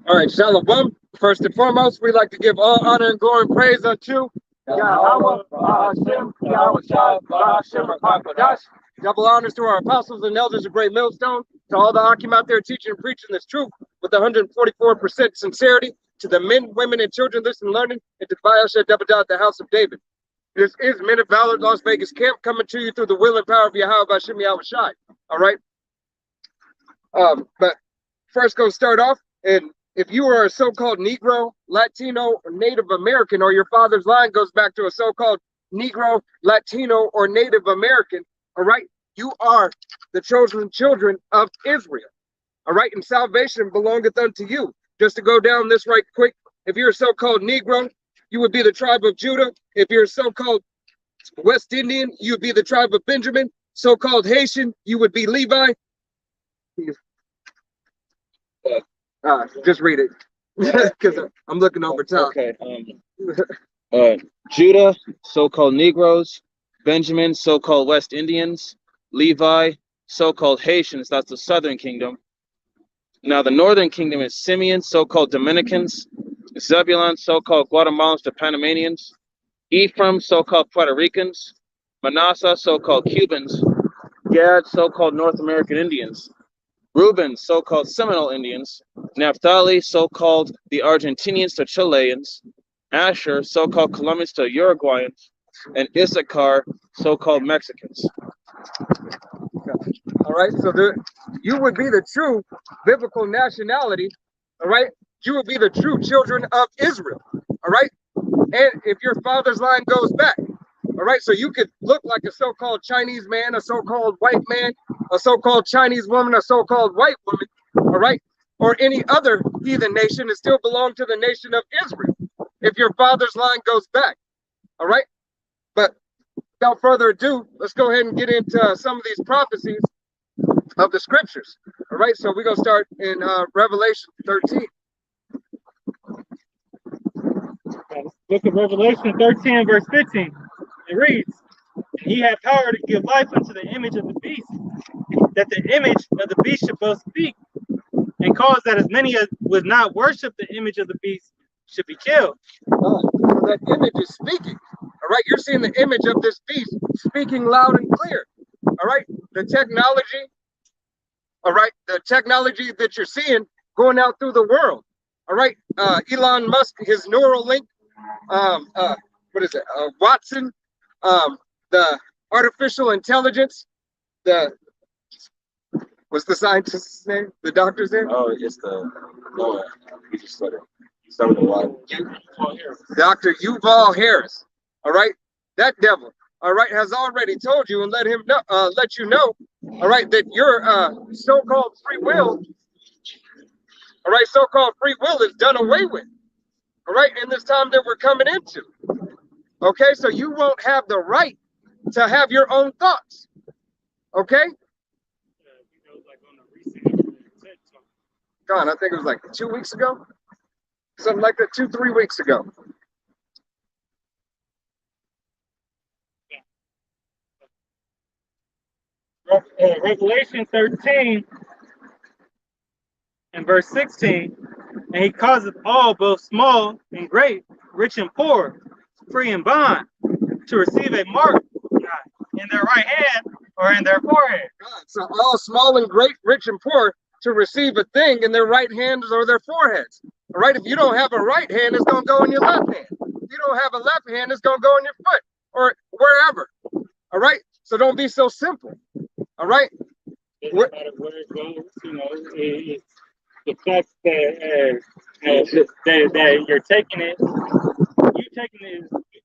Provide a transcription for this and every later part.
All right, Shalom. First and foremost, we'd like to give all honor and glory and praise unto Yahweh, Hashem, Yahweh Shai, Hashem, Kodash. Double honors to our apostles and elders of Great Millstone, to all the Akim out there teaching and preaching this truth with 144% sincerity, to the men, women, and children listening and learning, and to the Bayasha Debadah at the house of David. This is Men of Valor Las Vegas Camp coming to you through the will and power of Yahweh Hashem, Yahweh Shai. All right. But first, go start off, and if you are a so-called Negro, Latino, or Native American, or your father's line goes back to a so-called Negro, Latino, or Native American, all right, you are the chosen children of Israel, all right, and salvation belongeth unto you. Just to go down this right quick, if you're a so-called Negro, you would be the tribe of Judah. If you're a so-called West Indian, you would be the tribe of Benjamin. So-called Haitian, you would be Levi. Just read it because I'm looking over top. Okay. Judah, so-called Negroes. Benjamin, so-called West Indians. Levi, so-called Haitians. That's the southern kingdom. Now the northern kingdom is Simeon, so-called Dominicans. Zebulun, so-called Guatemalans to Panamanians. Ephraim, so-called Puerto Ricans. Manasseh, so-called Cubans. Gad, so-called North American Indians. Reuben, so-called Seminole Indians. Naphtali, so-called the Argentinians to Chileans. Asher, so-called Colombians to Uruguayans. And Issachar, so-called Mexicans. All right, so you would be the true biblical nationality, all right? You would be the true children of Israel, all right? And if your father's line goes back, all right, so you could look like a so-called Chinese man, a so-called white man, a so-called Chinese woman, a so-called white woman, all right, or any other heathen nation and still belong to the nation of Israel if your father's line goes back, all right? But without further ado, let's go ahead and get into some of these prophecies of the scriptures, all right? So we're going to start in Revelation 13. Book of Revelation 13, verse 15. It reads, "And he had power to give life unto the image of the beast, that the image of the beast should both speak, and cause that as many as would not worship the image of the beast should be killed." That image is speaking, all right? You're seeing the image of this beast speaking loud and clear, all right? The technology, all right? The technology that you're seeing going out through the world, all right? Elon Musk, his Neuralink, what is it? Watson, the artificial intelligence, what's the scientist's name? The doctor's name? Oh, it's the Noah. We just started. Started a lot. Dr. Yuval Harris, all right? That devil, all right, has already told you and let you know, all right, that your so-called free will, all right, so-called free will is done away with, all right, in this time that we're coming into. Okay, so you won't have the right to have your own thoughts. Okay? God, I think it was like 2 weeks ago. Something like that, 2-3 weeks ago. Revelation 13 and verse 16. "And he causeth all, both small and great, rich and poor, free and bond, to receive a mark in their right hand or in their forehead." God, so all small and great, rich and poor, to receive a thing in their right hands or their foreheads. All right, if you don't have a right hand, it's going to go in your left hand. If you don't have a left hand, it's going to go in your foot or wherever. All right, so don't be so simple. All right. It doesn't matter where it goes, you know, it's the fact that you're taking it, is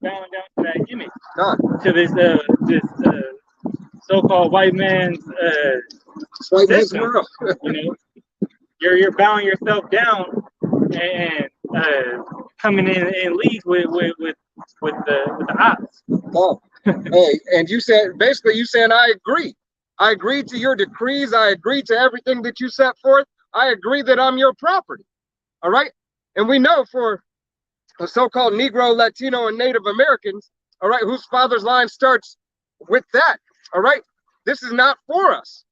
bowing down to that image, to this so-called white man's system. You know, you're bowing yourself down and coming in league with the odds. Oh, hey, and you said basically you saying I agree. I agree to your decrees. I agree to everything that you set forth. I agree that I'm your property. All right, and we know for the so-called Negro, Latino, and Native Americans, all right, whose father's line starts with that. All right, this is not for us.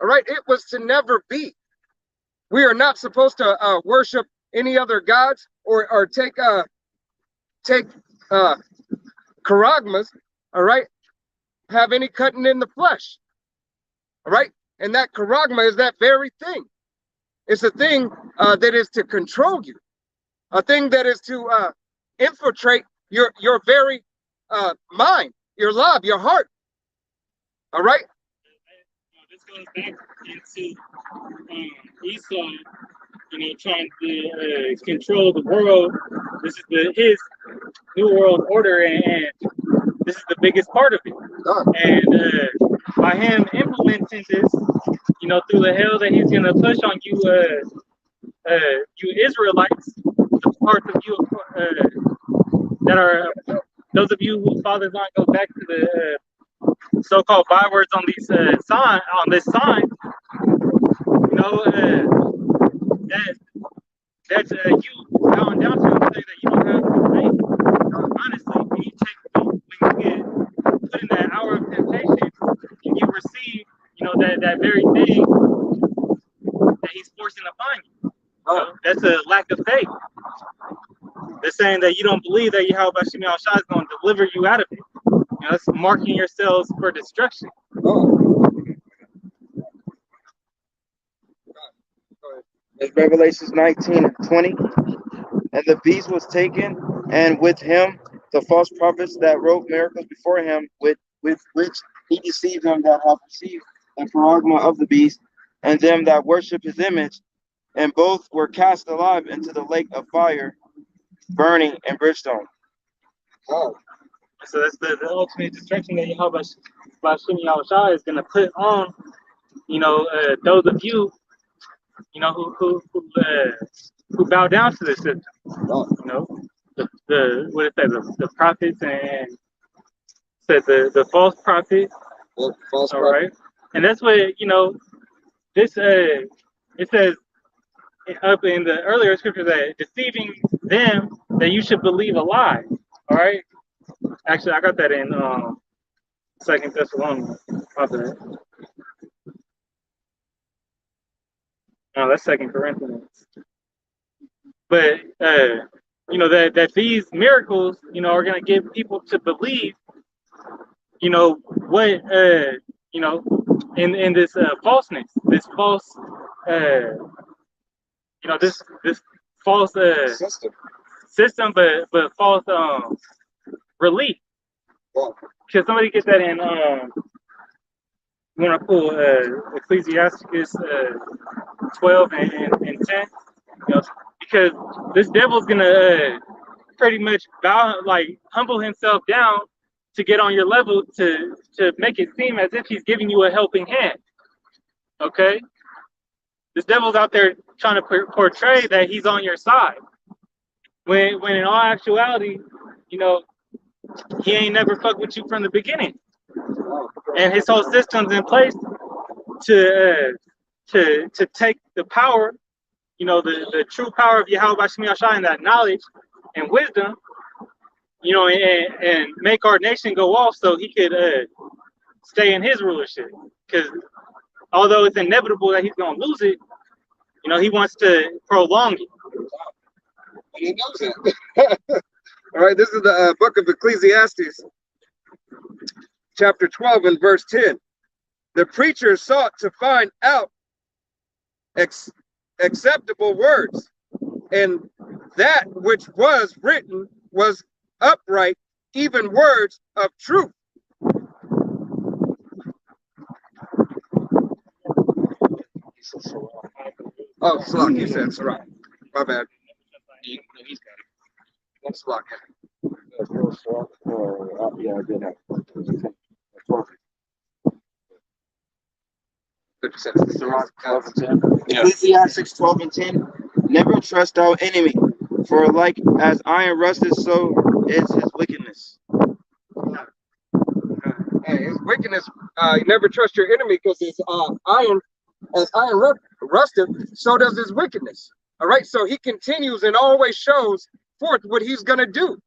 All right, it was to never be. We are not supposed to worship any other gods, or take charagmas, all right, have any cutting in the flesh, all right? And that charagma is that very thing. It's a thing that is to control you, a thing that is to infiltrate your very mind, your lob, your heart, all right? This goes back into Esau, trying to control the world. This is his new world order, and this is the biggest part of it. And by him implementing this, through the hell that he's gonna push on you, you Israelites, the parts of you that are those of you whose father's line goes back to the so-called bywords on these this sign, that's you bowing down to him and say that you don't have faith. Honestly, when you get put in that hour of temptation and you receive, that very thing that he's forcing upon you, that's a lack of faith. They're saying that you don't believe that Yahweh Bashim Yahushua is going to deliver you out of it. That's marking yourselves for destruction. It's Revelations 19:20. And the beast was taken, and with him the false prophets that wrote miracles before him, with which he deceived them that have received the charagma of the beast, and them that worship his image. And both were cast alive into the lake of fire, burning and brimstone. So that's the ultimate destruction that Yahweh Bashim Yahushua is going to put on, those of you, who bow down to this system. The prophets and said the false prophets. False all right, and that's what this it says up in the earlier scripture that deceiving them that you should believe a lie. All right. Actually, I got that in 2 Thessalonians. No, that's 2 Corinthians. But that these miracles, are going to get people to believe, what in this falseness, this false, this false system, but false relief. Can somebody get that in? When I pull Ecclesiasticus 12 and 10, because this devil's gonna pretty much humble himself down to get on your level to make it seem as if he's giving you a helping hand. Okay, this devil's out there trying to portray that he's on your side, when in all actuality, he ain't never fucked with you from the beginning. And his whole system's in place to take the power, the true power of Yahweh Bashim Yahushua and that knowledge and wisdom, and make our nation go off so he could stay in his rulership. Because although it's inevitable that he's gonna lose it, he wants to prolong it. And he knows it. All right, this is the book of Ecclesiastes, chapter 12 and verse 10. The preacher sought to find out acceptable words, and that which was written was upright, even words of truth. Oh, Slock, you said Sirach. My bad. He's got it. That's Slock. Yeah, I did have. 50 Sirach 12 and 10. Ecclesiastes 12 and 10. Never trust thou enemy, for like as iron rusted, so is his wickedness. Hey, his wickedness, you never trust your enemy, because his iron, as iron rusted, so does his wickedness. All right, so he continues and always shows forth what he's gonna do.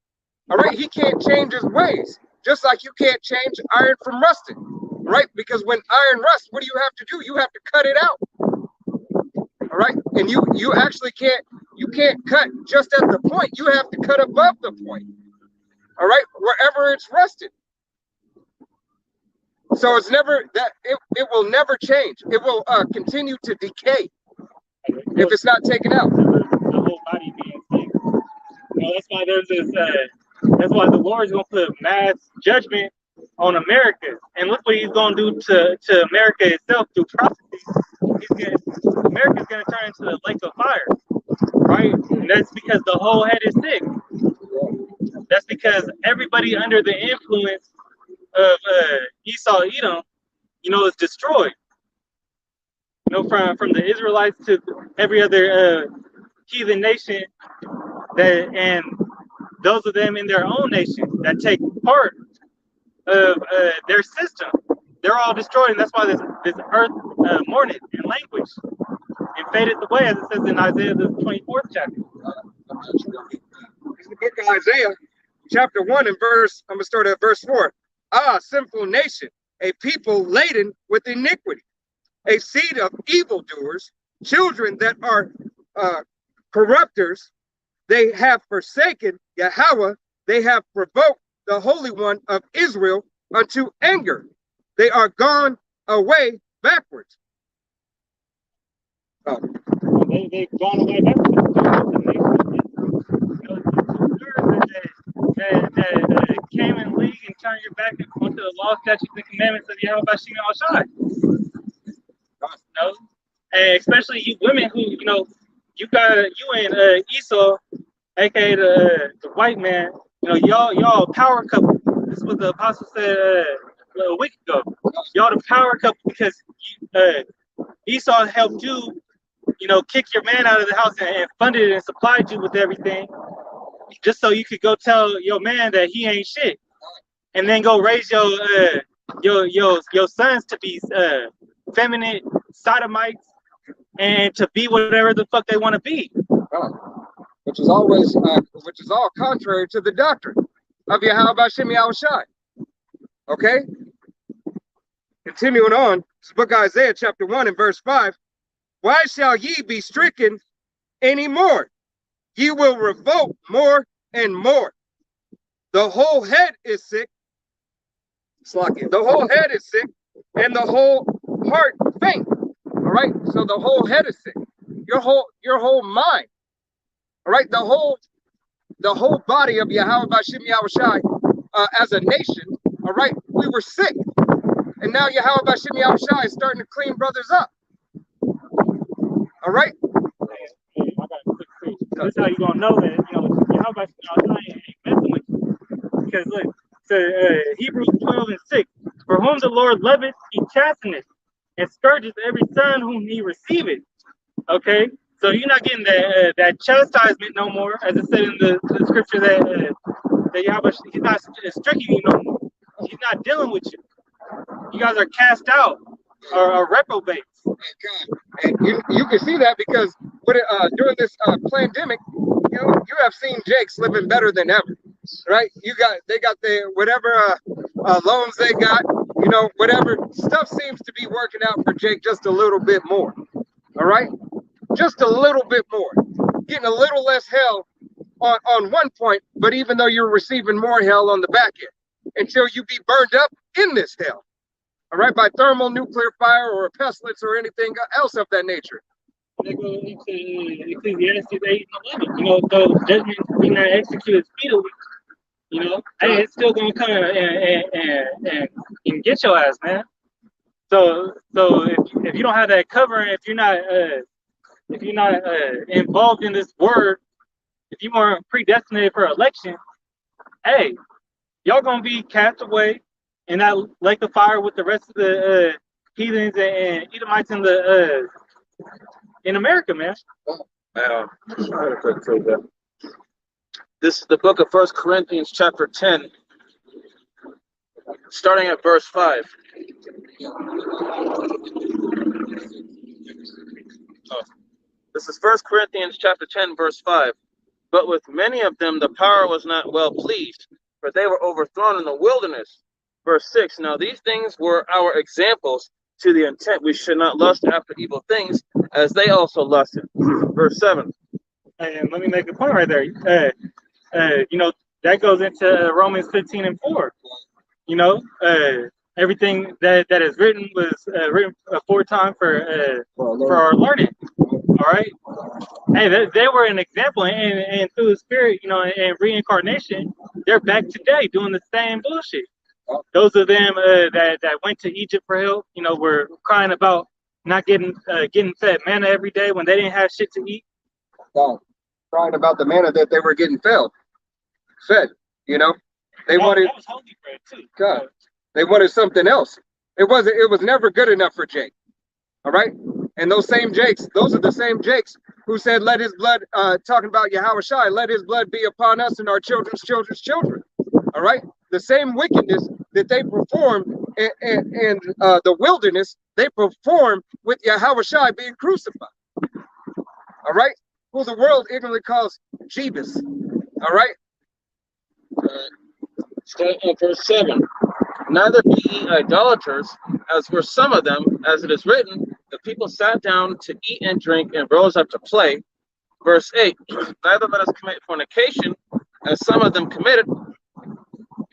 All right, he can't change his ways, just like you can't change iron from rusting. Right, because when iron rusts, what do? You have to cut it out. All right, and you actually can't You can't cut just at the point. You have to cut above the point. All right, wherever it's rusted. So it's never that it will never change. It will continue to decay if it's not taken out. The whole body being sick. You know, that's why there's this. That's why the Lord's gonna put mass judgment on America, and look what He's gonna do to America itself through prophecy. America's gonna turn into a lake of fire, right? And that's because the whole head is sick. That's because everybody under the influence of Esau, Edom, you know, is destroyed. You know, from the Israelites to every other heathen nation, and those of them in their own nation that take part of their system, they're all destroyed, and that's why this earth mourned and languished and faded away, as it says in Isaiah the 24th chapter. It's the book of Isaiah, chapter 1 and verse. I'm gonna start at verse 4. Ah, sinful nation, a people laden with iniquity, a seed of evildoers, children that are corrupters. They have forsaken Yahweh. They have provoked the Holy One of Israel unto anger. They are gone away backwards. Oh. They've gone away backwards. That came in league and turned your back and went to the law, statutes, and commandments of Yahweh Bashim al-Shai. You know? And especially you women who, you know, you and Esau, aka the white man, you know, y'all power couple. This is what the apostle said a week ago. Y'all the power couple because Esau helped you, you know, kick your man out of the house and funded and supplied you with everything, just so you could go tell your man that he ain't shit, and then go raise your sons to be feminine sodomites and to be whatever the fuck they want to be. Which is all contrary to the doctrine of Yahweh Bashim Yahushai. Okay? Continuing on, this book of Isaiah chapter 1 and verse 5. Why shall ye be stricken any more? Ye will revolt more and more. The whole head is sick. Slacking. The whole head is sick, and the whole heart faint. All right. So the whole head is sick. Your whole mind. All right. The whole body of Yahweh Bashim Yahushai as a nation. All right. We were sick, and now Yahweh Bashim Yahushai is starting to clean brothers up. All right. I got a quick speech. This is how you gonna know that, you know, Yahweh ain't messing with you. Because look, so Hebrews 12 and 6. For whom the Lord loveth, he chasteneth, and scourges every son whom he receiveth. Okay, so you're not getting that chastisement no more, as it said in the scripture that Yahweh, he's not striking you no more. He's not dealing with you. You guys are cast out or reprobates. And you can see that because during this pandemic, you have seen Jake's living better than ever, right? They got their whatever loans they got, you know, whatever stuff seems to be working out for Jake just a little bit more. All right, just a little bit more, getting a little less hell on one point, but even though you're receiving more hell on the back end until you be burned up in this hell. All right, by thermal nuclear fire or a pestilence or anything else of that nature. They go into Ecclesiastes 8 and 11. You know, those judgments be not executed speedily. You know, hey, it's still gonna come and get your ass, man. So if you don't have that covering, if you're not involved in this word, if you weren't predestinated for election, hey, y'all gonna be cast away in that lake of fire with the rest of the heathens and Edomites in America, man. This is the book of 1 Corinthians chapter 10, starting at verse 5. This is 1 Corinthians chapter 10, verse 5. But with many of them the power was not well pleased, for they were overthrown in the wilderness. Verse 6, now these things were our examples, to the intent we should not lust after evil things, as they also lusted. Verse 7, And let me make a point right there. That goes into Romans 15:4. Everything that is written was written aforetime for our learning. All right. Hey, they were an example, and through the spirit, and reincarnation, they're back today doing the same bullshit. Those of them that went to Egypt for help, were crying about not getting fed manna every day when they didn't have shit to eat. Crying about the manna that they were getting fed. They wanted. That was holy bread too. God, they wanted something else. It was never good enough for Jake. All right. And those are the same Jakes who said, let his blood, talking about Yahushua, let his blood be upon us and our children's children's children. All right. The same wickedness that they performed in the wilderness, they performed with Yahushua being crucified. All right. Who the world ignorantly calls Jebus. All right. Verse 7. Neither be ye idolaters, as were some of them, as it is written, the people sat down to eat and drink and rose up to play. Verse 8. Neither let us commit fornication, as some of them committed,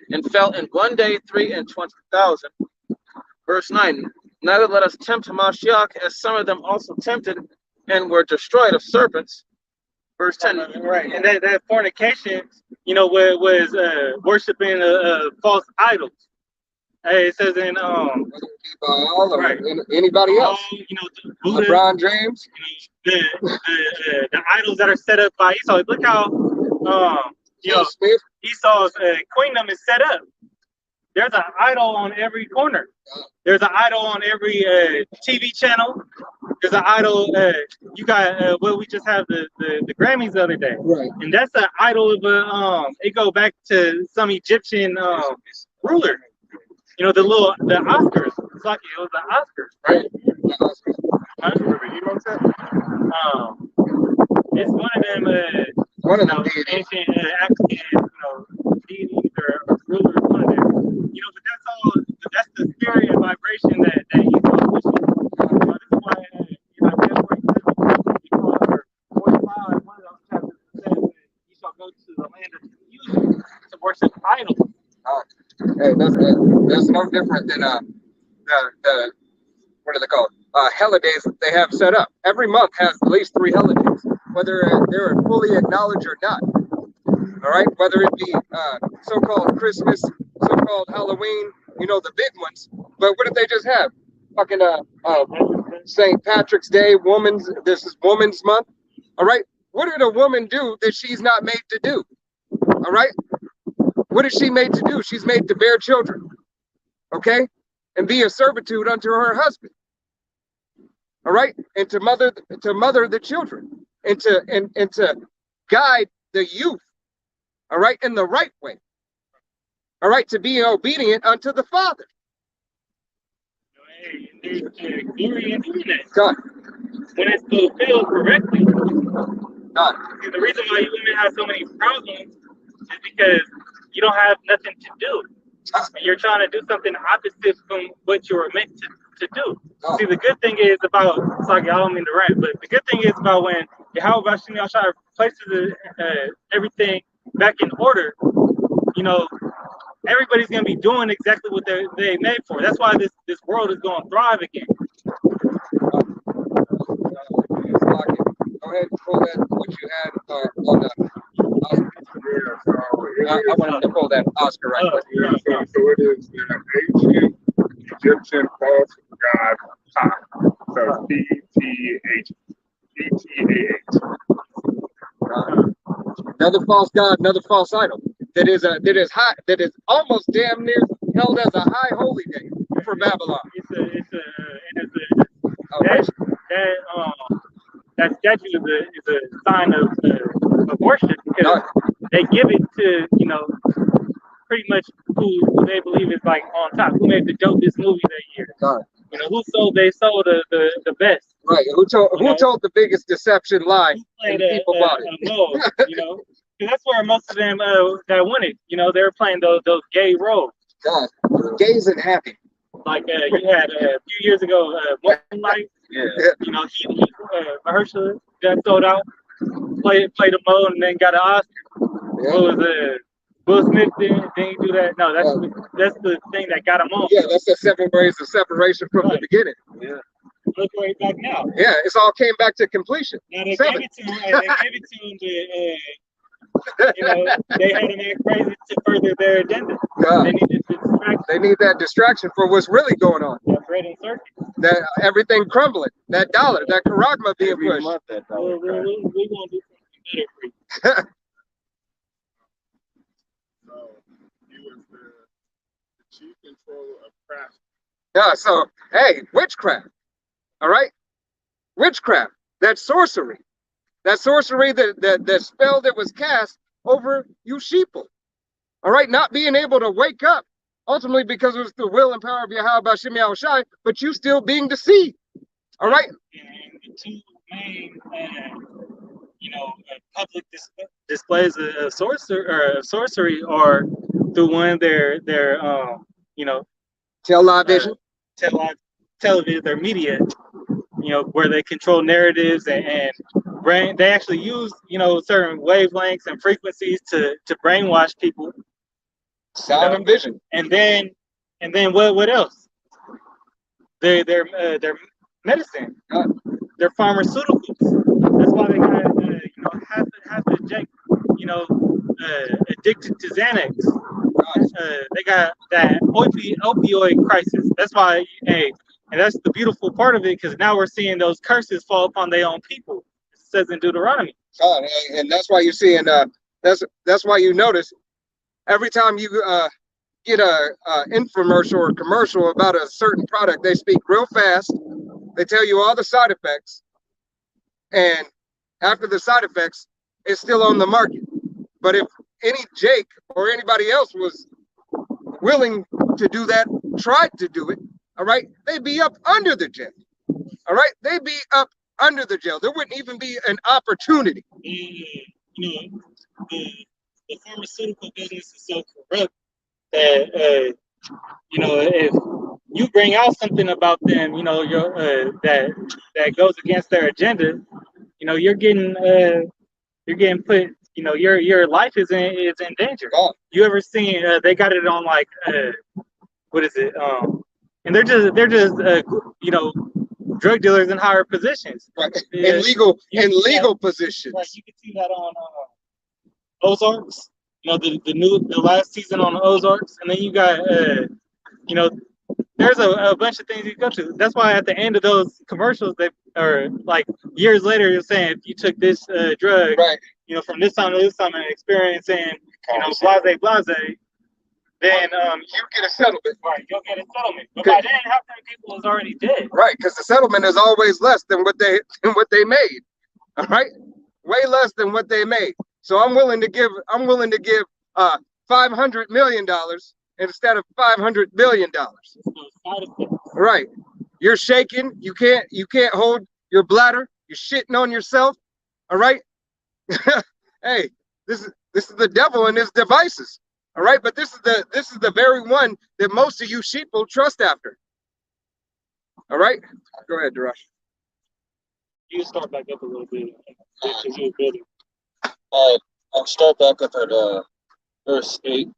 and fell in one day 23,000. Verse 9. Neither let us tempt Hamashiach, as some of them also tempted, and were destroyed of serpents. Verse 10. Right, and that fornication, was worshiping false idols. It says in right. Anybody else? Buddha, LeBron James. The idols that are set up by Esau. Look how Esau's queendom is set up. There's an idol on every corner. There's an idol on every TV channel. There's an idol. You got we just have the Grammys the other day, right? And that's an idol of it go back to some Egyptian ruler. The Oscars. It's like it was the Oscars, right? It's one of them. Ancient African, deities or rulers. One of them. But that's all. That's the spirit and vibration that Esau pushes. That's why Isaiah 45, one of those chapters says that you shall go to the land of confusion to worship idols. Hey, that's no different than the what are they called? Holidays that they have set up. Every month has at least 3 holidays, whether they're fully acknowledged or not. All right, whether it be so-called Christmas, so-called Halloween, the big ones. But what did they just have? Fucking St. Patrick's Day, this is Women's Month. All right, what did a woman do that she's not made to do? All right. What is she made to do? She's made to bear children, okay, and be a servitude unto her husband, all right, and to mother the children, and to guide the youth, all right, in the right way, all right, to be obedient unto the Father. There's glory in doing that. God. When it's fulfilled correctly. God. See, the reason why you women have so many problems is because you don't have nothing to do. You're trying to do something opposite from what you were meant to do. See, the good thing is about, sorry, I don't mean to rant, but the good thing is about when Yahweh Bashim Yahshua places everything back in order, everybody's going to be doing exactly what they made for. That's why this world is going to thrive again. Go ahead and pull that, what you had on the Oscar. I wanted to pull that Oscar right quick. So it is the ancient Egyptian false god Ptah. So Ptah. Another false god, another false idol. That is almost damn near held as a high holy day for Babylon. That statue is a sign of worship because they give it to pretty much who they believe is like on top. Who made the dopest movie that year? Who sold the best? Right. Who told the biggest deception lie and people bought it? Because that's where most of them that won it. They were playing those gay roles. God, gays and happy. Like you had a few years ago, Moonlight. Yeah. Mahershala got sold out. played a mode and then got an Oscar. What was it? Will Smith didn't he do that? No, that's the thing that got him on. Yeah, that's the 7 ways of separation from the Right. beginning. Yeah. Look where he's back now. Yeah, it's all came back to completion. Now they 7. gave it to him. They gave it to him to, you know, they had him act crazy to further their agenda. God, They needed to distract they need that distraction for what's really going on. that bread and circuit. That everything crumbling, that dollar, that charagma being Every pushed. month that We dollar crash. gonna do something better for you. So he was the chief controller of craft. Yeah, so hey, witchcraft. All right? Witchcraft. That sorcery. That sorcery, that spell that was cast over you sheeple. All right, not being able to wake up, ultimately because it was the will and power of Yahweh Bashim Yahushai, but you still being deceived. All right? And the two main, you know, public displays of sorcery are through one their you know, Tell live vision. television, their media, you know, where they control narratives and they actually use, you know, certain wavelengths and frequencies to brainwash people. Sound and vision. And then what else? Their medicine, their pharmaceuticals. That's why they got you know, half a Jake, you know, addicted to Xanax. They got that opioid crisis. That's why, hey, and that's the beautiful part of it, because now we're seeing those curses fall upon their own people. It says in Deuteronomy. And that's why you're seeing that's why you notice every time you get a infomercial or commercial about a certain product, they speak real fast. They tell you all the side effects, and after the side effects, it's still on the market. But if any Jake or anybody else was willing to do that, tried to do it, all right, they'd be up under the jail. All right, they'd be up under the jail. There wouldn't even be an opportunity. You know, the pharmaceutical business is so corrupt that you know, if you bring out something about them, you know, that goes against their agenda, you know, you're getting put, you know, your life is in danger. God. You ever seen they got it on like what is it? And they're just you know, drug dealers in higher positions. Right. Yeah. In legal Yeah. positions. Right, you can see that on Ozarks. You know, the last season on Ozarks, and then you got you know, there's a bunch of things you go to. That's why at the end of those commercials, they are like years later, you're saying if you took this drug, Right. you know, from this time to this time and experiencing, you know, blase, then You get a settlement. right, you'll get a settlement. But by then, half the people is already dead. Right, because the settlement is always less than what they made. All right, way less than what they made. So I'm willing to give $500 million instead of $500 billion. So side effects. Right, you're shaking. You can't hold your bladder. You're shitting on yourself. All right. Hey, this is the devil and his devices. All right, but this is the very one that most of you sheeple trust after. All right, go ahead, Darash. You start back up a little bit. Because you were building. I'll start back up at verse 8.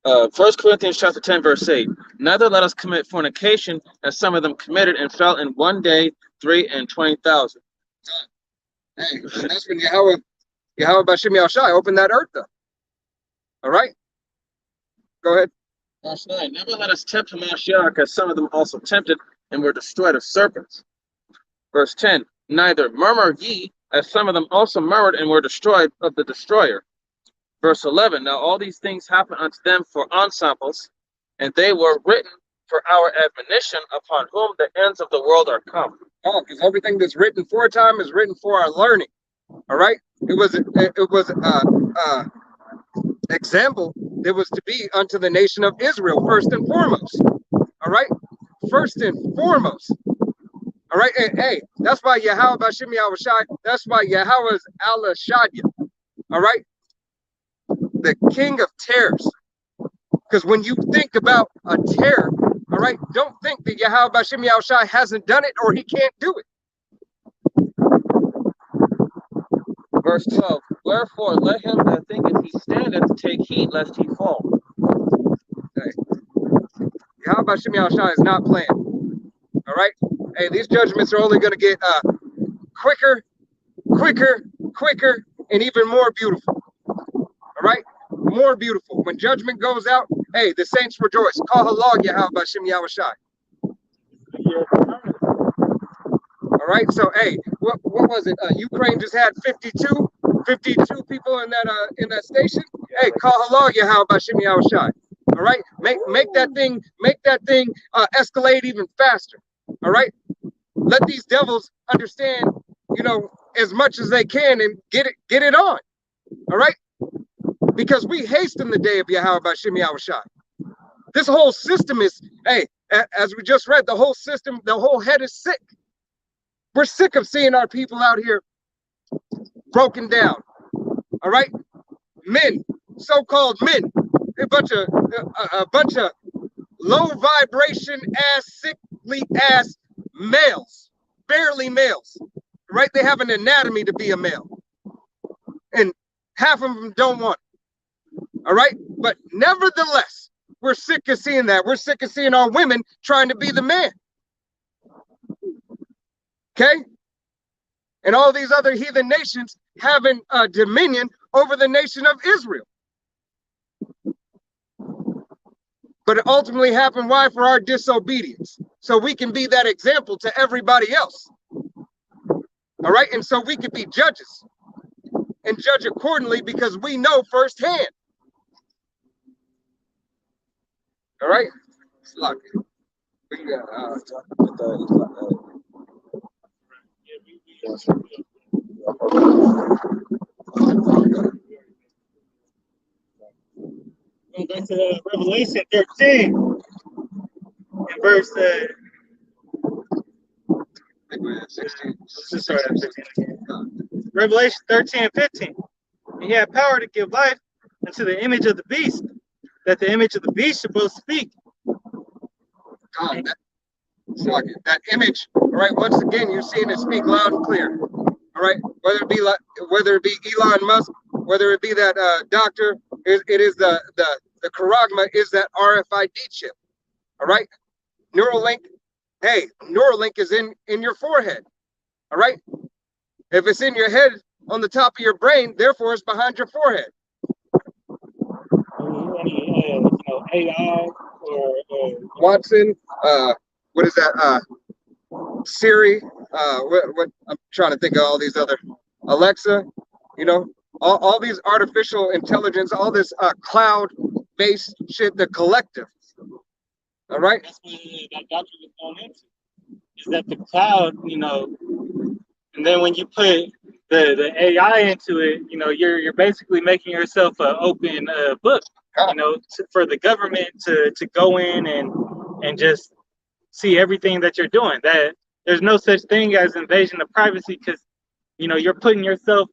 1 Corinthians chapter 10, verse 8. Neither let us commit fornication, as some of them committed and fell in one day 320,000. Hey, and that's when Yahweh Bashim Yahushai opened that earth up. All right, go ahead. Verse 9. Never let us tempt Mashiach, as some of them also tempted and were destroyed of serpents. Verse 10. Neither murmur ye, as some of them also murmured and were destroyed of the destroyer. Verse 11. Now all these things happen unto them for ensamples, and they were written for our admonition, upon whom the ends of the world are come. Oh, because everything that's written for a time is written for our learning. All right, it was example that was to be unto the nation of Israel first and foremost. All right, first and foremost. All right, hey, that's why Yahweh Bashim Yahushai, that's why Yahweh is Allah Shadia. All right, the king of terrors. Because when you think about a terror, all right, don't think that Yahweh Bashim Yahushai hasn't done it or he can't do it. Verse 12. Wherefore let him that thinketh he standeth take heed lest he fall. Yahweh Shem Yahushua is not playing. All right? Hey, these judgments are only going to get quicker, and even more beautiful. All right? More beautiful. When judgment goes out, hey, the saints rejoice. Call halal Yahweh Shem Yahushua. All right? So, hey, what was it? Ukraine just had 52 people in that station. Hey, call halal Yahweh Shem Yahushua. All right, make that thing escalate even faster. All right, let these devils understand, as much as they can and get it on. All right, because we hasten the day of Yahweh B'Shem Yahushua. This whole system is, hey, as we just read, the whole system, the whole head is sick. We're sick of seeing our people out here broken down. All right, men, so-called men. A bunch of low vibration ass, sickly ass males, barely males, right? They have an anatomy to be a male, and half of them don't want it. All right, but nevertheless, we're sick of seeing that. We're sick of seeing our women trying to be the man. Okay, and all these other heathen nations having dominion over the nation of Israel. But it ultimately happened, why? For our disobedience. So we can be that example to everybody else. All right? And so we can be judges and judge accordingly because we know firsthand. All right? We got, Go back to Revelation 13 and verse 16. let's just start at 15 again. Revelation 13 and 15. And he had power to give life unto the image of the beast, that the image of the beast should both speak. God, that image, all right, once again, you're seeing it speak loud and clear. All right, whether it be Elon Musk, whether it be that doctor, it is the Charagma is that RFID chip. All right, Neuralink. Hey, Neuralink is in your forehead. All right, if it's in your head on the top of your brain, therefore it's behind your forehead. Any AI or Watson, what is that? Siri, what I'm trying to think of all these other, Alexa, all these artificial intelligence, all this cloud-based shit, the collective. All right. That's what that doctor was going into. Is that the cloud, and then when you put the AI into it, you're basically making yourself an open book, for the government to go in and just see everything that you're doing. That there's no such thing as invasion of privacy because you're putting yourself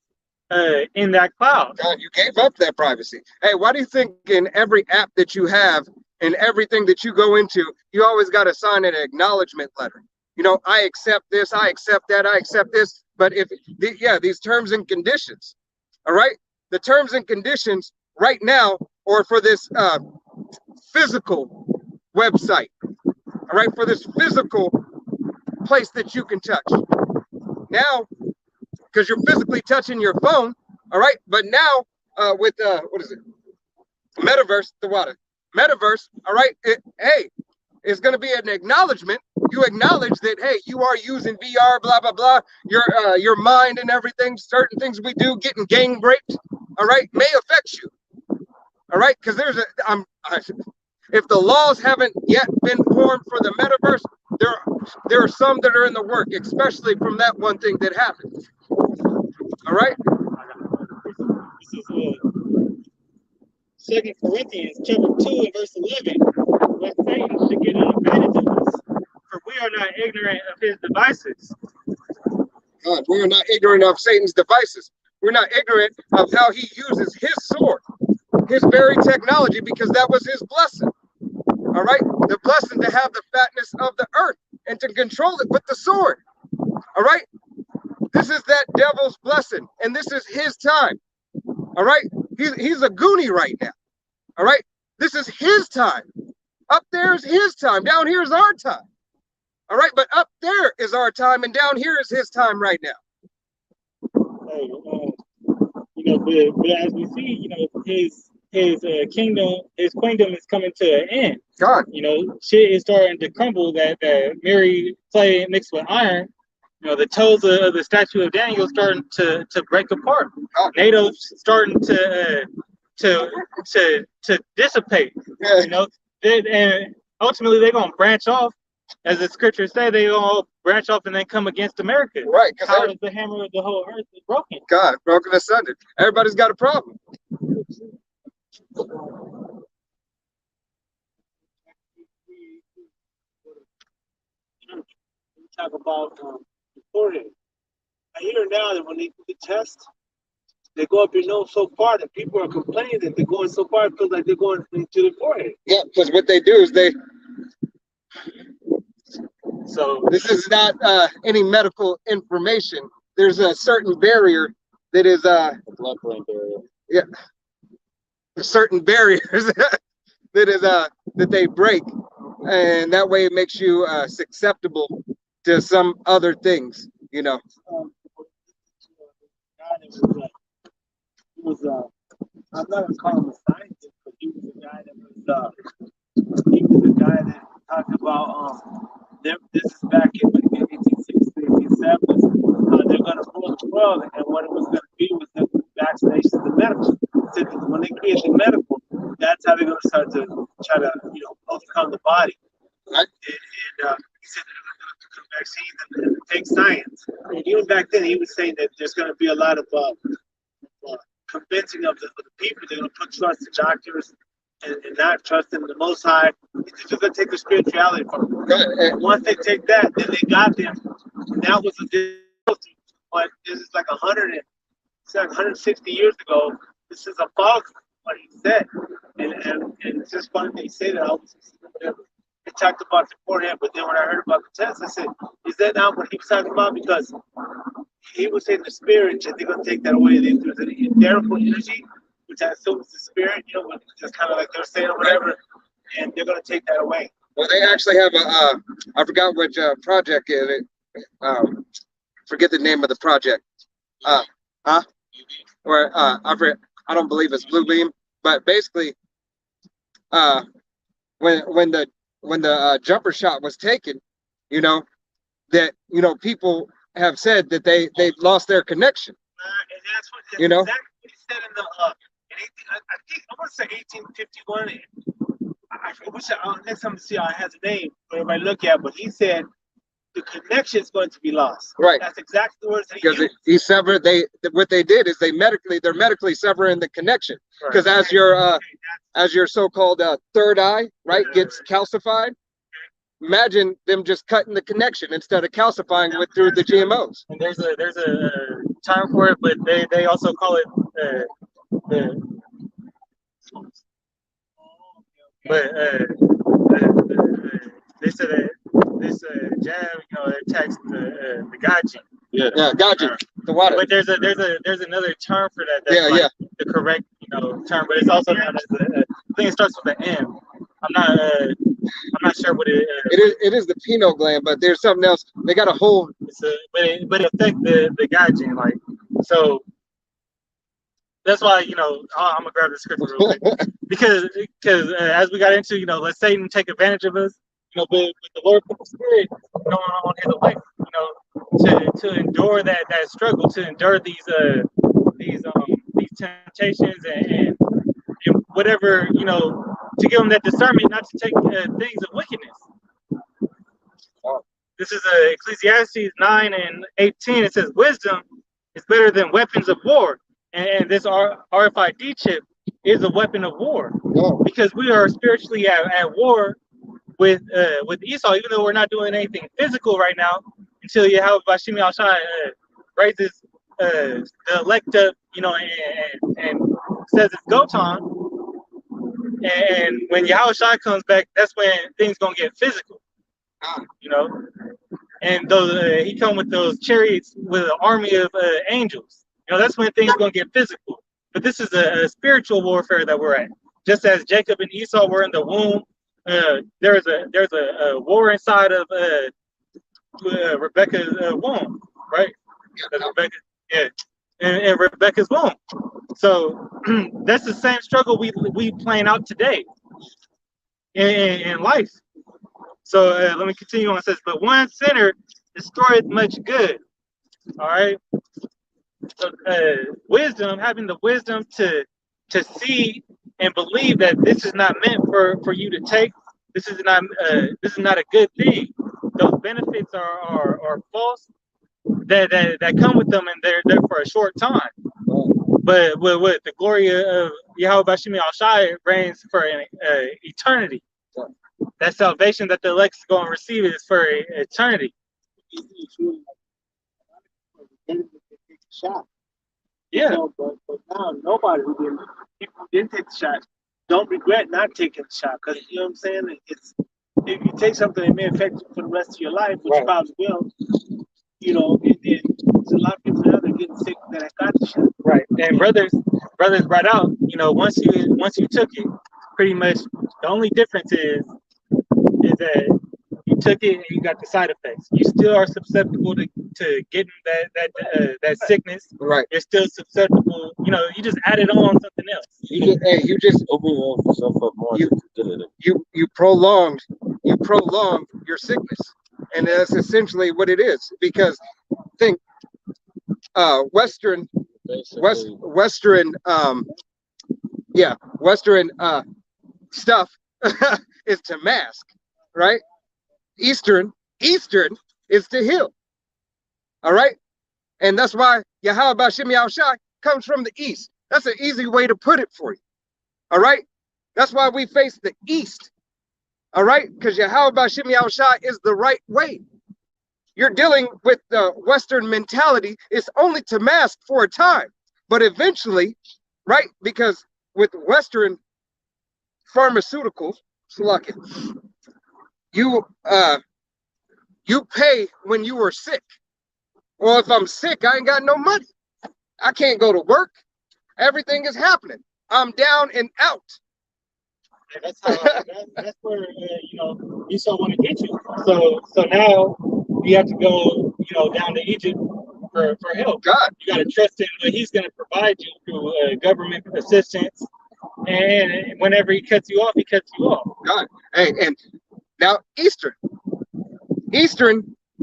in that cloud. God, you gave up that privacy. Hey, why do you think in every app that you have and everything that you go into, you always got to sign an acknowledgement letter? I accept this, I accept that, I accept this. But these terms and conditions, all right? The terms and conditions right now, or for this physical website, all right, for this physical place that you can touch. Now, because you're physically touching your phone, all right? But now with, what is it? Metaverse, Metaverse, all right? It's going to be an acknowledgement. You acknowledge that, hey, you are using VR, blah, blah, blah. Your mind and everything, certain things we do, getting gang raped, all right, may affect you. All right, because if the laws haven't yet been formed for the metaverse, there are some that are in the work, especially from that one thing that happened. All right. This is 2 Corinthians chapter 2 and verse 11. Let Satan should get an advantage of us, for we are not ignorant of his devices. God, we are not ignorant of Satan's devices. We're not ignorant of how he uses his sword, his very technology, because that was his blessing. All right, the blessing to have the fatness of the earth and to control it with the sword. All right, This is that devil's blessing, and this is his time. All right, he's a goonie right now. All right, this is his time. Up there is his time. Down here is our time. All right, but up there is our time, and down here is his time right now. Hey, but as we see, his kingdom is coming to an end. God, Shit is starting to crumble. That Mary clay mixed with iron. The toes of the statue of Daniel starting to break apart. Oh. NATO's starting to dissipate. Yeah. And ultimately they're gonna branch off, as the scriptures say. They all branch off and then come against America. Right? How Because is the hammer of the whole earth is broken? God broken asunder. Everybody's got a problem. Talk about reporting. I hear now that when they do the test, they go up your nose so far that people are complaining that they're going so far, it feels like they're going into the forehead. Yeah, because what they do is So this is not any medical information. There's a certain barrier that is Blood-brain barrier. yeah, certain barriers that they break, and that way it makes you susceptible to some other things. Guy that was I'm not gonna call him a scientist, but he was a guy that talked about this is back in 1860s, 1870s, how they're gonna rule the world, and what it was gonna be was the vaccinations and medical. He said when they create the medical, that's how they're gonna start to try to overcome the body. Right. And he said they're gonna do vaccines and it takes science. And even back then, he was saying that there's gonna be a lot of convincing of the people. They're going to put trust in doctors and not trust in the Most High. It's just going to take the spirituality from them. And once they take that, then they got them. And that was a difficulty. But this is like 160 years ago. This is a false what he said. And it's just funny they say that. I always whatever. They talked about the forehead, but then when I heard about the test, I said, is that not what he was talking about? Because he was saying the spirit, and they're going to take that away. There's an etherical energy, which I assume is the spirit, just kind of like they're saying or whatever, and they're going to take that away. Well, they actually have I forgot which project is it. Forget the name of the project. Or I don't believe it's Blue Beam, but basically, when the jumper shot was taken, that people have said that they lost their connection. And that's exactly what he said in the I want to say 1851. I wish next time to see how it has a name for everybody to look at, but he said the connection is going to be lost. Right. That's exactly the words that he Because used. he severed. What they did is they're medically severing the connection. Because as your so-called third eye, right, gets calcified. Imagine them just cutting the connection instead of calcifying it through the GMOs. And there's a term for it, but they also call it they said that this jab attacks the God gene. Yeah, gotcha. The water. But there's another term for that. That's the correct term, but it's also known as I think it starts with an M. I'm not sure what it is. It is the pineal gland, but there's something else. They got a whole. But it affects the God gene, like so. That's why I'm gonna grab the scripture real quick because as we got into let Satan take advantage of us, but the Lord put the Spirit on his life, to endure that struggle, to endure these temptations and whatever to give them that discernment not to take things of wickedness. This is Ecclesiastes 9:18. It says, "Wisdom is better than weapons of war," and this RFID chip is a weapon of war because we are spiritually at war with Esau, even though we're not doing anything physical right now until Yahweh Bashim Al-Shai raises the elect up, and says it's go time. And when Yahweh Shai comes back, that's when things gonna get physical. and those he come with those chariots with an army of angels. That's when things gonna get physical. But this is a spiritual warfare that we're at. Just as Jacob and Esau were in the womb, there's a war inside of Rebecca's womb, right? That's Rebecca, yeah, in Rebecca's womb. So that's the same struggle we playing out today in life. So let me continue on. It says, but one sinner destroyeth much good. All right. So wisdom, having the wisdom to see and believe that this is not meant for you to take. This is not a good thing. Those benefits are false that come with them, and they're there for a short time. But with the glory of Yahweh Bashim Al-Shai reigns for an eternity. That salvation that the elect is going to receive is for eternity. Yeah. But now nobody people who didn't take the shot don't regret not taking the shot, because you know what I'm saying. It's if you take something that may affect you for the rest of your life, which probably will. There's a lot of people now that are getting sick that have got the shot. Right. And brothers brought out, once you took it, pretty much the only difference is that you took it and you got the side effects. You still are susceptible to getting that sickness. Right. You're still susceptible. You just added on something else. You just open yourself up more. You prolonged your sickness, and that's essentially what it is. Because think, Western stuff is to mask, right? Eastern is to heal. All right, and that's why Yahweh Bashim Yahushai comes from the east. That's an easy way to put it for you. All right, that's why we face the east. All right, because Yahweh Bashim Yahushai is the right way. You're dealing with the Western mentality. It's only to mask for a time, but eventually, right? Because with Western pharmaceuticals, you pay when you are sick. Well, if I'm sick, I ain't got no money. I can't go to work. Everything is happening. I'm down and out. And that's where Esau want to get you. So now you have to go down to Egypt for help. God, you got to trust him that he's going to provide you through government assistance. And whenever he cuts you off, he cuts you off. God, hey, and now Eastern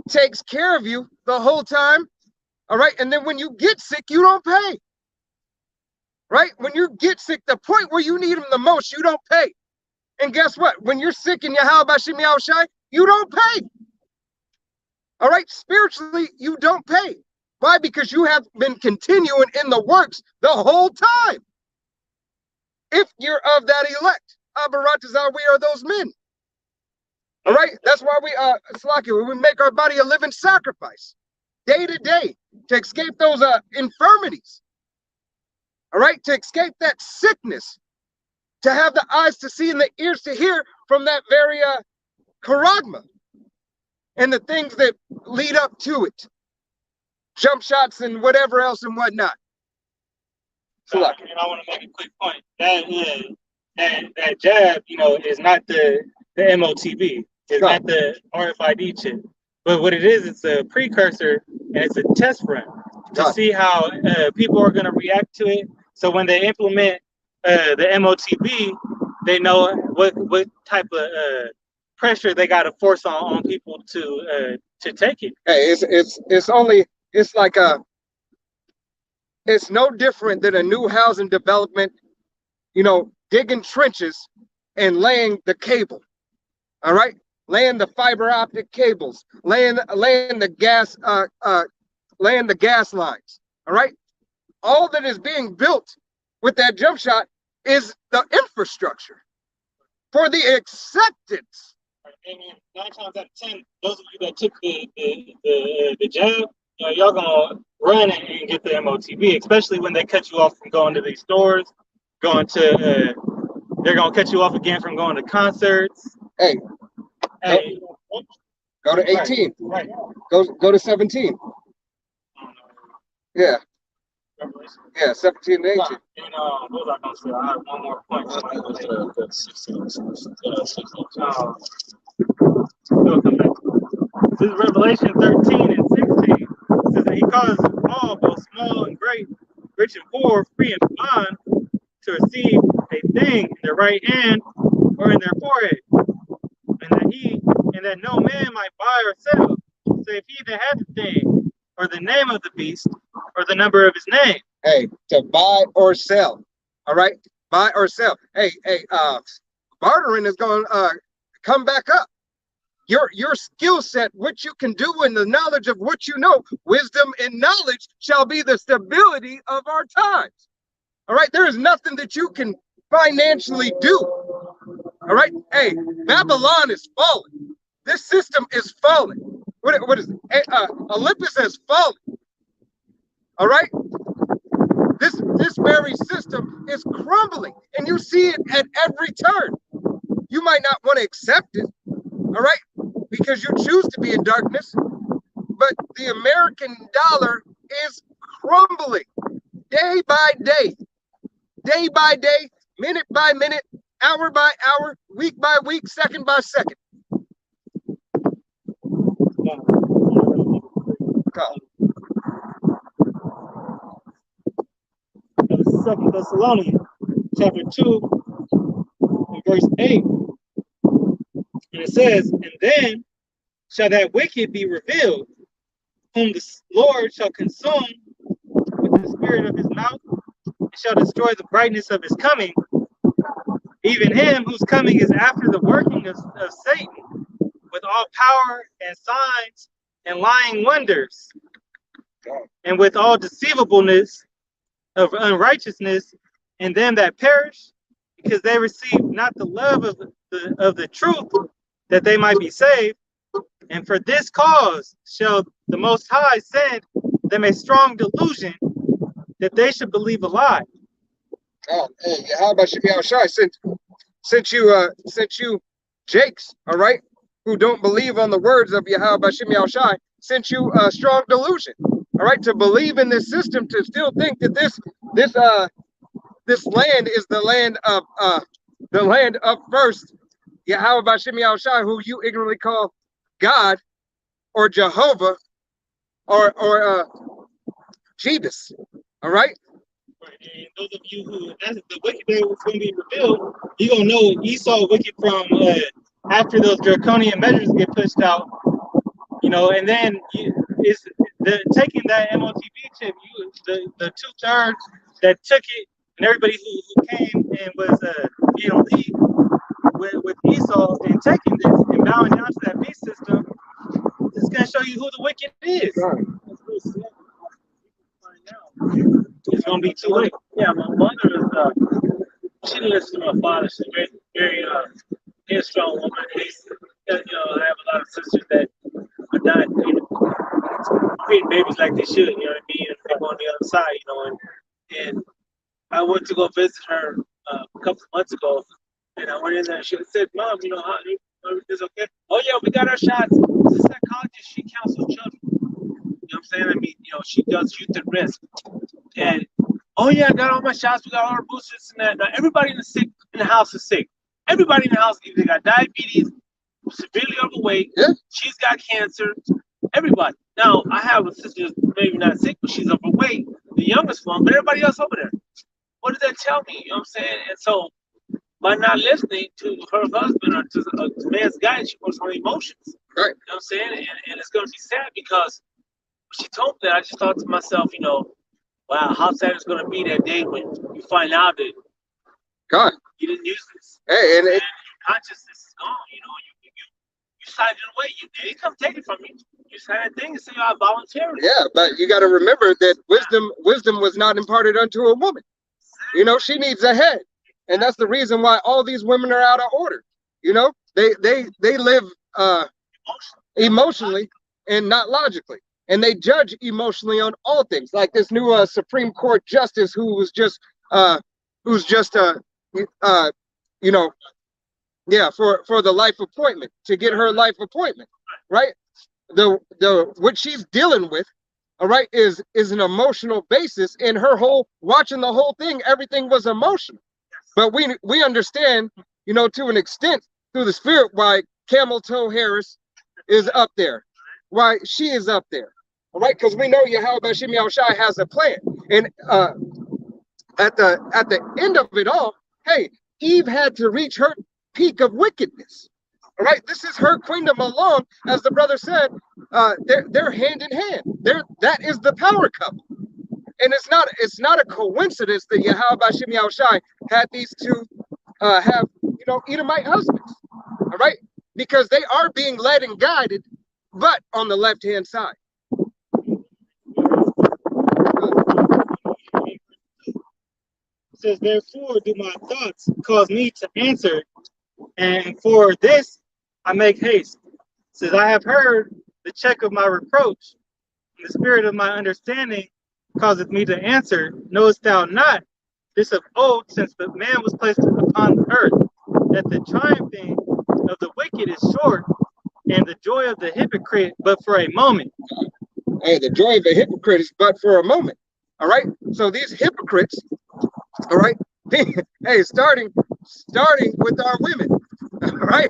takes care of you the whole time. All right, and then when you get sick, you don't pay. Right? When you get sick, the point where you need him the most, you don't pay. And guess what? When you're sick in Yahweh Bashim Yahushai, you don't pay. All right? Spiritually, you don't pay. Why? Because you have been continuing in the works the whole time. If you're of that elect, Abaratazar, we are those men. All right? That's why we make our body a living sacrifice day to day to escape those infirmities. All right, to escape that sickness, to have the eyes to see and the ears to hear from that very charagma and the things that lead up to it, jump shots and whatever else and whatnot. And I want to make a quick point. That jab, is not the MOTB. It's not the RFID chip. But what it is, it's a precursor and it's a test run to see how people are going to react to it. So when they implement the MOTB, they know what type of pressure they got to force on people to take it. Hey, it's no different than a new housing development, digging trenches and laying the cable. All right, laying the fiber optic cables, laying the gas lines. All right. All that is being built with that jump shot is the infrastructure for the acceptance. And 9 times out of 10, those of you that took the jab, y'all gonna run and get the MOTB, especially when they cut you off from going to these stores, they're gonna cut you off again from going to concerts. Hey, Go to 18. Right. Go to 17. Yeah, Revelation. yeah, 17 and 18. And what was I going to say? I have one more point. We'll come back. This is Revelation 13 and 16. It says that he causes all, both small and great, rich and poor, free and bond, to receive a thing in their right hand or in their forehead, and that no man might buy or sell, save he that had the thing, or the name of the beast, or the number of his name. Hey, to buy or sell. All right, buy or sell. Hey, bartering is going to come back up. Your skill set, what you can do, and the knowledge of what you know, wisdom and knowledge shall be the stability of our times. All right, there is nothing that you can financially do. All right, hey, Babylon is falling. This system is falling. What is it? Olympus has fallen. All right, this very system is crumbling, and you see it at every turn. You might not want to accept it, all right, because you choose to be in darkness, but the American dollar is crumbling day by day, minute by minute, hour by hour, week by week, second by second. Second Thessalonians chapter 2 and verse 8. And it says, and then shall that wicked be revealed, whom the Lord shall consume with the spirit of his mouth, and shall destroy the brightness of his coming, even him whose coming is after the working of Satan, with all power and signs and lying wonders, and with all deceivableness of unrighteousness in them that perish, because they receive not the love of the truth, that they might be saved. And for this cause shall the Most High send them a strong delusion, that they should believe a lie. Oh, hey, how about Shemi Shai sent you Jakes, all right, who don't believe on the words of Yahweh Shemi Shai, sent you a strong delusion, all right, to believe in this system, to still think that this land is the land of first Yahweh Shemi Shai, who you ignorantly call God or Jehovah or Jebus, all right. And those of you who, as the wicked day was going to be revealed, you're going to know Esau wicked from after those draconian measures get pushed out, and then it's taking that MOTB chip, the 2/3 that took it, and everybody who came and was in league with Esau and taking this and bowing down to that beast system, it's going to show you who the wicked is. It's going to be too late. Yeah, my mother is, she listens to my father. She's a very headstrong woman. I have a lot of sisters that are not creating babies like they should, you know what I mean? And they go on the other side, and I went to go visit her a couple of months ago, and I went in there and she said, Mom, how is okay? Oh yeah, we got our shots. She's a psychologist, she counsels children. You know what I'm saying? I mean, she does youth at risk. And oh yeah, I got all my shots, we got all our boosters and that. Now everybody in the house is sick. Everybody in the house either got diabetes, severely overweight, she's got cancer, everybody. Now I have a sister that's maybe not sick, but she's overweight, the youngest one, but everybody else over there. What does that tell me? You know what I'm saying? And so by not listening to her husband or to the man's guidance, she works on emotions. Right. You know what I'm saying? And it's gonna be sad because when she told me that, I just thought to myself, wow, how sad it's gonna be that day when you find out that God, you didn't use this. hey, and your consciousness is gone. You signed it away. They didn't come take it from you. You signed a thing and say, I voluntarily. yeah, but you got to remember that wisdom was not imparted unto a woman. She needs a head, and that's the reason why all these women are out of order. They live emotionally and not logically, and they judge emotionally on all things. Like this new Supreme Court justice who's just for the life appointment, to get her life appointment, right? What she's dealing with, all right, is an emotional basis. In her whole watching the whole thing, everything was emotional. But we understand, to an extent through the spirit why Camel Toe Harris is up there, why she is up there. All right, because we know Yahweh Bashim Yahushai has a plan. And at the end of it all, hey, Eve had to reach her peak of wickedness. All right, this is her queendom alone, as the brother said. They're hand in hand. That is the power couple. And it's not a coincidence that Yahweh Bashim Yahushai had these two have Edomite husbands. All right, because they are being led and guided, but on the left hand side. It says, therefore do my thoughts cause me to answer, and for this I make haste. It says, I have heard the check of my reproach, and the spirit of my understanding causeth me to answer. Knowest thou not this of old, since the man was placed upon the earth, that the triumphing of the wicked is short, and the joy of the hypocrite but for a moment. Hey, the joy of a hypocrite is but for a moment. All right. So these hypocrites, all right. Hey, starting with our women. All right.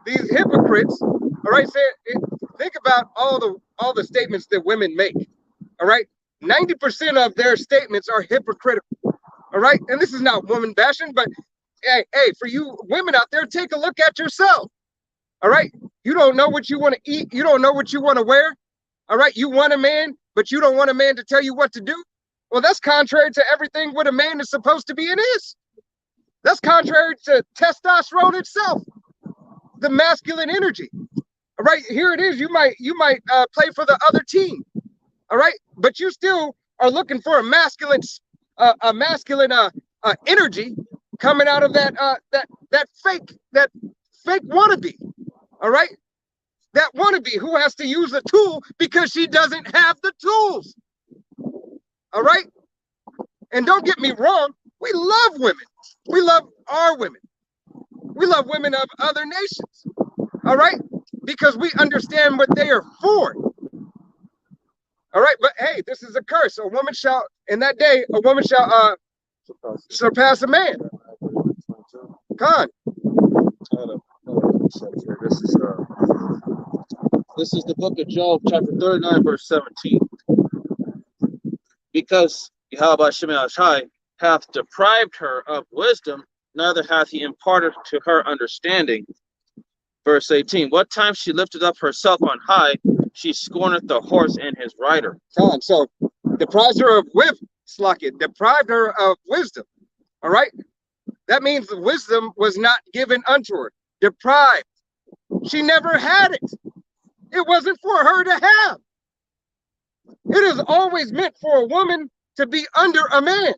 These hypocrites, all right. Think about all the statements that women make. All right. 90% of their statements are hypocritical. All right. And this is not woman bashing, but hey, for you women out there, take a look at yourself. All right. You don't know what you want to eat. You don't know what you want to wear. All right. You want a man, but you don't want a man to tell you what to do. Well, that's contrary to everything what a man is supposed to be and is. That's contrary to testosterone itself, the masculine energy. All right. Here it is. You might play for the other team. All right. But you still are looking for a masculine energy coming out of that fake wannabe. All right. That wannabe who has to use a tool because she doesn't have the tools. All right. And don't get me wrong. We love women. We love our women. We love women of other nations. All right. Because we understand what they are for. All right. But hey, this is a curse. In that day, a woman shall surpass a man. Khan. This is the book of Job, chapter 39, verse 17. Because Yahweh Shemel Shai hath deprived her of wisdom, neither hath he imparted to her understanding. Verse 18. What time she lifted up herself on high, she scorneth the horse and his rider. Khan. So deprived her of deprived her of wisdom. All right. That means the wisdom was not given unto her. Deprived. She never had it. It wasn't for her to have. It is always meant for a woman to be under a man.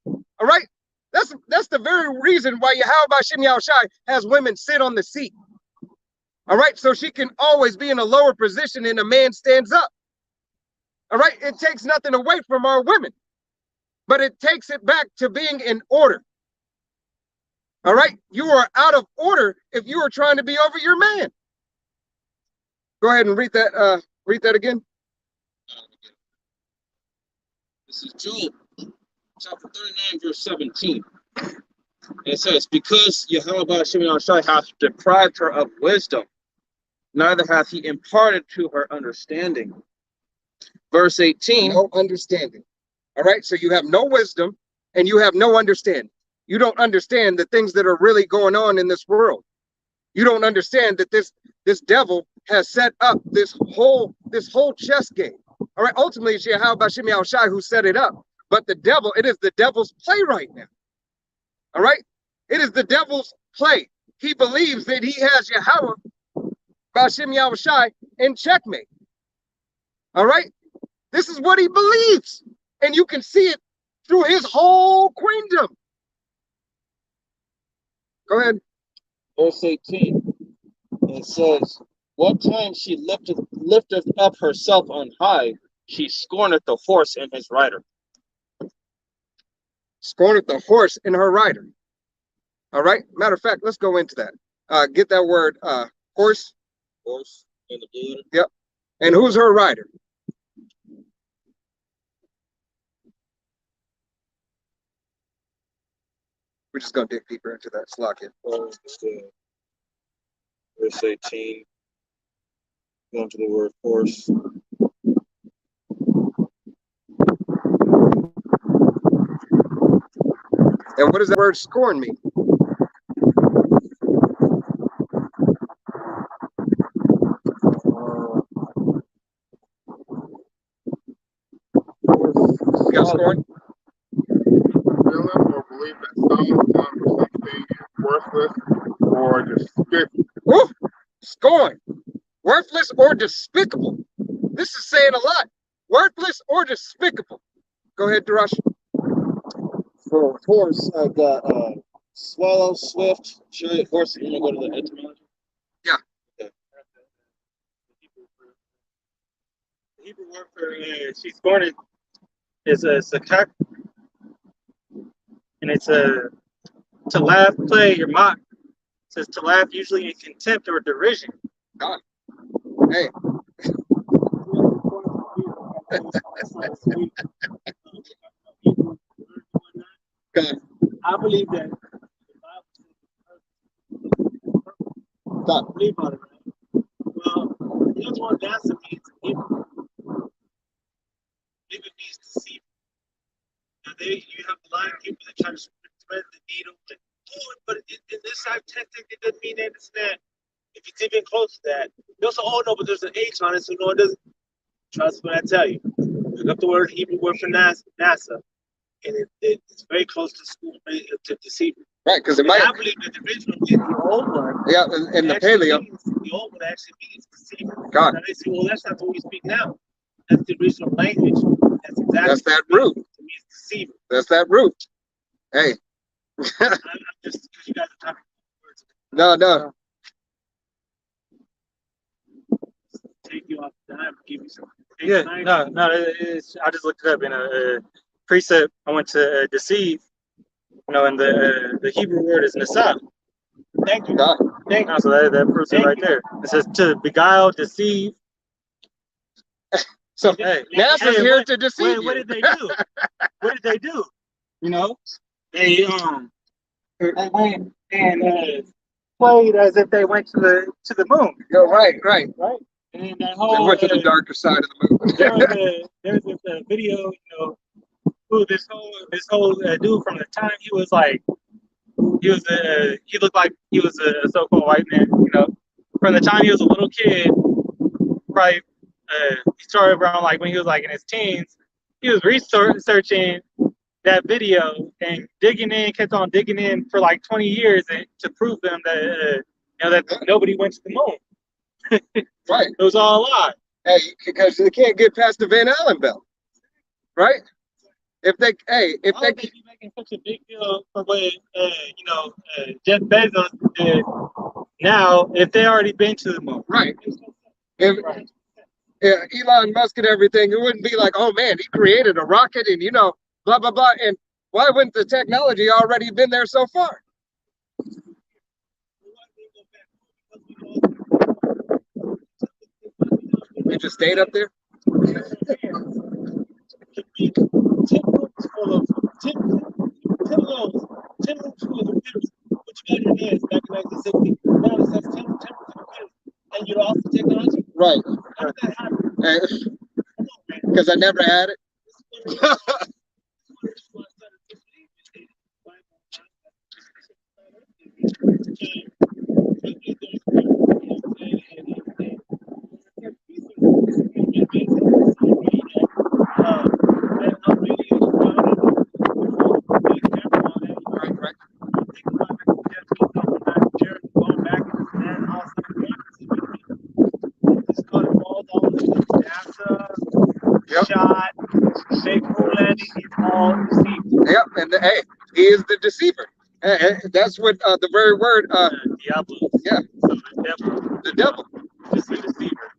All right. That's the very reason why Yahweh Shem Yahushai has women sit on the seat. All right. So she can always be in a lower position and a man stands up. All right. It takes nothing away from our women, but it takes it back to being in order. All right. You are out of order if you are trying to be over your man. Go ahead and read that again. This is Job, chapter 39, verse 17. It says, because Yahweh Shem Yahushai hath deprived her of wisdom, neither hath he imparted to her understanding. Verse 18. No understanding. All right. So you have no wisdom and you have no understanding. You don't understand the things that are really going on in this world. You don't understand that this devil has set up this whole chess game. All right. Ultimately, it's Yahweh Shem Yahushai who set it up. But it is the devil's play right now. All right. It is the devil's play. He believes that he has Yahweh Bashem Yahushai in checkmate. All right. This is what he believes. And you can see it through his whole queendom. Go ahead. Verse 18. It says, what time she lifteth up herself on high, she scorneth the horse and his rider. Scorneth the horse and her rider. All right. Matter of fact, let's go into that. Get that word horse. Horse. In the blue. Yep. And who's her rider? We're just gonna dig deeper into that. Slock it. Verse 18. Going to the word force. And what does that word scorn mean? You got scorn? Feeling or believe that someone or something is worthless or despicable. Woo! Scorn. Worthless or despicable. This is saying a lot. Worthless or despicable. Go ahead, Darash. For horse, I got swallow, swift, chariot, horse. You want to go to the etymology? Yeah. Okay. The Hebrew word for she scorned is a sakak, and it's a to laugh, play, or mock. It says to laugh usually in contempt or derision. God. Hey. God. I believe that God. believe about it, right? Well, here's what that's means. It means deceive. Now you have a lot of people that try to spread the needle, like, oh, but in this side technique, it doesn't mean that it's that. If it's even close to that, you also, oh no, but there's an H on it, so no, it doesn't. Trust what I tell you. Look up the word Hebrew word for NASA, and it's very close to school to deceiver. Right, because it And might. I believe that the original, the old one, Yeah, in the paleo. the old one actually means deceiver. God. Now they say, well, that's not what we speak now. That's the original language. That's exactly. That's that root. It means deceiver. That's that root. Hey. I'm just because you guys are talking words. No. Take you off the dime, give you some. Yeah, no. I just looked it up in a precept. I went to deceive. And the Hebrew word is nasa. Thank you. God. Thank you. So that proves it right there. It says to beguile, deceive. So Hey, NASA's here to deceive you. what did they do? What did they do? They they went and played as if they went to the moon. You're right. And that They whole went to the darker side of the moon. there was this video, who this whole dude from the time he looked like he was a so-called white man, from the time he was a little kid, probably he started around like when he was like in his teens, he was researching that video and kept on digging in for like 20 years to prove them that that nobody went to the moon. Right. It was all a lie. Hey, because they can't get past the Van Allen belt. Right? If they Why would they be making such a big deal for what Jeff Bezos did now if they already been to the moon? right. If Elon Musk and everything, it wouldn't be like, oh man, he created a rocket and blah blah blah. And why wouldn't the technology already been there so far? You just stayed up there? could be 10 rooms full of 10 rooms full of computers. But you got your hands back in 1960. Now it says 10 rooms of computers. And you lost the technology? Right. How did that happen? Because I never had it. Shot, fake moon landing, it's all deceived. Yep, and hey, he is the deceiver. That's what the very word. Diablo. Yeah. The devil. The devil. Just a deceiver.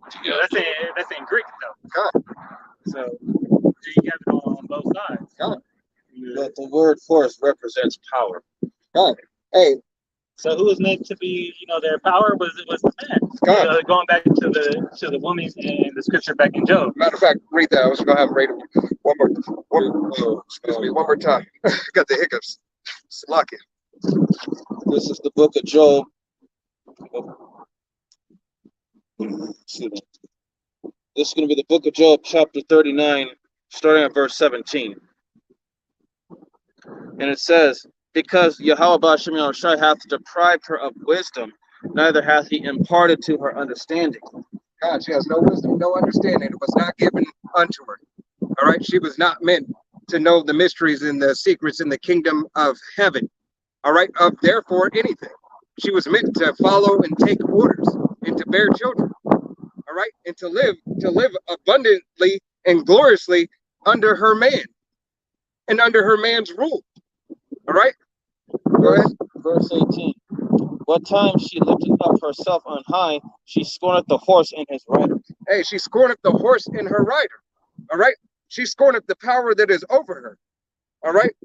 That's in Greek though. God. So you have it on both sides. God. But the word force represents power. God. Hey, So who was meant to be, their power was the man. God. Going back to the woman in the scripture back in Job. Matter of fact, read that. I was gonna have him read it excuse me, one more time. Got the hiccups. Slocky. This is the book of Job. Excuse me. This is going to be the book of Job, chapter 39, starting at verse 17. And it says, because Yahweh Ba'ashem Yahushai hath deprived her of wisdom, neither hath he imparted to her understanding. God, she has no wisdom, no understanding. It was not given unto her. All right, she was not meant to know the mysteries and the secrets in the kingdom of heaven. All right, of therefore anything. She was meant to follow and take orders and to bear children. All right, and to live abundantly and gloriously under her man and under her man's rule. All right, go ahead. Verse 18. What time she lifted up herself on high, she scorneth the horse and his rider. Hey, she scorneth the horse and her rider. All right, she scorneth the power that is over her. All right,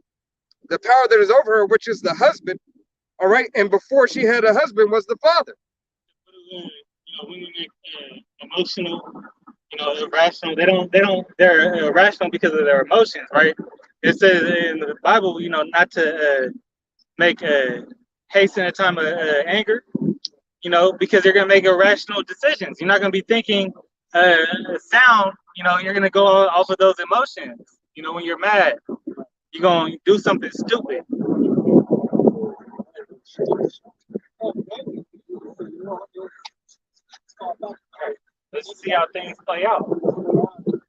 the power that is over her, which is the husband. All right, and before she had a husband was the father. Women make emotional, irrational. They're irrational because of their emotions, right? It says in the Bible, not to make hasten a time of anger, because you're going to make irrational decisions. You're not going to be thinking sound, you're going to go off of those emotions. When you're mad, you're going to do something stupid. Let's see how things play out.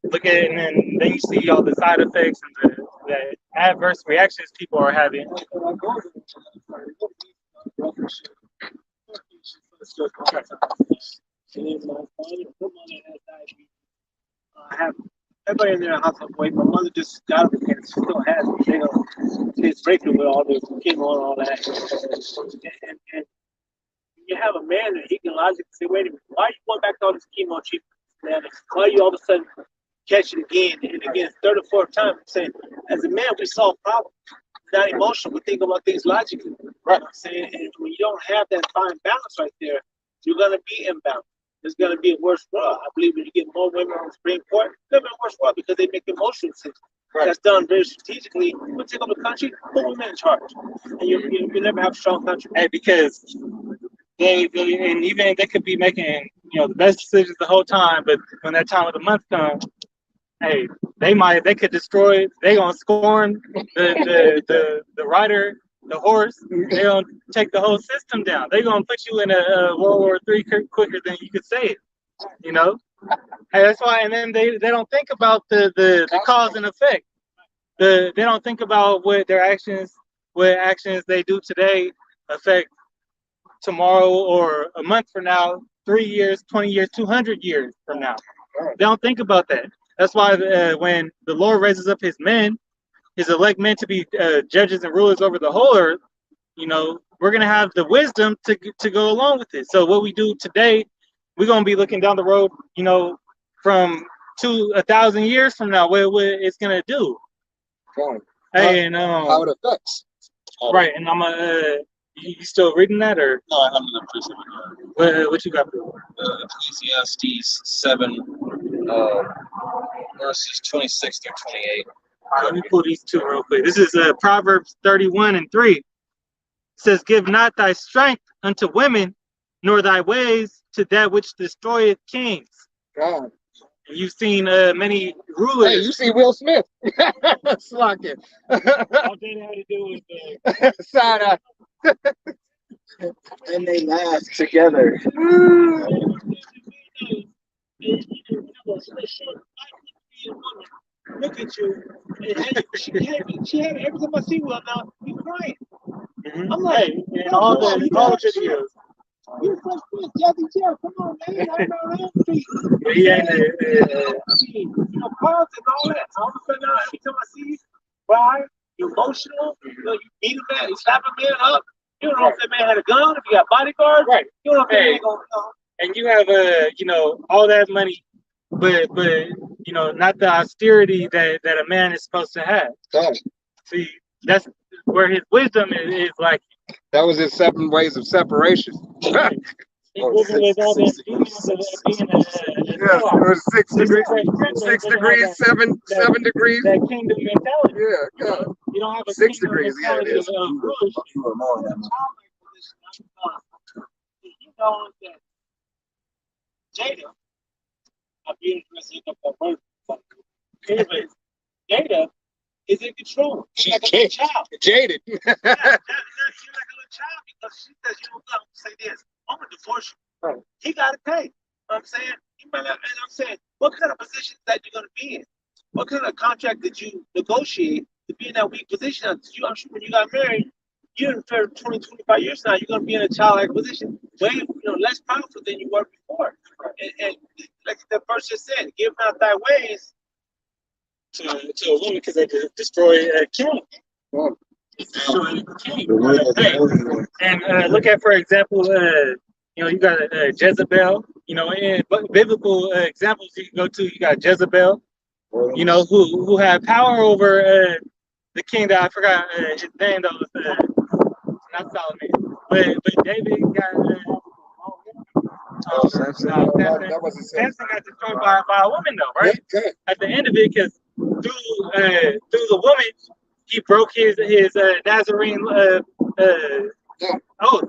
Look at it, and then you see all the side effects and the adverse reactions people are having. Everybody in their household weight. My mother just got up and still has it. It's breaking with all this chemo and all that. And you have a man that he can logically say, wait a minute, why are you going back to all this chemo treatment? Man, why are you all of a sudden catch it again and again, third or fourth time? I'm saying, as a man, we solve problems, not emotional. We think about things logically. Right. You know what I'm saying? And when you don't have that fine balance right there, you're going to be imbalanced. It's going to be a worse world. I believe when you get more women on the Supreme Court, it's going to be a worse world because they make emotional decisions. Right. That's done very strategically. You take over the country, put women in charge. And you never have a strong country. Hey, because they could be making the best decisions the whole time, but when that time of the month comes, hey, they could destroy. They gonna scorn the rider, the horse. They gonna take the whole system down. They gonna put you in a World War III quicker than you could say it. Hey, that's why. And then they don't think about the cause and effect. They don't think about what actions they do today affect tomorrow or a month from now, 3 years, 20 years, 200 years from now. They don't think about that. That's why when the Lord raises up his elect men to be judges and rulers over the whole earth, we're going to have the wisdom to go along with it. So what we do today, we're going to be looking down the road, from 1,000 years from now, what it's going to do. Hey, and how it affects. Right, and I'm you still reading that, or no, I'm not appreciating what you got? Ecclesiastes 7, verses 26 through 28. Let me pull these two real quick. This is Proverbs 31:3. It says, "Give not thy strength unto women, nor thy ways to that which destroyeth kings." God. And you've seen many rulers. Hey, you see Will Smith. Slock it. All they had to do was side eye. And they laugh together. Look at you. She had every time I see Will now, he's crying. Mm-hmm. I'm like, hey, and all the videos. You first put Jackie Joe, come on, man. I know that. But he ain't Politics, all that. All of a sudden, every time I see you cry, you're emotional, you beat a man, you slap a man up. You don't know if that man had a gun, if he got bodyguards. Right. You don't know if that man gonna and you have all that money, but not the austerity that a man is supposed to have. God. See, that's where his wisdom is like That was his 7 ways of separation. He's living with all these demons of being Yeah, it was 6 degrees, 6 degrees, 7 degrees. that kingdom mentality. Yeah, yeah. You don't have a 6 kingdom degrees, yeah, it mentality is. of rulership. You know that Jada, I'm being dressed up that word. Anyways, Jada is in control. She's like a little child. Jaded. She's like a little child because she says, you know, I'm gonna say this. I'm gonna divorce you. Right. He gotta pay. You know what I'm saying? And I'm saying, what kind of position that you're gonna be in? What kind of contract did you negotiate to be in that weak position? I'm sure when you got married, you're in 20, 25 years now, you're gonna be in a childlike position, way less powerful than you were before. And like the verse just said, give not thy ways To a woman because they destroy a king. Destroy a king. Hey, and look at, for example, you got Jezebel. In biblical examples you can go to, you got Jezebel. Who had power over the king that I forgot his name. That was not Solomon, but David got. Samson got destroyed by a woman, though, right? Yeah, at the end of it, because through the woman, he broke his Nazarene oath.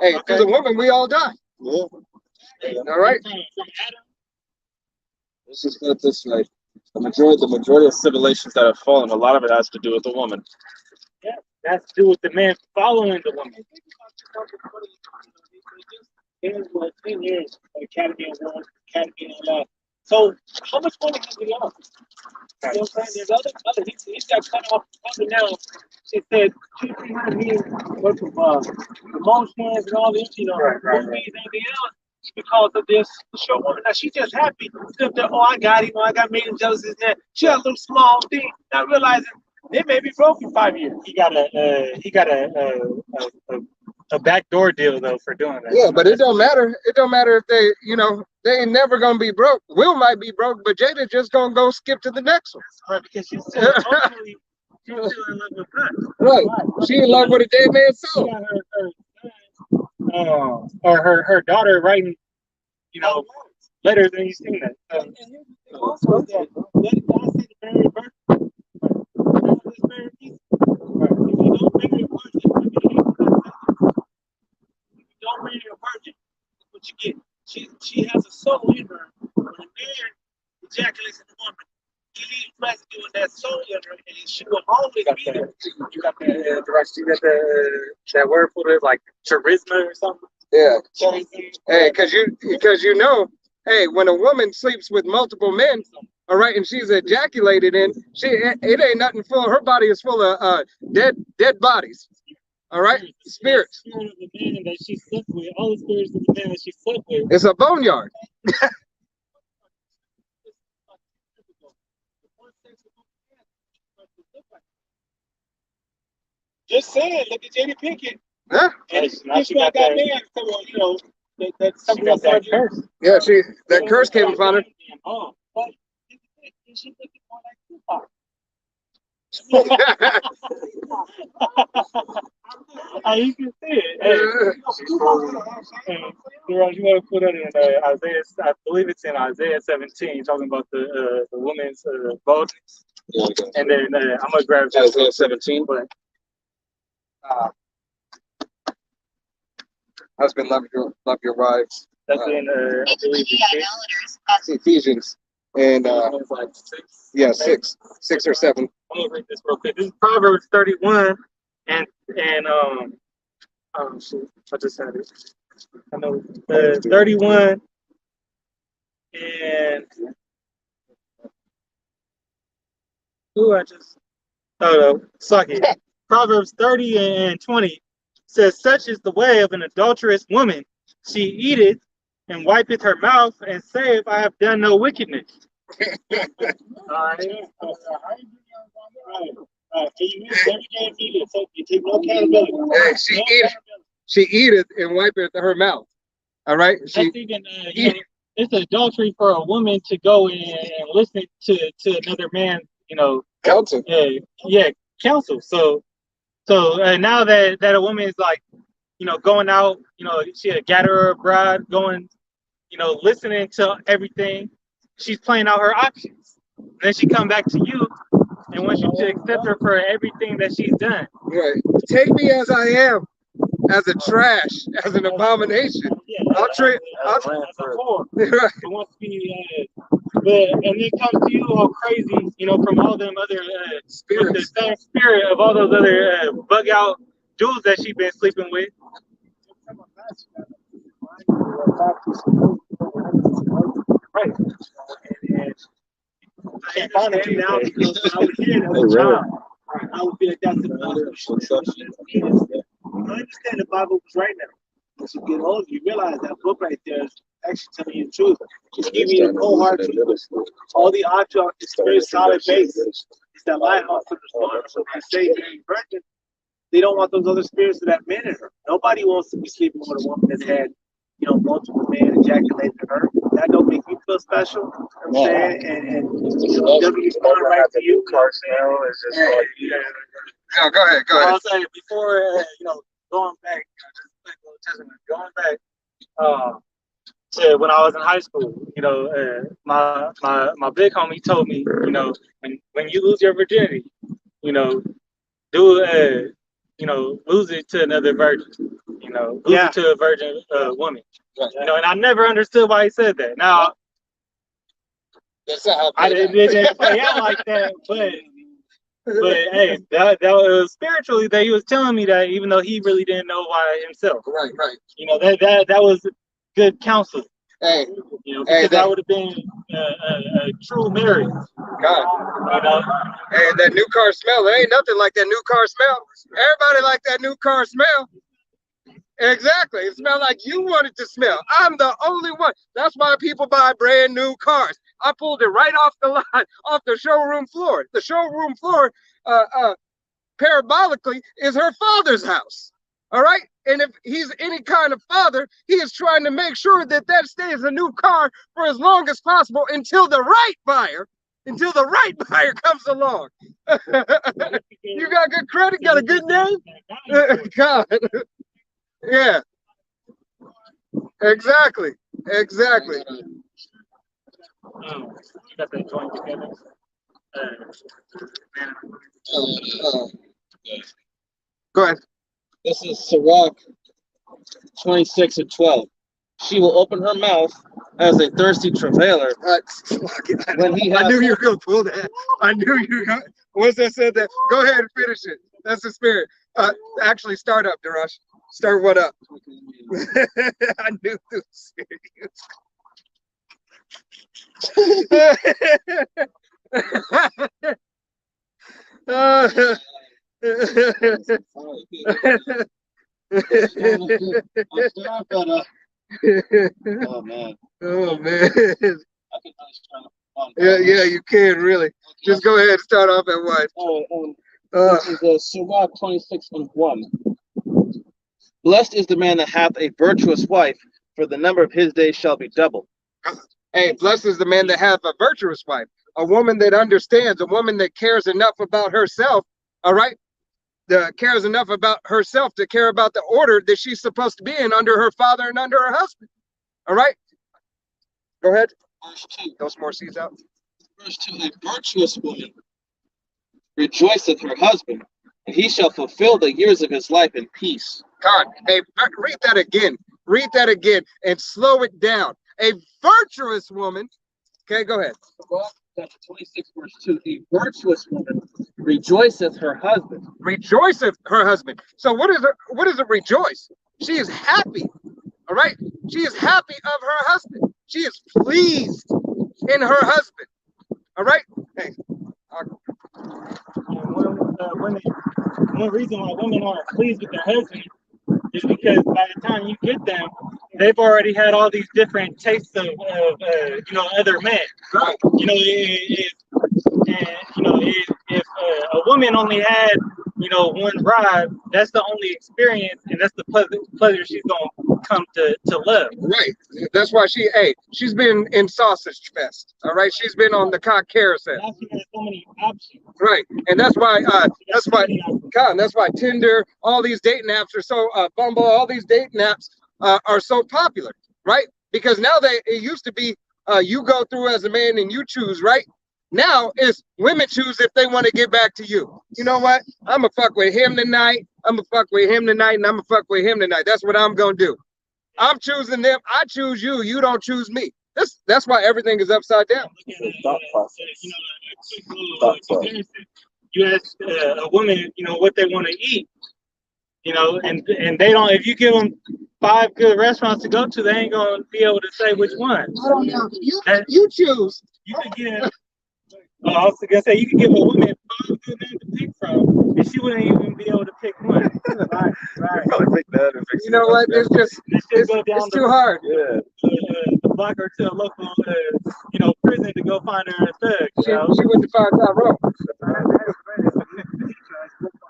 Hey, because a woman, we all die. Yeah. All right. Let's just put it this way: the majority of civilizations that have fallen, a lot of it has to do with the woman. Yeah, that's to do with the man following the woman. It was 10 years Academy Award, Academy Award. So how much money has he lost? You know what I'm saying? There's other he's got cut off under now. She said 200 million worth of promotions and all this, movies and everything else because of this show woman. Now she's just happy. I got him, I got made him jealous and that. She got a little small thing, not realizing they may be broke in 5 years. He got a backdoor deal though for doing that. Yeah, but it don't matter. It don't matter if they ain't never gonna be broke. Will might be broke, but Jada just gonna go skip to the next one. Right, because she's still ultimately she's still in love with God. Right. She in love with a dead man's soul. Her daughter writing, letters, and you seen that. Also, that let God say the very birth. Don't marry a virgin. What you get? She has a soul in her. When a man ejaculates in a woman, he leaves residue in that soul in her, and she will always be there. You got that word for it, like charisma or something. Yeah. Charisma. Hey, because hey, when a woman sleeps with multiple men, all right, and she's ejaculated in, it ain't nothing full. Her body is full of dead bodies. All right, spirits. The spirit of the man that she slept with, all the spirits of the man that she slept with. It's a boneyard. Just saying, look at J.D. Pinkett. Huh? And She got that that man, that She got that curse. Yeah, that curse came upon her. Oh, but she looking more like Tupac. You can see it. Hey, you want to put it in Isaiah? I believe it's in Isaiah 17, talking about the woman's boldness. Yeah, And then I'm gonna grab Isaiah 17. But Husband, love your wives. that's in I believe Ephesians, and it's like 6. yeah, 6 or 7. I'm gonna read this real quick. This is Proverbs 31, and oh shit, I just had it. I know 31 and suck it. Proverbs 30 and 20 says, "Such is the way of an adulterous woman. She eateth and wipeth her mouth and saith, I have done no wickedness." All right. You take no accountability. Hey, she eateth and wipeth her mouth. All right. That's even it's adultery for a woman to go in and listen to another man, counsel. counsel. So So now that a woman is like, going out, she a gatherer abroad, going, listening to everything, she's playing out her options. And then she come back to you and wants you to accept her for everything that she's done. Right. Take me as I am, as a trash, as an abomination. I'll trade. As a whore. Right. It wants to be, and then comes to you all crazy, from all them other spirits, with the same spirit of all those other bug out dudes that she been sleeping with. Right. And I can't find it now because I was hearing as a child. I would be like, that's the I understand the Bible was right now. As you get older, you realize that book right there is actually telling you the truth. Just give you the cold hard truth. All the object is very solid base. It's that lighthouse of the storm. So when they say being virgin, they don't want those other spirits of that man in her. Nobody wants to be sleeping with a woman that's had, multiple men ejaculating her. That don't make you feel special. You know what I'm saying? And they'll be responding right to you. No, go ahead. I was saying before, going back, going back to when I was in high school, my big homie told me, when you lose your virginity, lose it to another virgin, lose it to a virgin woman, and I never understood why he said that. Now, That's not how I didn't play out like that, but hey, that was spiritually that he was telling me that, even though he really didn't know why himself. Right. That was good counsel. Hey, Because that would have been a true marriage. God. Hey, that new car smell. There ain't nothing like that new car smell. Everybody like that new car smell. Exactly. It smelled like you want it to smell. I'm the only one. That's why people buy brand new cars. I pulled it right off the line, off the showroom floor. The showroom floor, parabolically, is her father's house. All right? And if he's any kind of father, he is trying to make sure that stays a new car for as long as possible until the right buyer comes along. You got good credit, got a good name? God. Yeah. Exactly. Got that joint together. Go ahead. This is Sirach 26:12. She will open her mouth as a thirsty travailer. When he I has knew you were going to pull that. I knew you were going to. Once I said that, go ahead and finish it. That's the spirit. Actually, start up, Darash. Start what up? I knew the spirit. Oh man. Oh man. Yeah, you can really. Just go ahead and start off at what? This is Sirach 26:1. Blessed is the man that hath a virtuous wife, for the number of his days shall be doubled. Hey, blessed is the man that hath a virtuous wife, a woman that understands, a woman that cares enough about herself, all right? That cares enough about herself to care about the order that she's supposed to be in under her father and under her husband, all right? Go ahead. Verse 2. Throw some more seeds out. Verse 2. A virtuous woman rejoiceth her husband, and he shall fulfill the years of his life in peace. God, hey, read that again. Read that again and slow it down. A virtuous woman. Okay, go ahead. Chapter 26, verse 2. A virtuous woman rejoiceth her husband. Rejoiceth her husband. So what is it rejoice? She is happy. All right. She is happy of her husband. She is pleased in her husband. All right. Hey. One reason why women aren't pleased with their husband is because by the time you get them, they've already had all these different tastes of other men. Right. If a woman only had one ride, that's the only experience, and that's the pleasure she's gonna come to live. Right. That's why she's been in Sausage Fest. All right. She's been on the cock carousel. Now she has so many options. Right. And that's why Tinder, all these dating apps are so Bumble, all these dating apps are so popular, right? Because now it used to be you go through as a man and you choose, right? Now it's women choose if they want to get back to you. You know what? I'm gonna fuck with him tonight. I'm gonna fuck with him tonight, and I'm gonna fuck with him tonight. That's what I'm gonna do. I'm choosing them. I choose you. You don't choose me. That's why everything is upside down. You ask a woman, what they want to eat, and they don't. If you give them 5 good restaurants to go to, they ain't gonna be able to say which one. I don't know. You choose. You could give. I was gonna say you could give a woman 5 good men to pick from, and she wouldn't even be able to pick one. Right. You know what? It's too hard. Yeah. The block her to a local, prison to go find her a thug. She went to find Tyrone.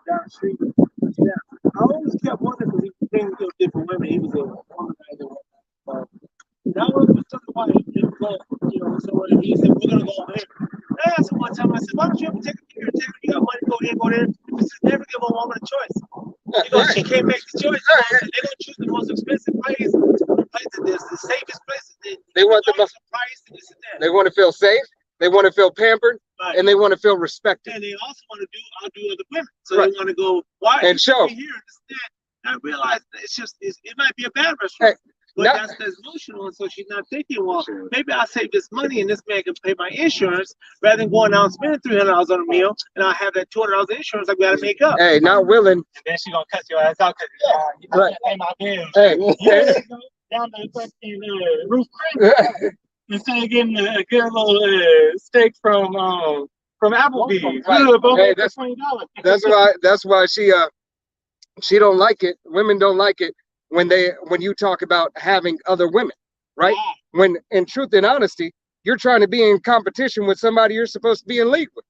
Down the street. Yeah. I always kept wondering because he came with different women. He was a womanizer. That one was talking about he didn't go, so he said, we're gonna go over there. I asked him one time, I said, why don't you ever take a picture and take you got money, go here, go there? He said, never give a woman a choice. Right. She can't make the choice. They're gonna choose the most expensive place, the place that is the safest place. They want the most price and this and that. They want to feel safe, they want to feel pampered, right. And they want to feel respected. And they also want to outdo other women. So right. They want to go, why and show here, this and that. I realize it might be a bad restaurant. Hey. But that's emotional, and so she's not thinking, well, maybe I'll save this money and this man can pay my insurance rather than going out and spending $300 on a meal, and I'll have that $200 insurance I got to make up. Hey, not willing. And then she's going to cut your ass out because you can't pay my bills. Hey. You go down to fucking Roof Creek instead of getting a good little steak from Applebee's. Hey, that's why she don't like it. Women don't like it. When you talk about having other women, right? When in truth and honesty, you're trying to be in competition with somebody you're supposed to be in league with,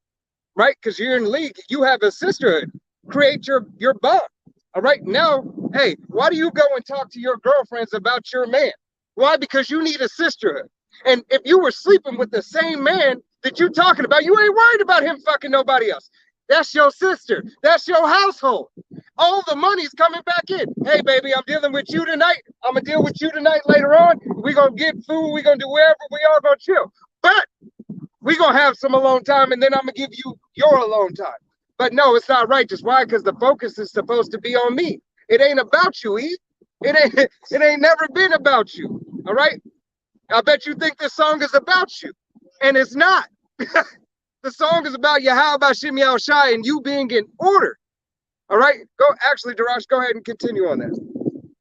right? Because you're in league, you have a sisterhood. Create your bond. All right. Now, hey, why do you go and talk to your girlfriends about your man? Why? Because you need a sisterhood. And if you were sleeping with the same man that you're talking about, you ain't worried about him fucking nobody else. That's your sister. That's your household. All the money's coming back in. Hey, baby, I'm dealing with you tonight. I'm going to deal with you tonight later on. We're going to get food. We're going to do wherever. We all going to chill. But we're going to have some alone time, and then I'm going to give you your alone time. But no, it's not righteous. Why? Because the focus is supposed to be on me. It ain't about you, Eve. It ain't never been about you. All right? I bet you think this song is about you. And it's not. The song is about Yahweh Shimei Shai and you being in order. All right? Actually, Darash, go ahead and continue on that.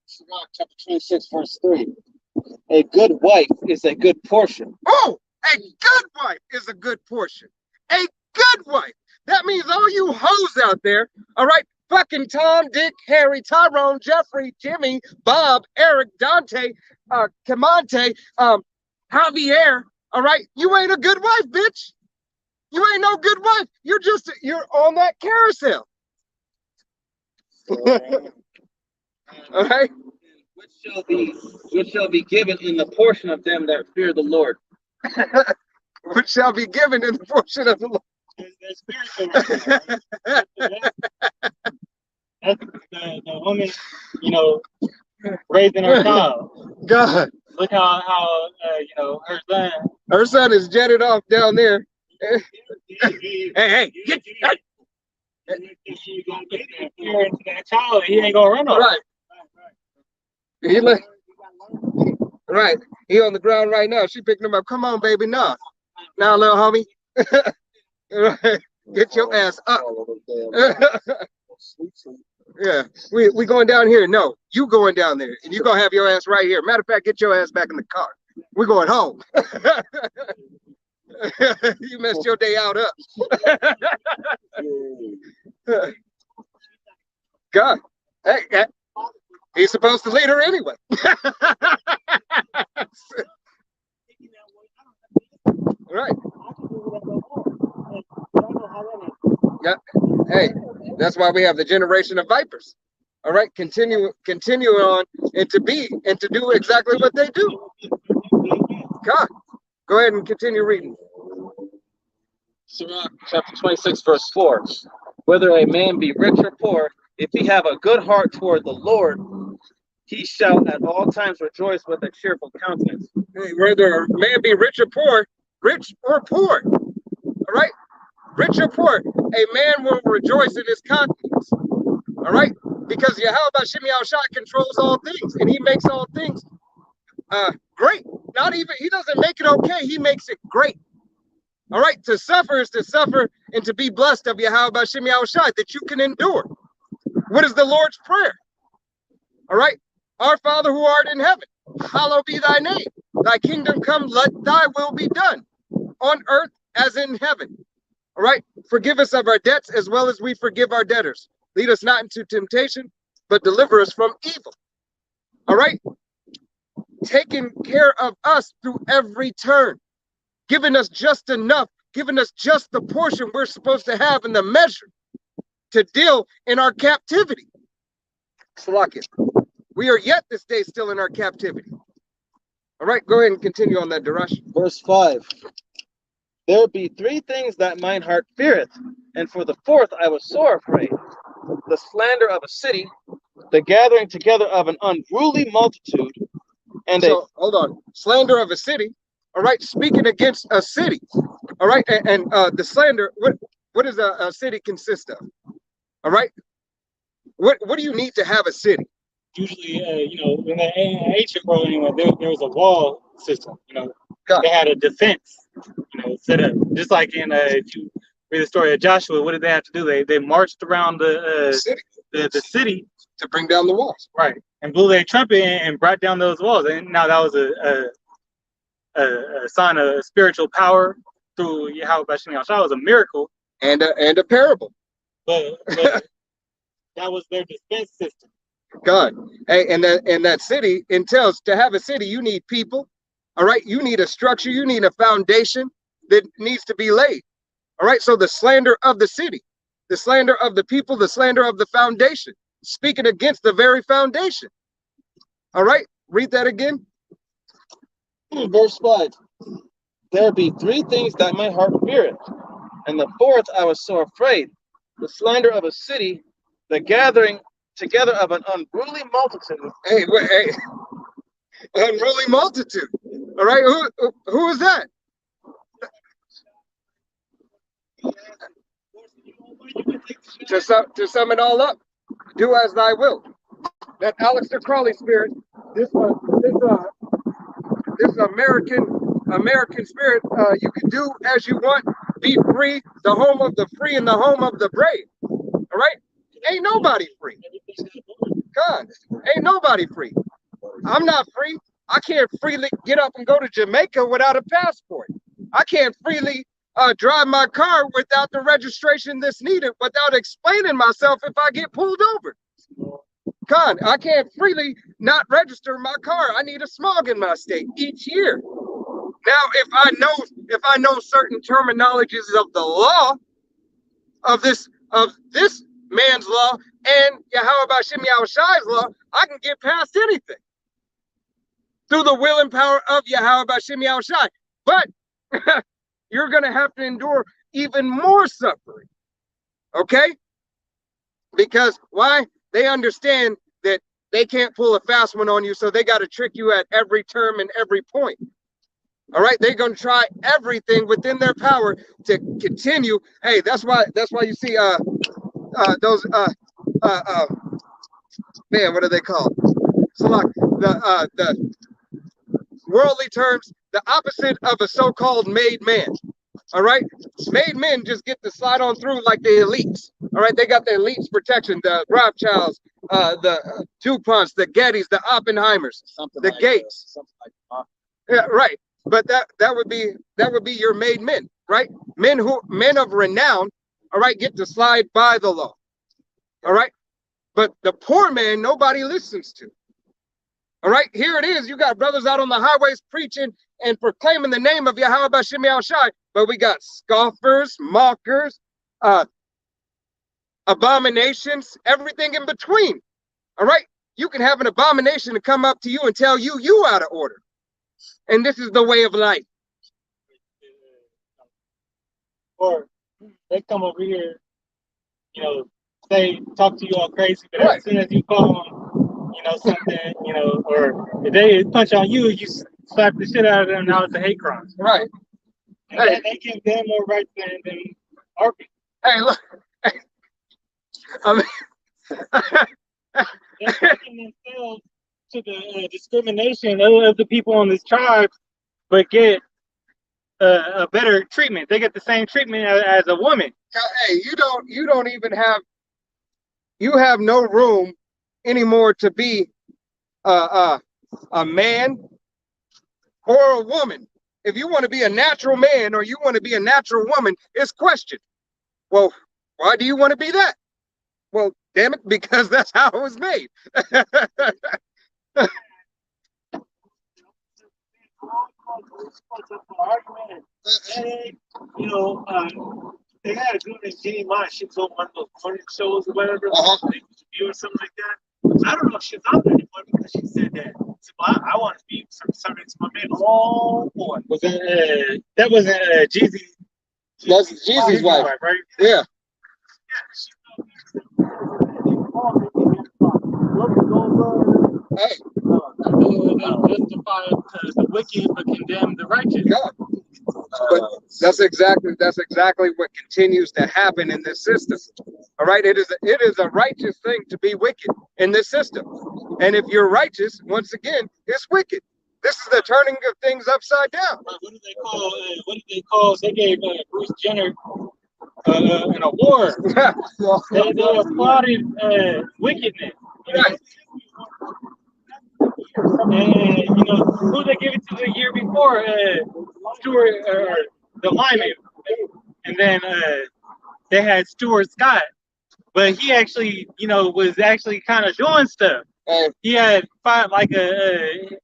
Sirach chapter 26, verse 3. A good wife is a good portion. Oh, a good wife is a good portion. A good wife. That means all you hoes out there, all right? Fucking Tom, Dick, Harry, Tyrone, Jeffrey, Jimmy, Bob, Eric, Dante, Camonte, Javier, all right? You ain't a good wife, bitch. You ain't no good wife. You're on that carousel. All right. Which shall be given in the portion of them that fear the Lord. Which shall be given in the portion of the Lord. That's the woman, raising her child. God. Look how her son is jetted off down there. Hey, get She's gonna get into that child. He ain't gonna run off. Right. Right. He on the ground right now. She picking him up. Come on, baby. Nah. Now, little homie. Get your ass up. Yeah. We going down here. No, you going down there. And you gonna have your ass right here. Matter of fact, get your ass back in the car. We're going home. You messed your day out up. God. Hey, he's supposed to lead her anyway. Right. Yeah. Hey, that's why we have the generation of vipers. All right, continue on and to do exactly what they do. God, go ahead and continue reading. Sirach chapter 26, verse 4. Whether a man be rich or poor, if he have a good heart toward the Lord, he shall at all times rejoice with a cheerful countenance. Hey, whether a man be rich or poor, all right, rich or poor, a man will rejoice in his countenance, all right, because Yahweh Shemi Shai controls all things, and he makes all things great. Not even, he doesn't make it okay, he makes it great. All right, to suffer is to suffer and to be blessed of Yahweh Shemi Shai, that you can endure. What is the Lord's Prayer? All right, our Father who art in heaven, hallowed be thy name. Thy kingdom come, let thy will be done on earth as in heaven. All right, forgive us of our debts as well as we forgive our debtors. Lead us not into temptation, but deliver us from evil. All right, taking care of us through every turn, giving us just enough, giving us just the portion we're supposed to have in the measure to deal in our captivity. Salakia. We are yet this day still in our captivity. All right, go ahead and continue on that, Darash. Verse 5. There be three things that mine heart feareth, and for the fourth I was sore afraid. The slander of a city, the gathering together of an unruly multitude, and hold on. Slander of a city. All right, speaking against a city. All right, and the slander, what does a city consist of? All right, what do you need to have a city? Usually, in the ancient world anyway, there was a wall system. They had a defense, set up. Just like in if you read the story of Joshua, what did they have to do? They marched around the city to bring down the walls, right, and blew their trumpet and brought down those walls. And now that was a sign of spiritual power through Yahweh Bashim Shai. It was a miracle and a parable, but that was their defense system. God, hey, and that city entails, to have a city, you need people. All right, you need a structure, you need a foundation that needs to be laid. All right, so the slander of the city, the slander of the people, the slander of the foundation, speaking against the very foundation. All right, read that again. Verse 5. There be three things that my heart feareth, and the fourth I was so afraid. The slander of a city, the gathering together of an unruly multitude. Hey, unruly multitude. All right, who is that? To sum it all up, do as thy will. That Aleister Crowley spirit, this American spirit, you can do as you want, be free, the home of the free and the home of the brave. All right, ain't nobody free. God, ain't nobody free. I'm not free. I can't freely get up and go to Jamaica without a passport. I can't freely drive my car without the registration that's needed, without explaining myself if I get pulled over. God, I can't freely not register my car. I need a smog in my state each year. Now, if I know certain terminologies of the law, of this man's law and Yahweh Shemi Shai's law, I can get past anything through the will and power of Yahweh Shemi Shai. But you're going to have to endure even more suffering, okay? Because why? They understand that they can't pull a fast one on you, so they got to trick you at every term and every point. All right, they're going to try everything within their power to continue. Hey, that's why you see those man, what are they called? So like the worldly terms, the opposite of a so-called made man. All right, made men just get to slide on through like the elites. All right, they got the elites protection, the Rothschilds, the DuPonts, the Gettys, the Oppenheimers, the Gates. Yeah, right. But that would be your made men, right? Men of renown, all right, get to slide by the law. All right. But the poor man, nobody listens to. All right, here it is. You got brothers out on the highways preaching and proclaiming the name of Yahweh Bashim Shai, but we got scoffers, mockers, abominations, everything in between. All right. You can have an abomination to come up to you and tell you you out of order. And this is the way of life. Or they come over here, you know, talk to you all crazy, but Right. as soon as you call them, you know, something, you know, or if they punch on you, you slap the shit out of them. Now it's a hate crime. Right. And Hey. then they give them more rights than our people. Hey, look. I mean, They're taking themselves to the discrimination of the people on this tribe, but get a better treatment. They get the same treatment as a woman. hey, you don't even have, you have no room anymore to be a man or a woman. If you want to be a natural man or you want to be a natural woman, it's questioned. Well, why do you want to be that? Well, damn it, because that's how it was made. You know, they had a girl named Jeannie Mai. She was on one of those morning shows or whatever, or something like that. I don't know if she's on there anymore because she said that. So I want to be something to my man. Oh boy, Was that wasn't Jeezy? That's Jeezy's wife, right? Yeah. Hey, Justify the wicked but condemn the righteous. yeah. But that's exactly what continues to happen in this system. All right, it is a righteous thing to be wicked in this system, and if you're righteous, once again, it's wicked. This is the turning of things upside down. What did they call? What did they call? They gave Bruce Jenner an award. They applauded wickedness. Right. And you know who they gave it to the year before? Stuart, the lineman, and then they had Stuart Scott, but he actually, you know, was actually kind of doing stuff. He had fought like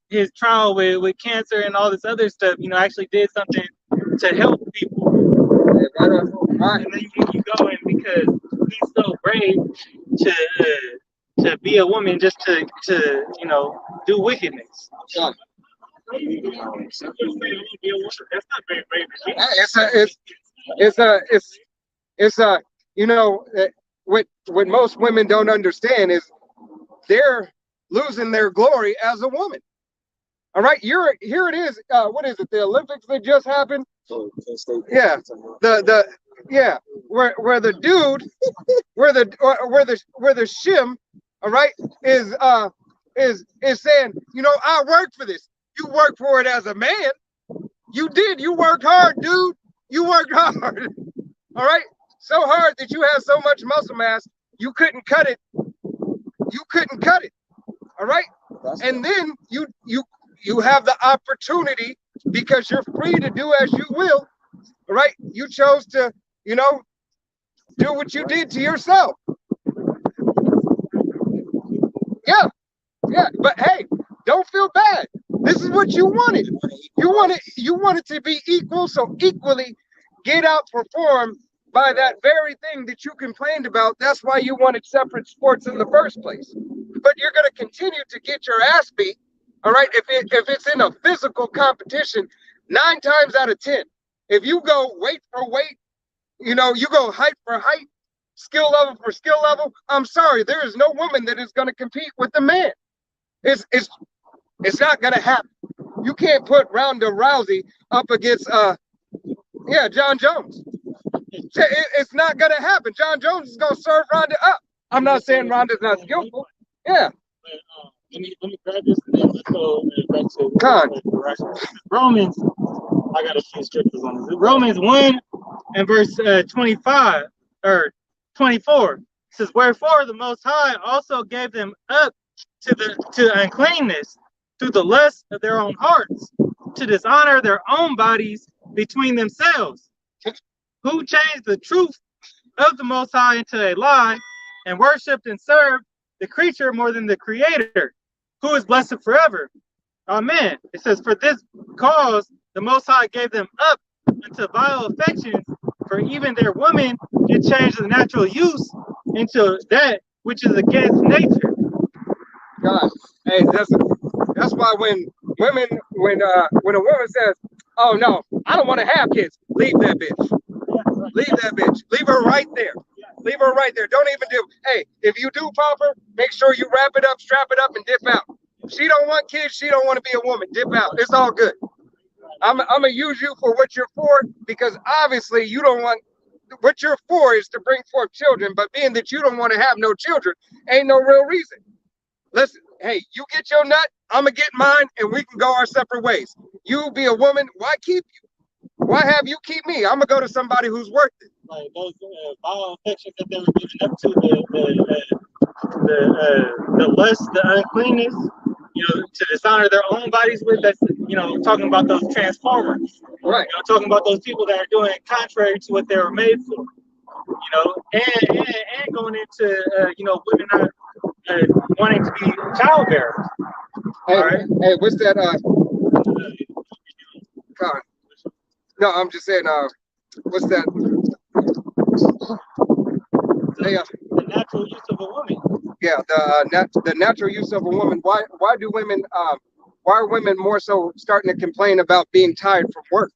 his trial with cancer and all this other stuff. You know, actually did something to help people. And then you go in because he's so brave to be a woman just to you know do wickedness. Yeah. That's not very brave. It's a you know, what most women don't understand is they're losing their glory as a woman. All right, here it is. What is it? The Olympics that just happened. Yeah, where the dude, where the shim, all right, is saying, you know, I worked for this. You worked for it as a man. You did. You worked hard, dude. You worked hard. All right, so hard that you have so much muscle mass you couldn't cut it. You couldn't cut it. All right, and then you have the opportunity because you're free to do as you will. All right, you chose to, you know, do what you did to yourself. Yeah, but hey, don't feel bad. This is what you wanted. You wanted to be equal, so equally get outperformed by that very thing that you complained about. That's why you wanted separate sports in the first place. But you're going to continue to get your ass beat. All right, if it's in a physical competition, 9 times out of 10, if you go weight for weight, you know, you go height for height, skill level for skill level, I'm sorry, there is no woman that is going to compete with the man. It's not going to happen. You can't put Ronda Rousey up against John Jones. It's not going to happen. John Jones is going to serve Ronda up. I'm not saying Ronda's not skillful. Yeah. Let me grab this and then let's go back to Con. Romans. I got a few scriptures on this. Romans 1 and verse 25 or 24 it says, "Wherefore the Most High also gave them up to uncleanness through the lust of their own hearts, to dishonor their own bodies between themselves, who changed the truth of the Most High into a lie, and worshipped and served the creature more than the Creator, who is blessed forever. Amen." It says, "For this cause the Most High gave them up unto vile affections, for even their women did change the natural use into that which is against nature." God, hey, that's why when when a woman says, "Oh no, I don't want to have kids," leave that bitch. Leave that bitch. Leave her right there. Leave her right there. Don't even do. Hey, if you do pop her, make sure you wrap it up, strap it up, and dip out. She don't want kids. She don't want to be a woman. Dip out. It's all good. I'm gonna use you for what you're for, because obviously you don't want. What you're for is to bring forth children, but being that you don't want to have no children, ain't no real reason. Listen, hey, you get your nut, I'm gonna get mine, and we can go our separate ways. You be a woman, why keep you? Why have you keep me? I'm gonna go to somebody who's worth it. Like those vile affections that they were giving up to the lust, the uncleanness, you know, to dishonor their own bodies with. That's, you know, talking about those transformers. Right. You know, talking about those people that are doing contrary to what they were made for. You know, and going into you know, women not wanting to be childbearers. Hey, All right. hey, what's that? God. No, I'm just saying. What's that? Hey, The natural use of a woman. yeah, the natural use of a woman. Why do women why are women more so starting to complain about being tired from work?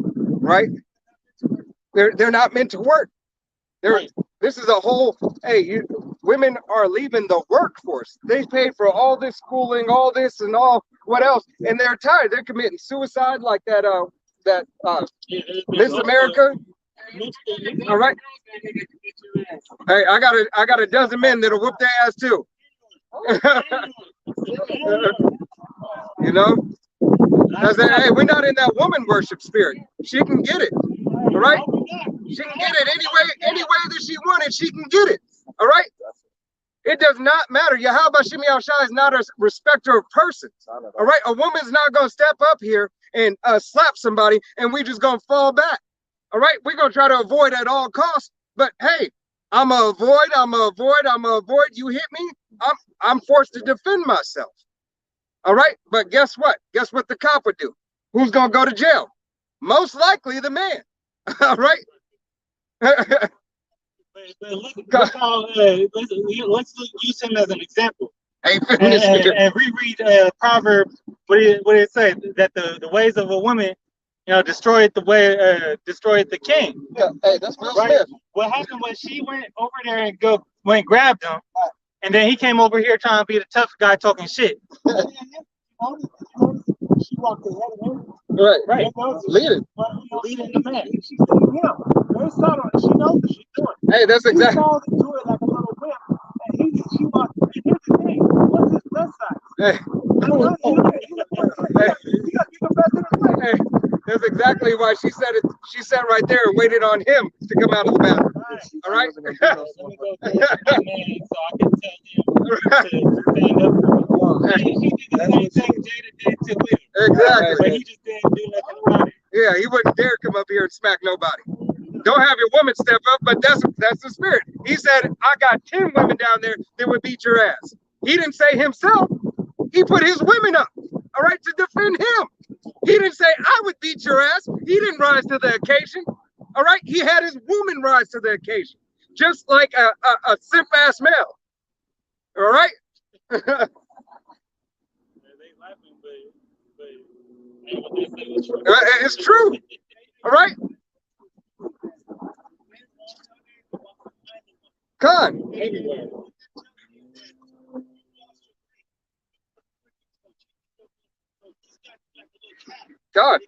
Right? They're not meant to work. Right. This is a whole. Hey, women are leaving the workforce. They paid for all this schooling, all this, and all what else, and they're tired. They're committing suicide, like that Miss America. All right. Hey, I got a dozen men that'll whoop their ass too. You know, I said, hey, we're not in that woman worship spirit. She can get it. All right. She can get it any way that she wanted. She can get it. All right. It does not matter. Yahweh Shem Yahushua is not a respecter of persons. All right. A woman's not going to step up here and slap somebody and we just going to fall back. All right. We're going to try to avoid at all costs. But hey, I'm going to avoid. You hit me, I'm forced to defend myself. All right. But guess what? Guess what the cop would do? Who's going to go to jail? Most likely the man. All right. But look how, let's use him as an example. Hey, and reread Proverbs. What did it say? That the ways of a woman, you know, destroyed the king. Yeah, hey, that's Will Right? Smith. What happened was she went over there and went grabbed him, and then he came over here trying to be the tough guy talking shit. She walked ahead of him. Right. Leading. Leading the man. She's leading him. Very subtle. She knows what she's doing. Hey, that's He exactly. saw her do it like a little whip, and she walked. And here's the thing: what's his breast size? Hey, You got bigger breast than his leg. hey, that's exactly why she said it. She sat right there and waited on him to come out of the bathroom. All right. Let me go get my man so I can tell him to stand up for me. He did the same thing Jada did to Will. Exactly. But he just didn't do nothing about it. Yeah, he wouldn't dare come up here and smack nobody. Don't have your woman step up, but that's the spirit. He said, I got 10 women down there that would beat your ass. He didn't say himself. He put his women up, all right, to defend him. He didn't say, I would beat your ass. He didn't rise to the occasion, all right? He had his woman rise to the occasion, just like a simp-ass male, all right? They laughing, but ain't what they say is true. It's true, all right? Con. Everywhere. God.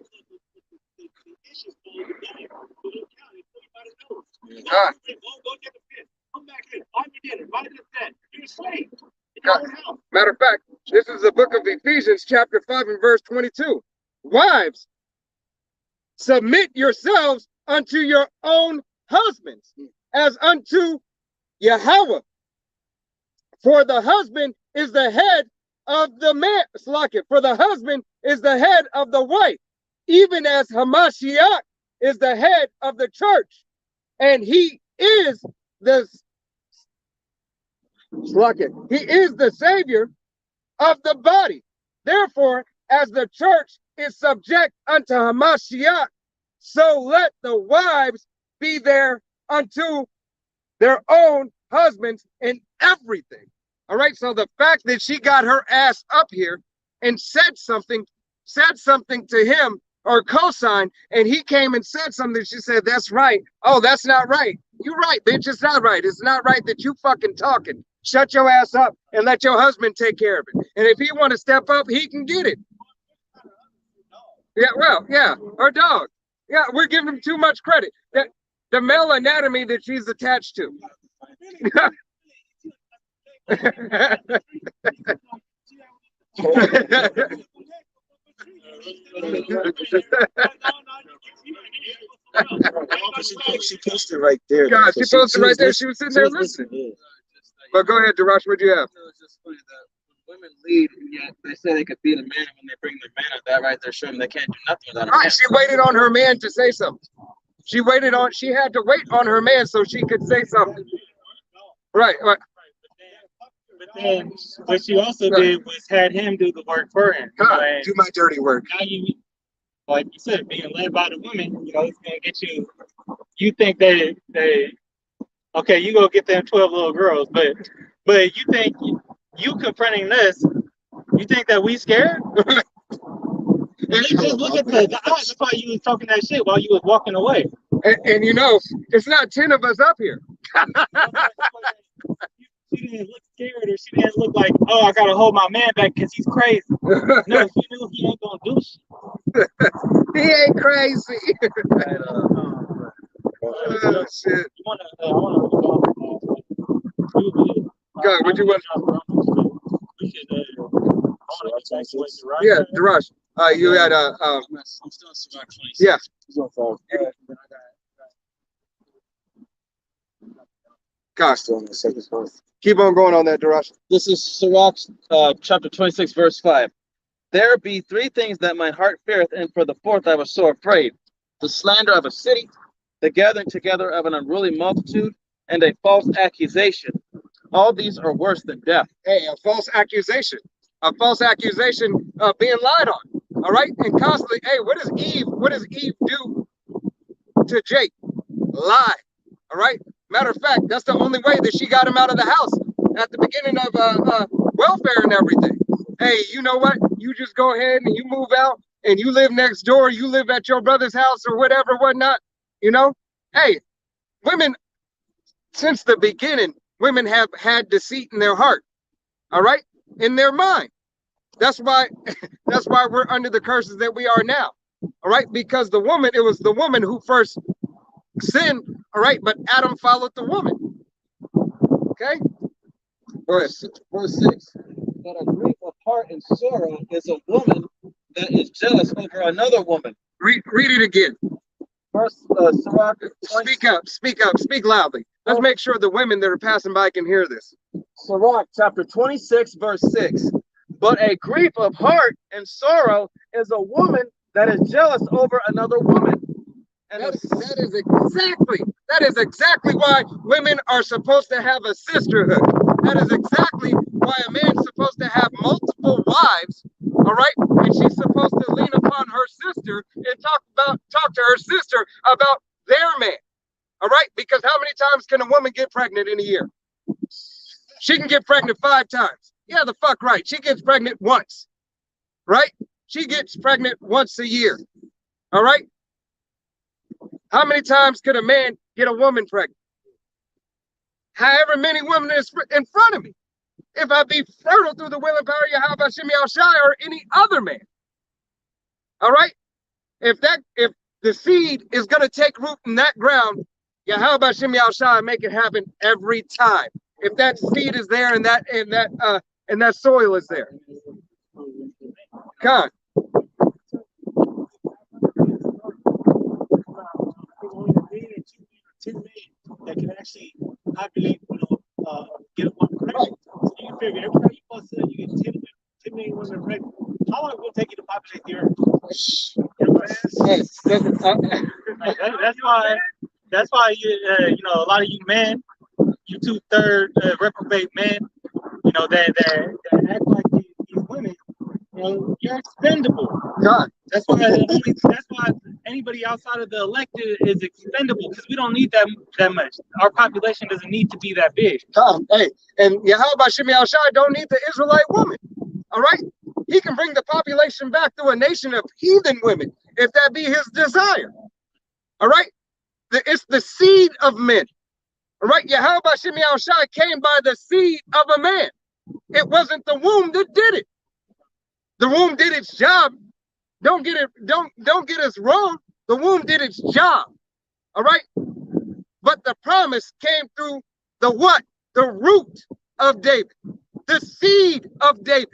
God. God. Matter of fact, this is the book of Ephesians, chapter 5 and verse 22. Wives, submit yourselves unto your own husbands, as unto Yahweh. For the husband is the head of the man. For the husband is the head of the wife, even as Hamashiach is the head of the church, and he is the savior of the body. Therefore, as the church is subject unto Hamashiach, so let the wives be there unto their own husbands in everything. All All right. So the fact that she got her ass up here and said something to him or co-signed, and he came and said something, she said, that's right. Oh, that's not right. You're right, bitch. It's not right. It's not right that you fucking talking. Shut your ass up and let your husband take care of it. And if he want to step up, he can get it. Yeah, well, yeah, her dog. Yeah, we're giving him too much credit. That the male anatomy that she's attached to. She posted right there. God, she posted right there. She was sitting there listening. But go ahead, Darash, what'd you have? It's just funny that when women lead, and yet they say they could beat a man, and when they bring their man up, that right there showing them they can't do nothing without a man. Right, she waited on her man to say something. She had to wait on her man so she could say something. Right. But then what she also did was had him do the work for him. God, do my dirty work. Now you, like you said, being led by the women, it's gonna get you. You think they okay, you go get them 12 little girls, but you think you confronting this, you think that we scared? And you just look at the eyes. That's why you was talking that shit while you was walking away. And it's not 10 of us up here. She didn't look scared, or she didn't look like, oh, I gotta hold my man back because he's crazy. No, she knew he ain't gonna do shit. He ain't crazy. Oh, shit. God, what you want? Yeah, Darash. You had I'm still in Sirach 26. Yeah. God, keep on going on that, Darash. This is Sirach chapter 26, verse 5. There be three things that my heart feareth, and for the fourth I was so afraid. The slander of a city, the gathering together of an unruly multitude, and a false accusation. All these are worse than death. Hey, a false accusation. A false accusation of being lied on. All right? And constantly, hey, what does Eve do to Jake? Lie. All right? Matter of fact, that's the only way that she got him out of the house at the beginning of welfare and everything. Hey, you know what? You just go ahead and you move out and you live next door. You live at your brother's house or whatever, whatnot. Hey, women, since the beginning, women have had deceit in their heart. All right? In their mind. That's why we're under the curses that we are now. All right? Because it was the woman who first sinned. All right, but Adam followed the woman. Okay? Verse 6. But a grief of heart and sorrow is a woman that is jealous over another woman. Read it again. Verse Sirach. Speak up, speak loudly. Let's make sure the women that are passing by can hear this. Sirach chapter 26, verse 6. But a grief of heart and sorrow is a woman that is jealous over another woman. And that is exactly why women are supposed to have a sisterhood. That is exactly why a man's supposed to have multiple wives, all right? And she's supposed to lean upon her sister and talk to her sister about their man, all right? Because how many times can a woman get pregnant in a year? She can get pregnant 5 times. Yeah, the fuck right. She gets pregnant once, right? She gets pregnant once a year, all right? How many times could a man get a woman pregnant? However many women is in front of me. If I be fertile through the will and power of Yahweh Shem Yahushai or any other man. All right? If the seed is going to take root in that ground, Yahweh Shem Yahushai make it happen every time. If that seed is there and that soil is there. Con. That can actually populate, get one pregnant. So you can figure every time you post it, you get 10 million women pregnant. How long will it take you to populate the earth? That's why you a lot of you men, you 2/3 reprobate men, that act like these women You're expendable. God, That's why anybody outside of the elected is expendable, because we don't need that much. Our population doesn't need to be that big. God, hey, and Yahweh Shemi Shai don't need the Israelite woman. All right, he can bring the population back to a nation of heathen women if that be his desire. All right, it's the seed of men. All right, Yahweh Shemi Shai came by the seed of a man. It wasn't the womb that did it. The womb did its job. Don't get us wrong. The womb did its job. All right. But the promise came through the what? The root of David, the seed of David.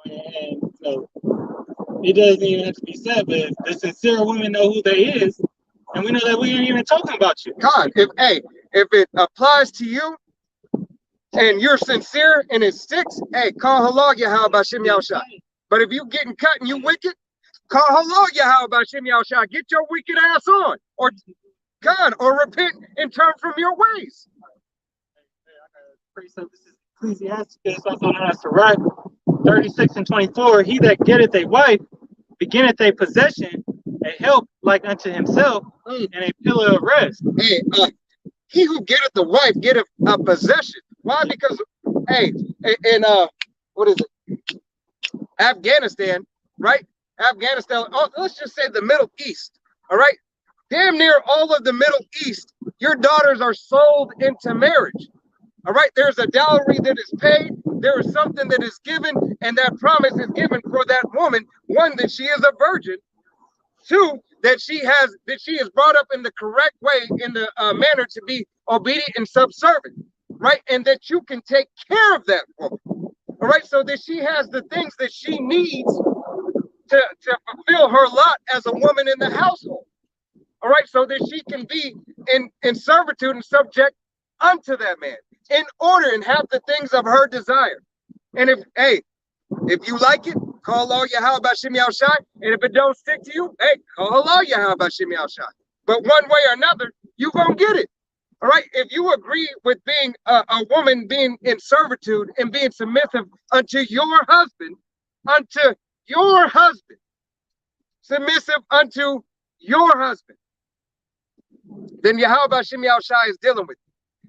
And so it doesn't even have to be said, but if the sincere women know who they is, and we know that we ain't even talking about you. God, if it applies to you and you're sincere and it sticks, hey, call halal Yahweh B'Shem Yahushua. But if you getting cut and you wicked, call halal Yahweh B'Shem Yahushua. Get your wicked ass on, or God, or repent and turn from your ways. This is Ecclesiastes, it's also known as Sirach 36 and 24. He that getteth a wife beginneth a possession, a help like unto himself, and a pillar of rest. Hey, he who getteth the wife getteth a possession. Why? Because, hey, in what is it? Afghanistan, right? Afghanistan, let's just say the Middle East, all right? Damn near all of the Middle East, your daughters are sold into marriage, all right? There's a dowry that is paid, there is something that is given, and that promise is given for that woman. One, that she is a virgin. Two, that she is brought up in the correct way, in the manner to be obedient and subservient, right? And that you can take care of that woman. All right, so that she has the things that she needs to fulfill her lot as a woman in the household. All right, so that she can be in servitude and subject unto that man in order and have the things of her desire. And if you like it, call Allah Yahweh B'Shem Yahushai. And if it don't stick to you, hey, call Allah Yahweh B'Shem Yahushai. But one way or another, you gonna get it. All right, if you agree with being a woman being in servitude and being submissive unto your husband, submissive unto your husband, then Yahweh B'Shem Yahushai is dealing with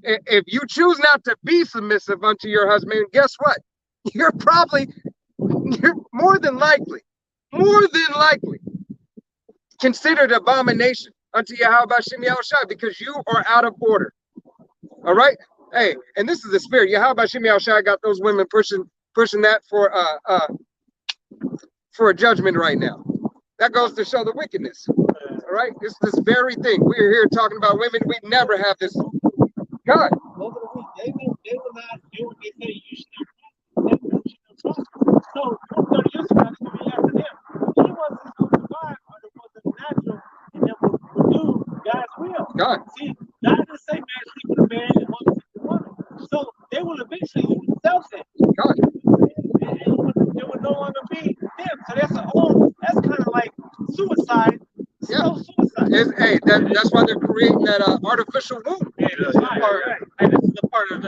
you. If you choose not to be submissive unto your husband, guess what? You're more than likely considered abomination unto Yahweh B'Shem Yahushai, because you are out of order. All right? Hey, and this is the spirit. Yahweh B'Shem Yahushai got those women pushing that for a judgment right now. That goes to show the wickedness. All right? It's this very thing. We're here talking about women. We never have this. God. They say you should not. So who's going to use that to be after them? He wants to survive under the natural, and then will do God's will. God. See, God didn't say man sleep with a man and woman sleep with a woman. So they will eventually use themselves in. God. It would no longer be them. So that's kind of like suicide. Yeah. Suicide. That's why they're creating that artificial womb. Hey, this is the part of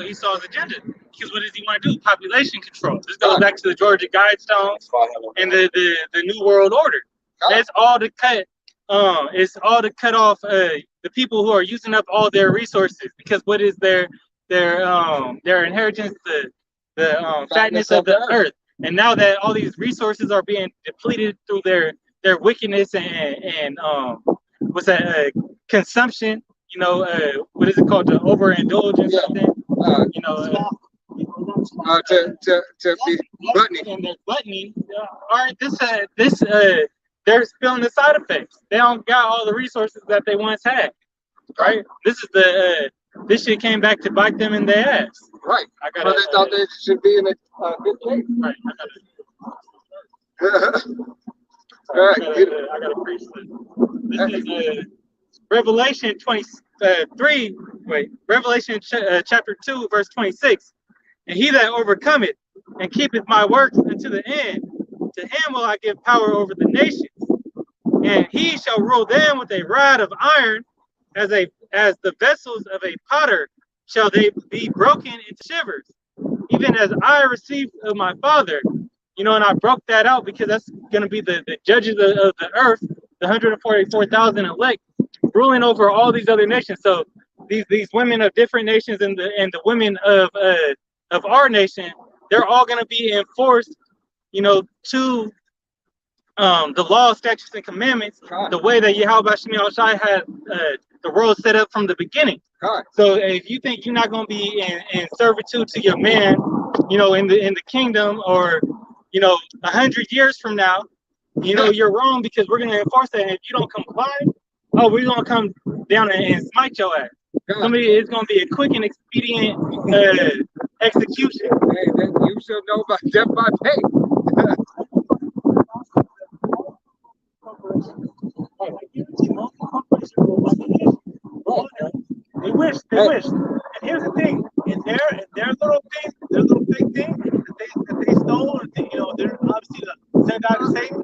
Esau's agenda. Because what does he want to do? Population control. This goes back to the Georgia Guidestones and the New World Order. That's all to cut. It's all to cut off the people who are using up all their resources. Because what is their inheritance? The fatness of the earth. And now that all these resources are being depleted through their wickedness and what's that? Consumption. What is it called? To overindulge in something. To be gluttony. And they're gluttony. They're feeling the side effects. They don't got all the resources that they once had. Right? This shit came back to bite them in their ass. Right. They thought they should be in a good place. Right. I gotta preach this. This is Revelation 23. Revelation chapter 2, verse 26. And he that overcometh and keepeth my works unto the end, to him will I give power over the nations, and he shall rule them with a rod of iron, as the vessels of a potter shall they be broken into shivers. even as I received of my Father. You know, and I broke that out because that's going to be the judges of the earth, the 144,000 elect, ruling over all these other nations. So these women of different nations and the women of our nation, they're all going to be enforced, you know, to the law, statutes, and commandments, the way that Yahweh Shemi Shai had the world set up from the beginning. So if you think you're not going to be in servitude to your man, you know, in the kingdom, or you know, 100 years from now, you know, you're wrong, because we're going to enforce that. And if you don't comply, oh, we're going to come down and smite your ass. It's going to be a quick and expedient execution. Hey, then you should know about death by pay. They wish. And here's the thing: in their little fake thing that they stole, or you know, they're obviously the synagogue of Satan.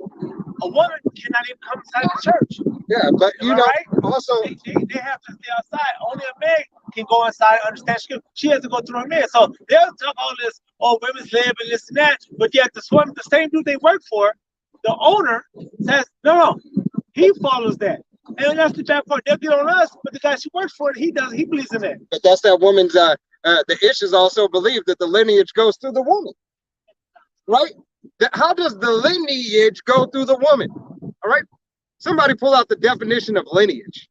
A woman cannot even come inside the church. Yeah, but you know, right? also They have to stay outside. Only a man can go inside and understand scripture. She has to go through a man. So they'll talk all this, oh, women's lib and this and that, but yet the same dude they work for, the owner says, no, he follows that. And that's the bad part. They'll get on us, but the guy she works for, he believes in that. but that's that woman's the Ishes also believe that the lineage goes through the woman, right? How does the lineage go through the woman? All right, somebody pull out the definition of lineage.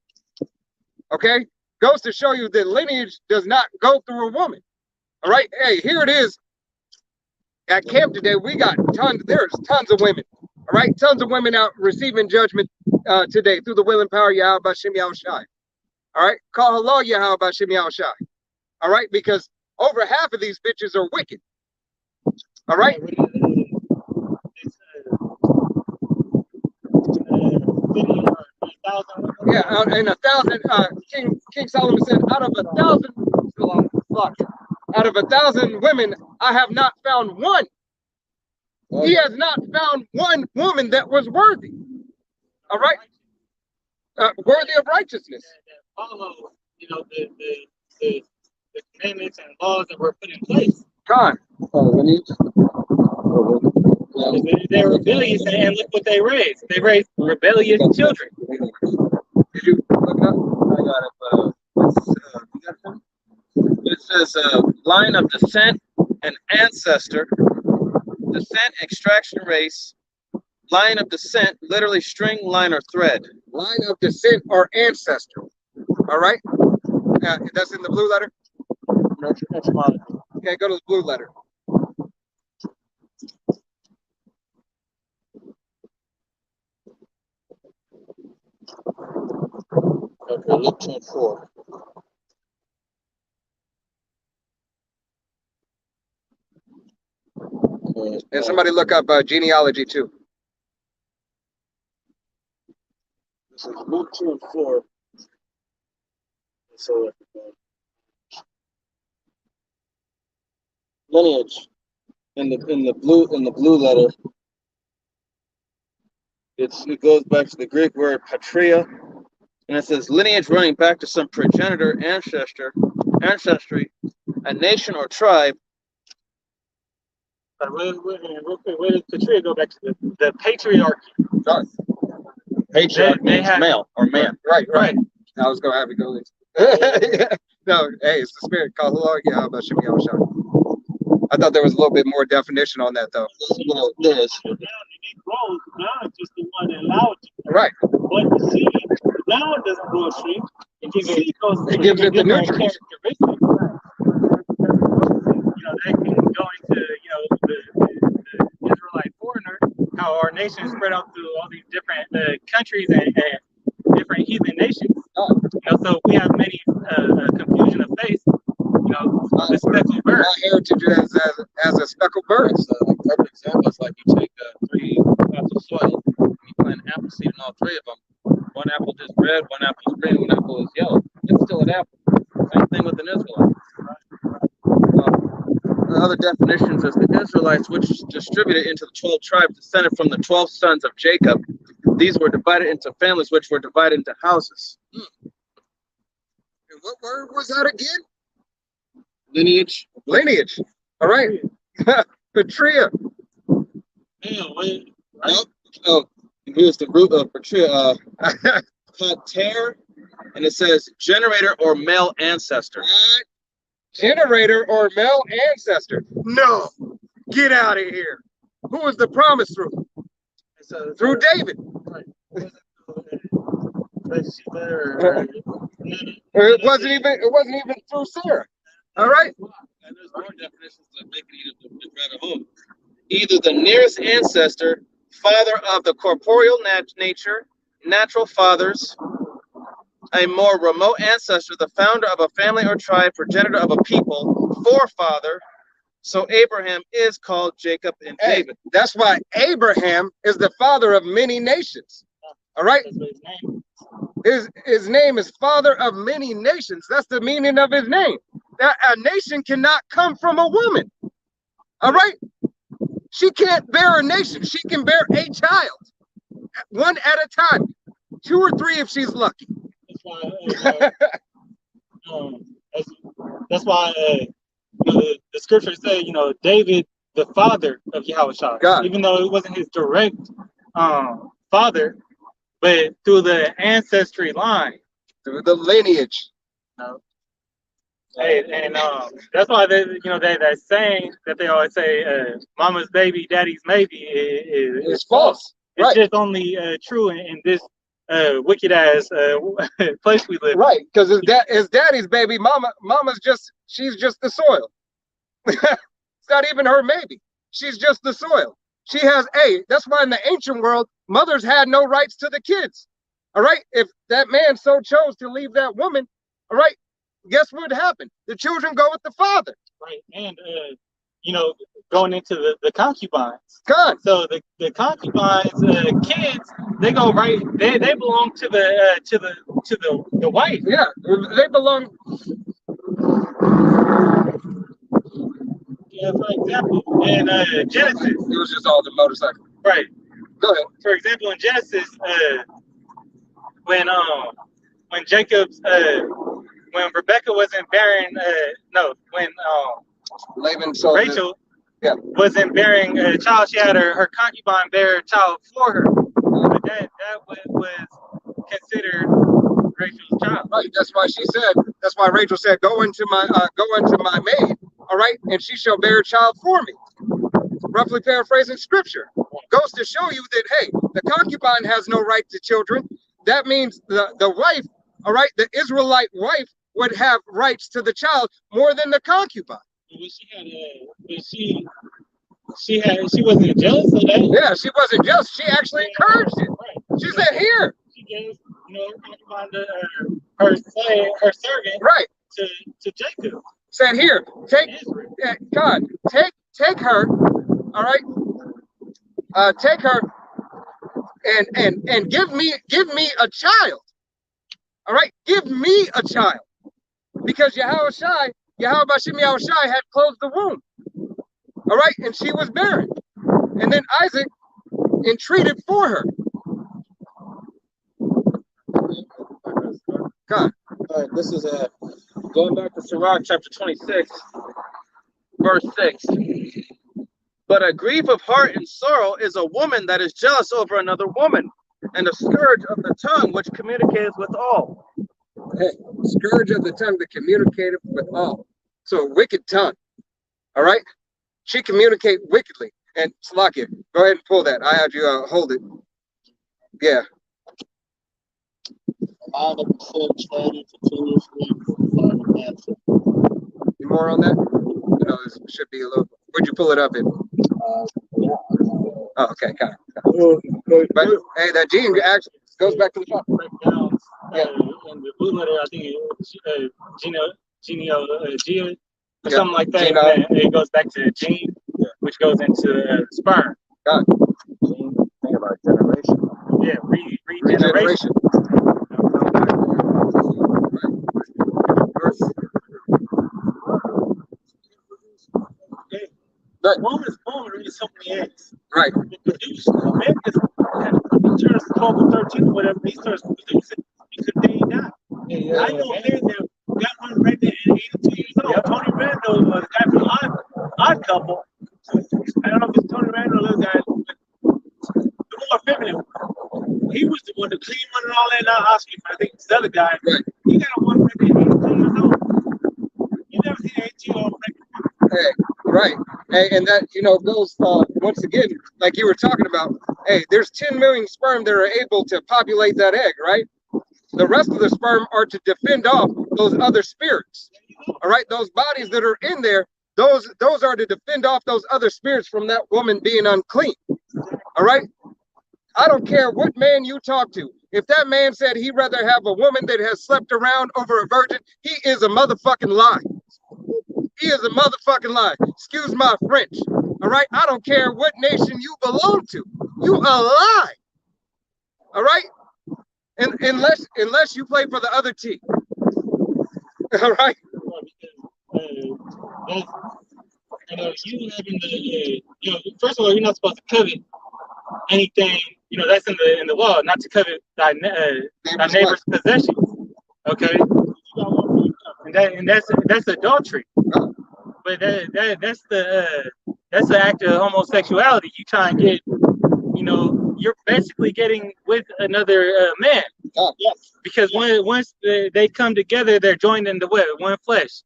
Okay, goes to show you that lineage does not go through a woman. All right, hey, here it is. At camp today, we got there's tons of women. All right, tons of women out receiving judgment today through the will and power of Yahweh Shemi Shai. All right, call hello Yahweh Shemi Shai. All right, because over half of these bitches are wicked. All right. Yeah, and 1,000. King Solomon said, out of 1,000 women, I have not found one. He has not found one woman that was worthy. All right, worthy of righteousness. Follow, you know, the commandments and laws that were put in place. God. They're rebellious, and look what they raised. They raised rebellious children. Did you look it up? I got it. It says line of descent and ancestor, descent, extraction, race, line of descent, literally string, line, or thread. Line of descent or ancestor. All right. That's in the blue letter. Okay, go to the blue letter. Okay, Luke 2:4. And somebody look up genealogy too. This is Luke 2:4. So lineage in the blue letter. It goes back to the Greek word patria, and it says lineage running back to some progenitor, ancestry, a nation or tribe. But real quick, where does Patria go back to? The patriarchy. Patriarch means male or man. Right. I was gonna have you go this. No, hey, it's the spirit. Call hello, Yahweh Shemi Shai. I thought there was a little bit more definition on that though. Now is just the one that allowed it. Right. But the seed, now it doesn't grow a tree. It gives it the nutrients. You know, that can go into, you know, the Israelite foreigner, how our nation is spread out through all these different countries and different heathen nations. You know, so we have many confusion of faith. You know, the speckled bird. My heritage as a speckled bird. A perfect example is like you take 3 pots of soil, and you plant apple seed in all 3 of them. One apple is red, one apple is green, one apple is yellow. It's still an apple. Same thing with an Israelite. Other definitions is the Israelites, which distributed into the 12 tribes, descended from the 12 sons of Jacob. These were divided into families, which were divided into houses. And what word was that again? Lineage. Lineage. All right, Patria. Yeah, wait. Nope. Oh, here's the root of Patria. Pater, and it says generator or male ancestor. What? Generator or male ancestor? No, get out of here. Who was the promise through? So, Through David. Or it wasn't even through Sarah. All right. And there's more definitions that make it even better home. Either the nearest ancestor, father of the corporeal nature, natural fathers, a more remote ancestor, the founder of a family or tribe, progenitor of a people, forefather. So Abraham is called Jacob and Hey, David. that's why Abraham is the father of many nations. All right. His name is father of many nations. That's the meaning of his name. That a nation cannot come from a woman. All right. She can't bear a nation. She can bear a child, one at a time, 2 or 3 if she's lucky. That's why the scriptures say, David, the father of Yahushua, God. even though it wasn't his direct father, but through the ancestry line. Through the lineage. And that's why that saying that they always say, "Mama's baby, daddy's maybe," is false. It's Right. just only true in this wicked ass place we live. Right, because his daddy's baby. She's just the soil. It's not even her maybe. She's just the soil. She has that's why in the ancient world, mothers had no rights to the kids. All right. If that man so chose to leave that woman, all right, guess what happened? The children go with the father. Right. And going into the concubines. God. So the concubines, kids, they go right. They belong to the wife. Yeah, they belong. Yeah, for example, in Genesis. It was just all the motorcycle. Right. Go ahead. For example, in Genesis, when Jacob's when Rebecca wasn't bearing when Laban sold Rachel wasn't bearing a child, she had her concubine bear a child for her. But that was considered Rachel's child. Right. That's why Rachel said, go into my maid, all right, and she shall bear a child for me. Roughly paraphrasing scripture. Goes to show you that, hey, the concubine has no right to children. That means the wife, all right, the Israelite wife would have rights to the child more than the concubine. She wasn't jealous of that. Yeah, she wasn't jealous. She actually encouraged it. Right. She said, here. She gave her concubine her servant Right. to Jacob. Said, here, take her, all right. Take her and give me a child. All right, give me a child. Because Yahweh Bashim Yahushai had closed the womb. All right, and she was barren. And then Isaac entreated for her. God. All right, this is going back to Sirach chapter 26, verse 6. But a grief of heart and sorrow is a woman that is jealous over another woman, and a scourge of the tongue which communicates with all. Hey, scourge of the tongue that communicated with all. So a wicked tongue. All right? She communicate wickedly. And Slakia, go ahead and pull that. I had you hold it. Yeah. Any more on that? This should be a little. Where'd you pull it up in? Oh, okay, kind of. But hey, that gene actually goes back to the top. Yeah. In the blue letter, I think Geo, or something like that. And it goes back to gene, which goes into sperm. God. Think about generation. Yeah, regeneration. Right. Woman is born to so many eggs. Right. It produces men that turns 12 or 13 or whatever, he starts producing because they die. Yeah. I know men that got one pregnant at 82 years old. Tony Randall, the guy from Odd Couple, I don't know if it's Tony Randall or the guy, the more feminine one. He was the one, the clean one and all that, not Oscar. I think it's the other guy. Right. He got a one that 18 years old. You never seen an 18-year-old pregnant. Hey, right. Hey, and that, goes, once again, like you were talking about, hey, there's 10 million sperm that are able to populate that egg, right? The rest of the sperm are to defend off those other spirits. All right, those bodies that are in there, those are to defend off those other spirits from that woman being unclean. All right. I don't care what man you talk to. If that man said he'd rather have a woman that has slept around over a virgin, he is a motherfucking lie. He is a motherfucking lie. Excuse my French. All right. I don't care what nation you belong to. You a lie. All right. And unless you play for the other team. All right. You having the, first of all, you're not supposed to covet anything, that's in the law, not to covet thy neighbor's possessions. Okay, and that's adultery. But that's the act of homosexuality. You try and get, you're basically getting with another man. Yes. Because once they come together, they're joined into one flesh.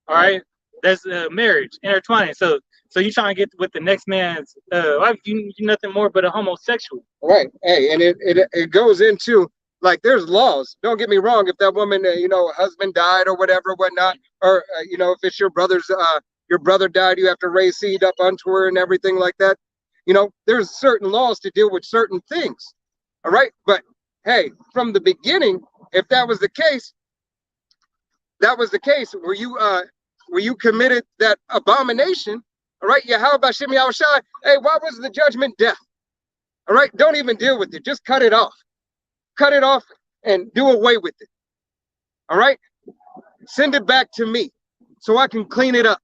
All right, that's marriage, intertwining. So you trying to get with the next man's wife? You nothing more but a homosexual. Right. Hey, and it goes into, like, there's laws. Don't get me wrong. If that woman, husband died or whatnot, or if it's your brother died, you have to raise seed up unto her and everything like that. There's certain laws to deal with certain things. All right. But hey, from the beginning, if that was the case, where you committed that abomination. All right. Yeah. How about Shimei Awashai? Hey, why was the judgment death? All right. Don't even deal with it. Just cut it off. Cut it off and do away with it. All right. Send it back to me so I can clean it up.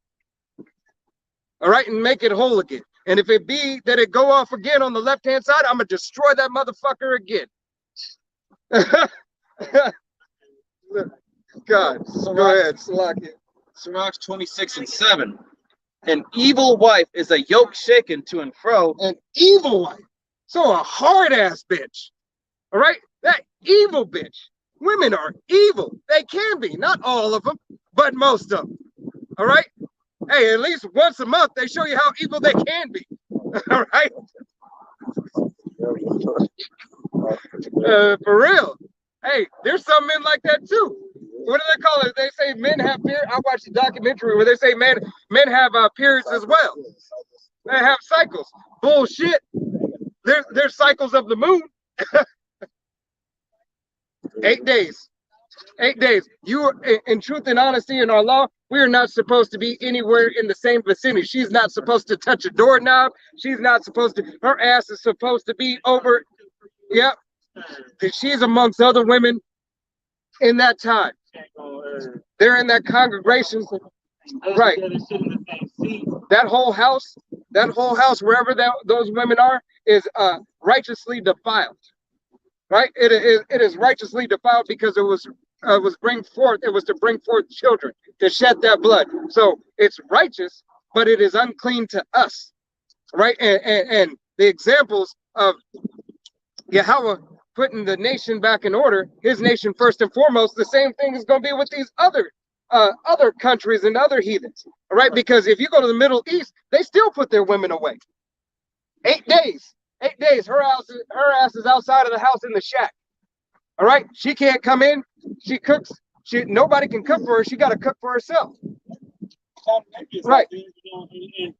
All right. And make it whole again. And if it be that it go off again on the left-hand side, I'm going to destroy that motherfucker again. God. Go ahead. Slack it. Sirach 26:7. An evil wife is a yoke shaken to and fro. An evil wife. So a hard ass bitch. All right? That evil bitch. Women are evil. They can be. Not all of them, but most of them. All right? Hey, at least once a month, they show you how evil they can be. All right? For real. Hey, there's some men like that too. What do they call it? They say men have periods. I watched a documentary where they say men have periods as well. They have cycles. Bullshit. There's cycles of the moon. 8 days. 8 days. You, in truth and honesty in our law, we are not supposed to be anywhere in the same vicinity. She's not supposed to touch a doorknob. She's not supposed to. Her ass is supposed to be over. Yep. She's amongst other women in that time. They're in that congregation. Right. That whole house, wherever those women are, is righteously defiled. Right? It is righteously defiled because it was to bring forth children, to shed that blood. So it's righteous, but it is unclean to us. Right? And the examples of Yahweh putting the nation back in order, his nation first and foremost, the same thing is going to be with these other countries and other heathens. All right? Because if you go to the Middle East, they still put their women away. 8 days. 8 days. Her ass is outside of the house in the shack. All right? She can't come in. She cooks. Nobody can cook for her. She got to cook for herself. Right. And you need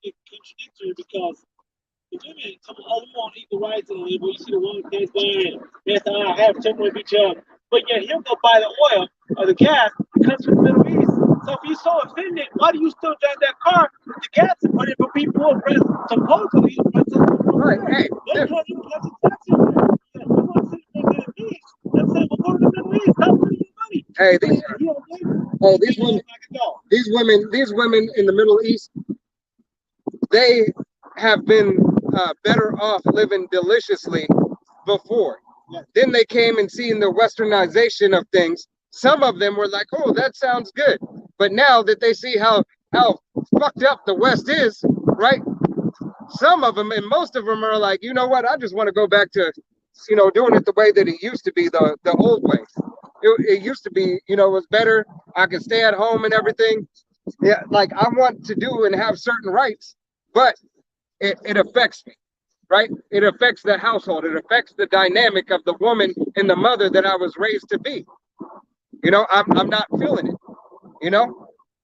to contradict her because the women come, oh, we want equal rights and you see the woman that's going, that's how I have something with each other. But yet he'll go buy the oil or the gas that comes from the Middle East. So if you're so offended, why do you still drive that car with the gas and put it for people who are supposedly right? Hey, let's say we'll go to the Middle East. Stop putting your money. Hey, these women in the Middle East, they have been better off living deliciously before. Then they came and seen the westernization of things. Some of them were like, oh, that sounds good. But now that they see how how fucked up the West is, right? Some of them and most of them are like, you know what? I just want to go back to, doing it the way that it used to be, the old way. It used to be, it was better. I could stay at home and everything. Yeah, like I want to do and have certain rights, but it affects me, right? It affects the household. It affects the dynamic of the woman and the mother that I was raised to be. I'm not feeling it.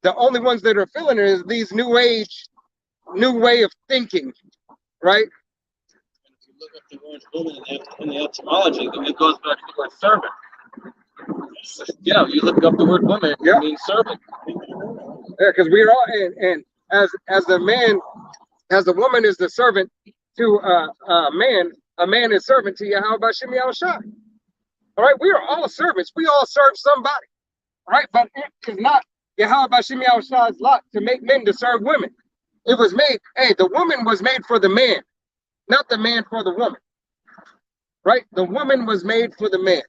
The only ones that are feeling it is these new age, new way of thinking, right? If you look up the word woman in the etymology, it goes back to the word servant. Yeah, you look up the word woman, it means servant. Yeah, because we're all and as the man, as the woman is the servant to a man is servant to Yahweh Bashim Yahushai. All right, we are all servants. We all serve somebody. All right, but it is not Yahweh Bashim Yahushai's lot to make men to serve women. It was made, the woman was made for the man, not the man for the woman. Right? The woman was made for the man.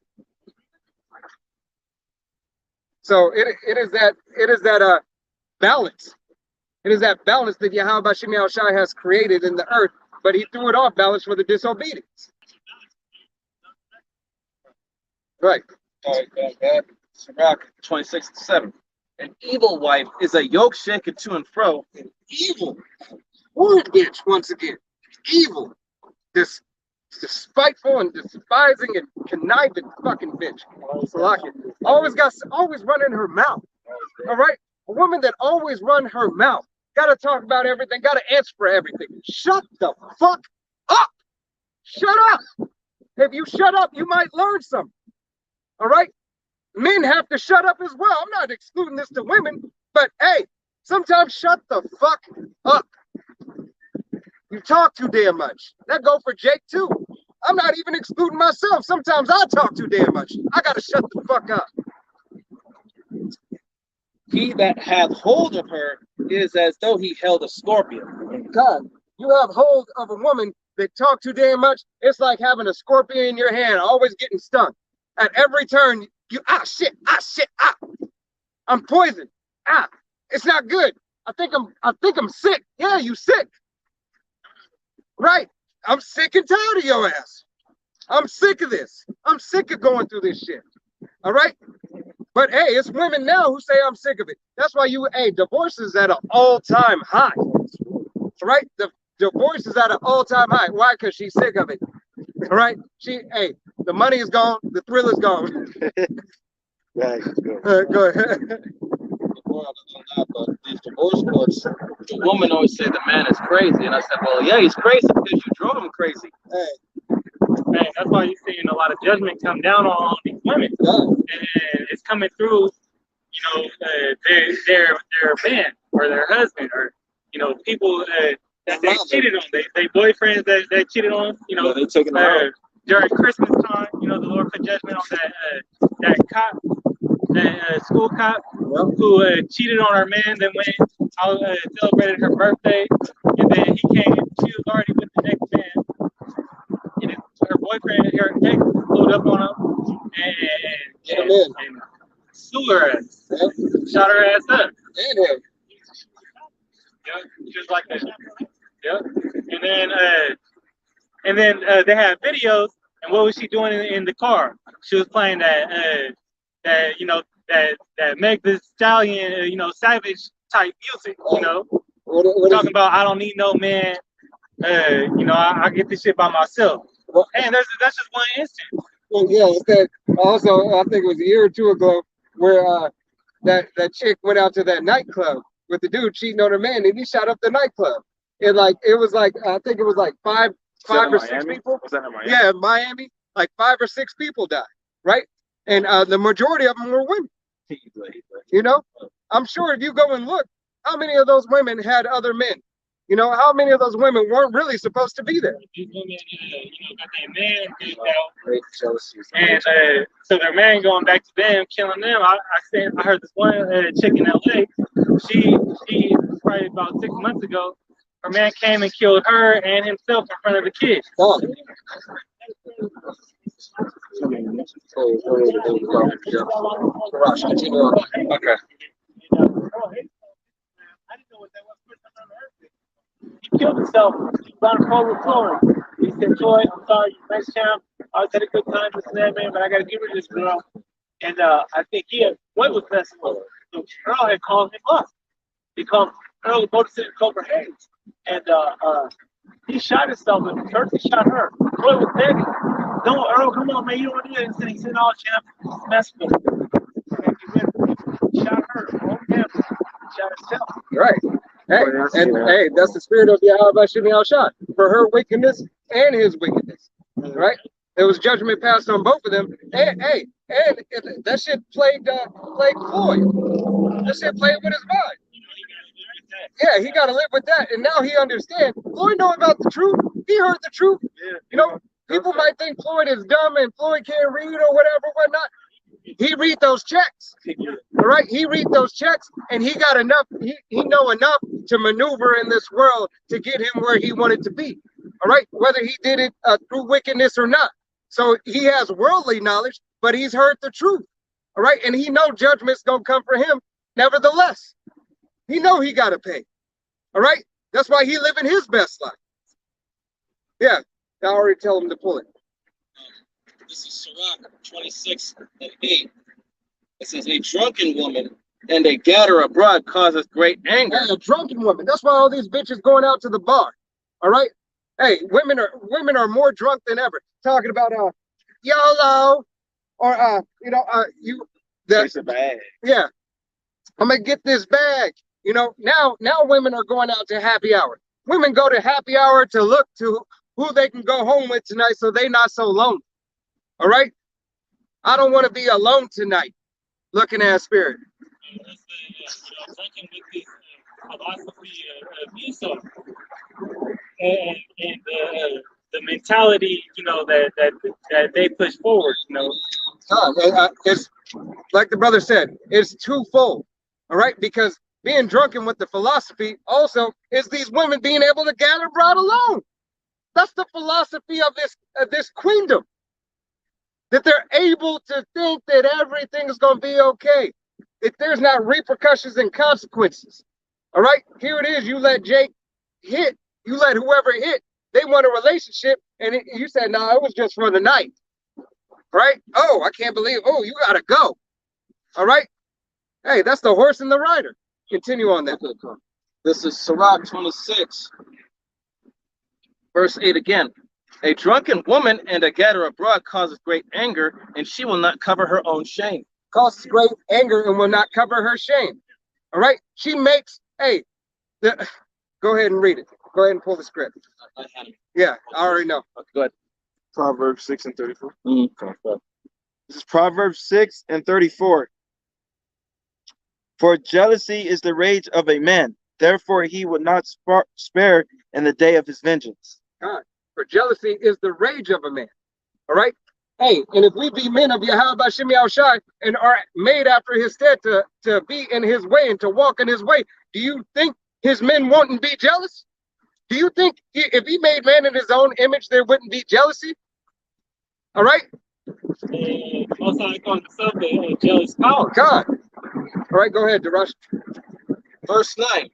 So it is that balance. It is that balance that Yahweh Bashim Yahushai has created in the earth, but he threw it off balance for the disobedience. Right. All right, Sirach 26:7. An evil wife is a yoke shaken to and fro. An evil word bitch, once again. Evil. This spiteful and despising and conniving fucking bitch. Always running her mouth. All right? A woman that always run her mouth. Gotta talk about everything, gotta answer for everything. Shut the fuck up. Shut up. If you shut up, you might learn something. All right? Men have to shut up as well. I'm not excluding this to women, but hey, sometimes shut the fuck up. You talk too damn much. That go for Jake too. I'm not even excluding myself. Sometimes I talk too damn much. I gotta shut the fuck up. He that hath hold of her is as though he held a scorpion. God, you have hold of a woman that talk too damn much. It's like having a scorpion in your hand, always getting stung. At every turn, you shit, I'm poisoned. It's not good. I think I'm sick. Yeah, you sick. Right. I'm sick and tired of your ass. I'm sick of this. I'm sick of going through this shit. All right. But hey, it's women now who say I'm sick of it. That's why divorce is at an all-time high. Right? The divorce is at an all-time high. Why? Because she's sick of it. All right. The money is gone. The thrill is gone. Right. Go ahead. But these divorce courts, the woman always said the man is crazy. And I said, well, yeah, he's crazy because you drove him crazy. Man, that's why you're seeing a lot of judgment come down on these women. And it's coming through, their man or their husband or, people that they cheated on. They boyfriends that cheated on, they taking them out. During Christmas time, the Lord put judgment on that cop, that school cop who cheated on her man, then went out celebrated her birthday, and then he came. She was already with the next man, and her boyfriend, her ex, pulled up on him and sued her ass, shot her ass up. Just like that. And then they had videos. And what was she doing in the car? She was playing that Meg Thee Stallion, savage type music. Talking about I don't need no man. I get this shit by myself. And that's just one instance. Well, yeah, that also I think it was a year or two ago where that chick went out to that nightclub with the dude cheating on her man, and he shot up the nightclub. And I think it was like five or six people. Was that in Miami? Yeah, Miami. Like 5 or 6 people died, right? And the majority of them were women. I'm sure if you go and look, how many of those women had other men? How many of those women weren't really supposed to be there? These women, got their man kicked out, and so their man going back to them, killing them. I heard this one chick in LA. She probably about 6 months ago. Her man came and killed her and himself in front of the kids. Oh. Okay. I didn't know what that was. First time I ever heard it. He killed himself. He was on a phone with Floyd. He said, Floyd, I'm sorry, you nice champ. I was had a good time with that man, but I got to get rid of this girl. And I think Floyd was messing with her. So Earl had called him up. He called Earl Motorcity Cobra Hayes. And he shot himself, and first he shot her. Floyd was begging. No, Earl, come on, man, you don't want to do that. He said, oh, champ, just mess with her. And he shot her. Him. Shot himself. Right. Hey, hey, that's the spirit of Yahweh Shimei Al-Shad for her wickedness and his wickedness. Right? There was judgment passed on both of them. And that shit plagued Floyd. That shit played with his mind. Yeah, he got to live with that. And now he understands. Floyd know about the truth. He heard the truth. You know, people might think Floyd is dumb and Floyd can't read or whatnot. He read those checks. All right, he read those checks, and he got enough. He know enough to maneuver in this world to get him where he wanted to be. All right, whether he did it through wickedness or not. So he has worldly knowledge, but he's heard the truth. All right, and he know judgment's gonna come for him. Nevertheless, he know he gotta pay. All right, that's why he living his best life. Yeah, I already tell him to pull it. This is Sirach 26 and 8. It says, a drunken woman and a gatter abroad causes great anger. Hey, a drunken woman. That's why all these bitches going out to the bar. All right. Hey, women are more drunk than ever. Talking about YOLO or It's a bag. Yeah. I'm gonna get this bag. You know, now women are going out to happy hour. Women go to happy hour to look to who they can go home with tonight so they not so lonely. All right? I don't want to be alone tonight looking at spirit. Drinking with this philosophy of Esau and the mentality, you know, that they push forward, you know. It's like the brother said, it's twofold. All right? Because being drunken with the philosophy also is these women being able to gather abroad alone. That's the philosophy of this queendom. That they're able to think that everything is going to be okay. If there's not repercussions and consequences. All right, here it is. You let Jake hit. You let whoever hit. They want a relationship. And you said, no, it was just for the night. Right? Oh, I can't believe. Oh, you got to go. All right. Hey, that's the horse and the rider. Continue on that. This is Sirach 26, verse 8 again. A drunken woman and a gatter abroad causes great anger, and she will not cover her own shame. Causes great anger and will not cover her shame. All right? She makes, go ahead and read it. Go ahead and pull the script. Yeah, I already know. Okay, go ahead. Proverbs 6 and 34. Mm-hmm. This is Proverbs 6 and 34. For jealousy is the rage of a man, therefore he would not spare in the day of his vengeance. God. For jealousy is the rage of a man. All right? Hey, and if we be men of Yahweh Shimei Al-Shai and are made after his stead to be in his way and to walk in his way, do you think his men wouldn't be jealous? Do you think if he made man in his own image, there wouldn't be jealousy? All right? Most I call himself a jealous power. God. All right, go ahead, Darash. Verse 9.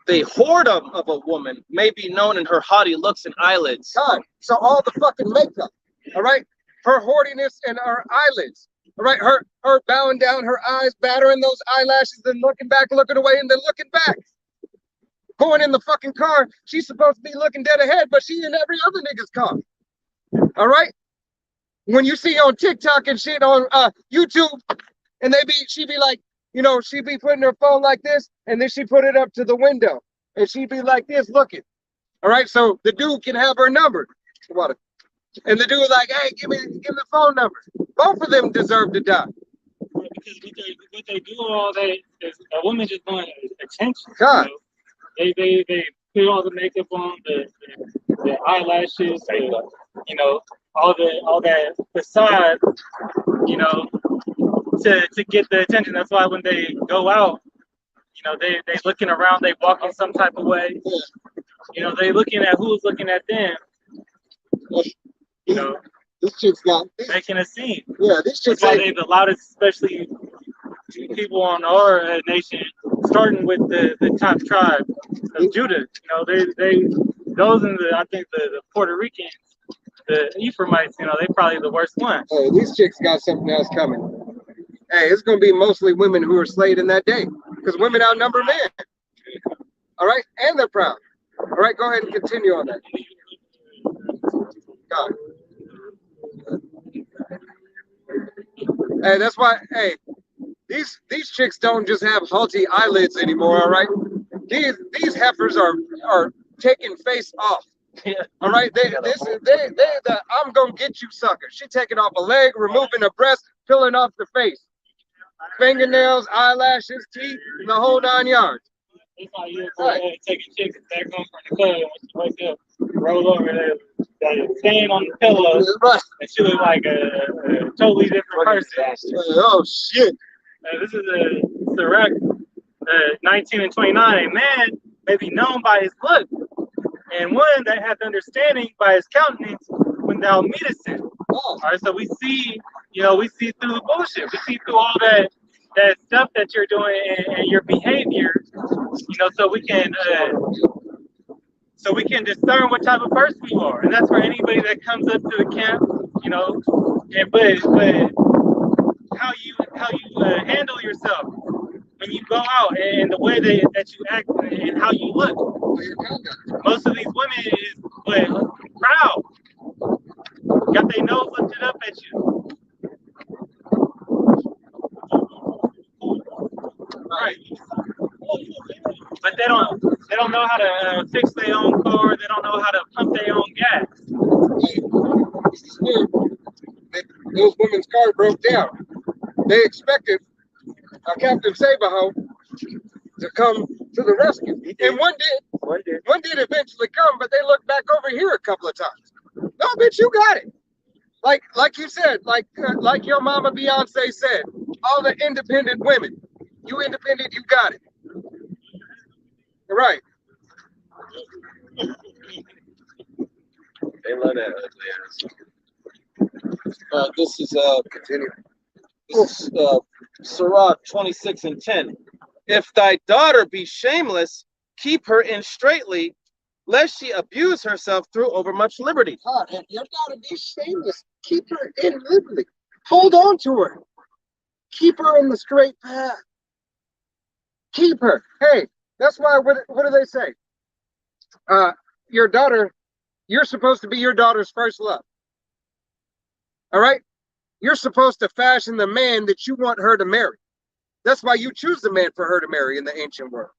The whoredom of a woman may be known in her haughty looks and eyelids. God. So all the fucking makeup, all right? Her haughtiness and her eyelids, all right? Her bowing down her eyes, battering those eyelashes, and looking back, looking away, and then looking back. Going in the fucking car, she's supposed to be looking dead ahead, but she in every other nigga's car. All right? When you see on TikTok and shit on YouTube, and she be like, you know, she be putting her phone like this, and then she put it up to the window, and she be like this, looking. All right, so the dude can have her number. And the dude like, hey, give me the phone number. Both of them deserve to die. Because what they do all that is a woman just want attention. God. You know? They put all the makeup on, the eyelashes, you know, all that facade, you know, to get the attention. That's why when they go out, you know, they looking around, they walking some type of way. You know, they looking at who's looking at them. You know, this chick's got making a scene. Yeah, this chick's that's why they've allowed it, especially people on our nation, starting with the top tribe of Judah. You know, those in the, I think the Puerto Ricans, the Ephraimites, you know, they probably the worst ones. Hey, these chicks got something else coming. Hey, it's gonna be mostly women who are slayed in that day, because women outnumber men. All right, and they're proud. All right, go ahead and continue on that. God. Hey, that's why. Hey, these chicks don't just have haughty eyelids anymore. All right, these heifers are taking face off. All right, they the I'm gonna get you sucker. She taking off a leg, removing a breast, peeling off the face, fingernails, eyelashes, teeth, the whole 9 yards. It's like you taking chicks back home from the club when she wake up, roll over there, stand on the pillow, and she look like a totally different person. Oh shit! This is a Sirach 19 and 29. A man may be known by his look, and one that hath understanding by his countenance when thou meetest him. All right, so we see, you know, we see through the bullshit. We see through all that stuff that you're doing and your behavior, you know, so we can discern what type of person you are. And that's for anybody that comes up to the camp, you know, and but how you handle yourself when you go out and the way that you act and how you look. Most of these women is proud. Got their nose lifted up at you. Right. But they don't know how to fix their own car. They don't know how to pump their own gas. Those women's car broke down. They expected Captain Saberho to come to the rescue, and one did eventually come, but they looked back over here a couple of times. No, bitch, you got it. Like you said, like your mama Beyonce said, all the independent women, you independent, you got it. All right. They love that ugly ass. This is Continue. This is Sirach 26 and 10. If thy daughter be shameless, keep her in straitly, lest she abuse herself through overmuch liberty. God, if your daughter be shameless, keep her in liberty. Hold on to her. Keep her in the straight path. Keep her. Hey, that's why, what do they say? Your daughter, you're supposed to be your daughter's first love. All right? You're supposed to fashion the man that you want her to marry. That's why you choose the man for her to marry in the ancient world.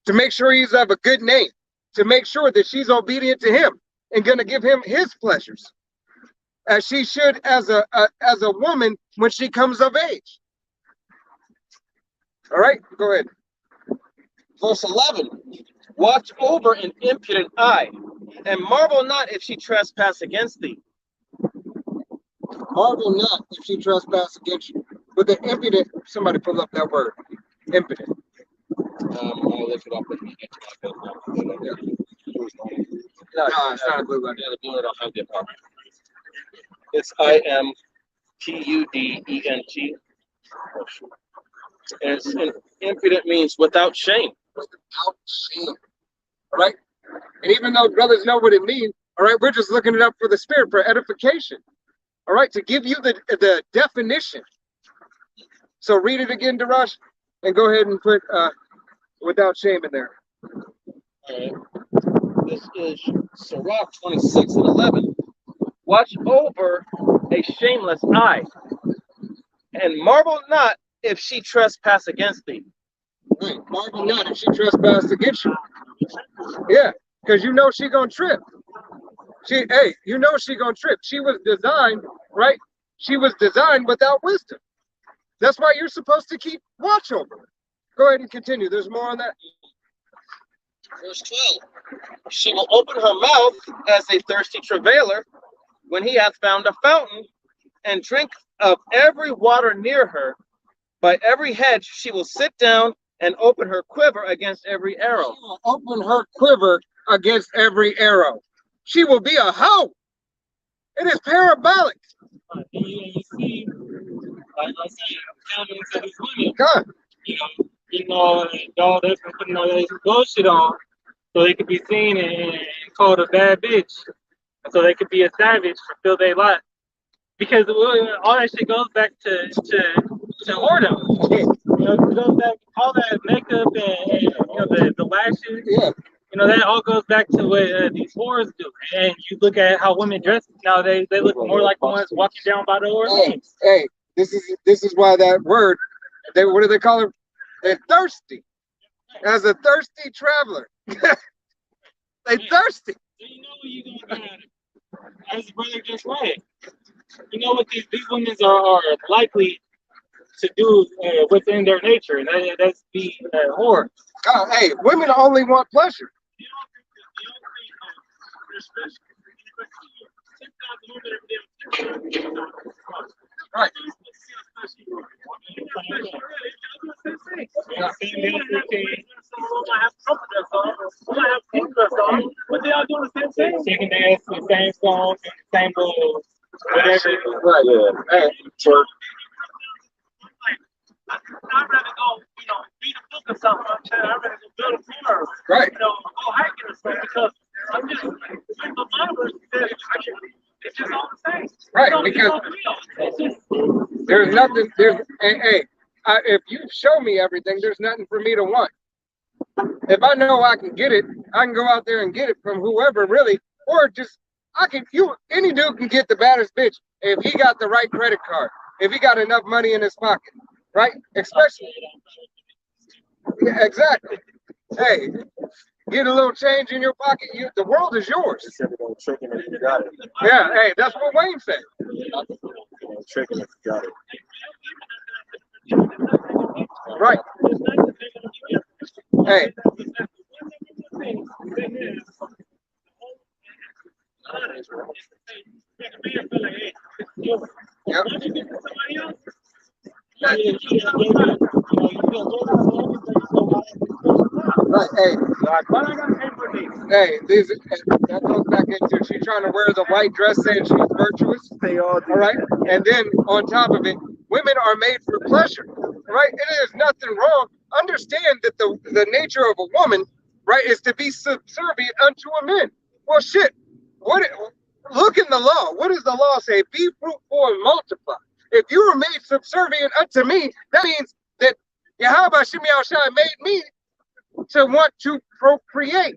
To make sure he's of a good name. To make sure that she's obedient to him and going to give him his pleasures. As she should as a woman when she comes of age. All right? Go ahead. Verse 11. Watch over an impudent eye, and marvel not if she trespass against thee. Marvel not if she trespass against you. But the impudent, somebody pull up that word. Impudent. I'll look it up when we get to my book. No, it's not a blue line. Yeah, the blue, I don't have the apartment. It's IMPUDENT. And it's impudent means without shame. Without shame. All right? And even though brothers know what it means, all right, we're just looking it up for the spirit, for edification. All right, to give you the definition. So read it again, Darash, and go ahead and put without shame in there. All right. This is Sirach 26 and 11. Watch over a shameless eye, and marvel not if she trespass against thee. Right. Marvel not if she trespass against you. Yeah, because you know she gonna trip. You know she gonna trip. She was designed, right? She was designed without wisdom. That's why you're supposed to keep watch over her. Go ahead and continue. There's more on that. Verse 12. She will open her mouth as a thirsty travailer when he hath found a fountain, and drink of every water near her. By every hedge she will sit down and open her quiver against every arrow. She will open her quiver against every arrow. She will be a hoe. It is parabolic. And you see, like I said, countenance of these women. God. You know, you know, all that's been putting all this bullshit on, so they could be seen and called a bad bitch, so they could be a savage, fulfill their life. Because all that shit goes back to whoredom. You know, it goes back all that makeup and you know the lashes. Yeah. You know, that all goes back to what these whores do. And you look at how women dress nowadays; they look more like the ones walking down by the Orleans. Hey, this is why that word, what do they call it? They're thirsty. As a thirsty traveler. They thirsty. So you know what you're gonna get, as the brother just read. You know what these women are likely to do within their nature, and that's be whore. Hey, women only want pleasure. Right. But they all doing the same thing. She can dance the same songs, the same moves, whatever. Right. Hey, twerk. I'd rather go, you know, read a book or something. I'd rather go build a car. Right. You know, go hiking or something because I'm just in the Bible. It's just all the same. Right, It's because all real. It's just, there's nothing. If you show me everything, there's nothing for me to want. If I know I can get it, I can go out there and get it from whoever, really, or just any dude can get the baddest bitch if he got the right credit card, if he got enough money in his pocket, right? Especially, yeah, exactly. Hey, get a little change in your pocket, the world is yours. Yeah, hey, that's what Wayne said. Right. Hey. Yep. Right. Hey, that goes back into she's trying to wear the white dress saying she's virtuous. They all do. All right. And then on top of it, women are made for pleasure. Right? And there's nothing wrong. Understand that the nature of a woman, right, is to be subservient unto a man. Well, shit. Look in the law. What does the law say? Be fruitful and multiply. If you are made subservient unto me, that means that Yahweh Shem Yahushua made me to want to procreate.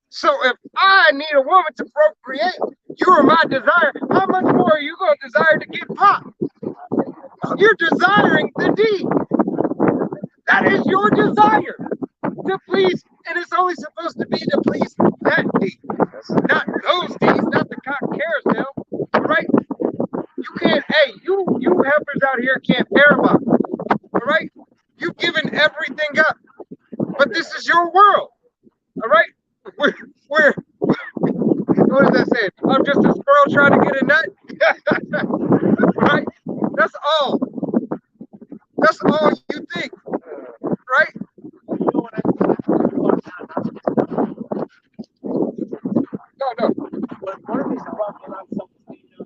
So if I need a woman to procreate, you are my desire. How much more are you going to desire to get popped? You're desiring the D. That is your desire to please, and it's only supposed to be to please that D, not those D's, not the cock carousel, right? You can't, hey, you heifers out here can't paramount, all right? You've given everything up, but this is your world, all right? We're what does that say? I'm just a squirrel trying to get a nut, right? That's all. That's all you think, right? No. but one of these problems not something to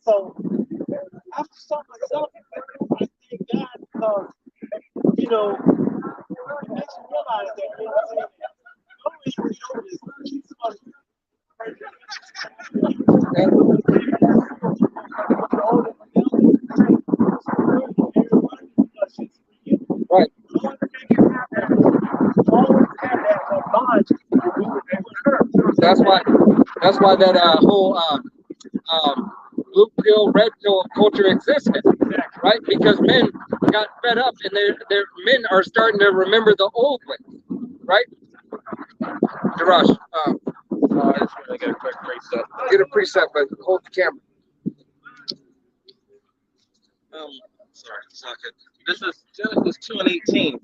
So after something like that, I thank God because, you know, it makes you realize that, you know what I'm saying? Right. That's why that whole blue pill, red pill culture existed, right? Because men got fed up, and their men are starting to remember the old way, right? Jarash, I just want to get a quick preset. get a preset, but hold the camera. Sorry, it's not good. This is Genesis 2:18.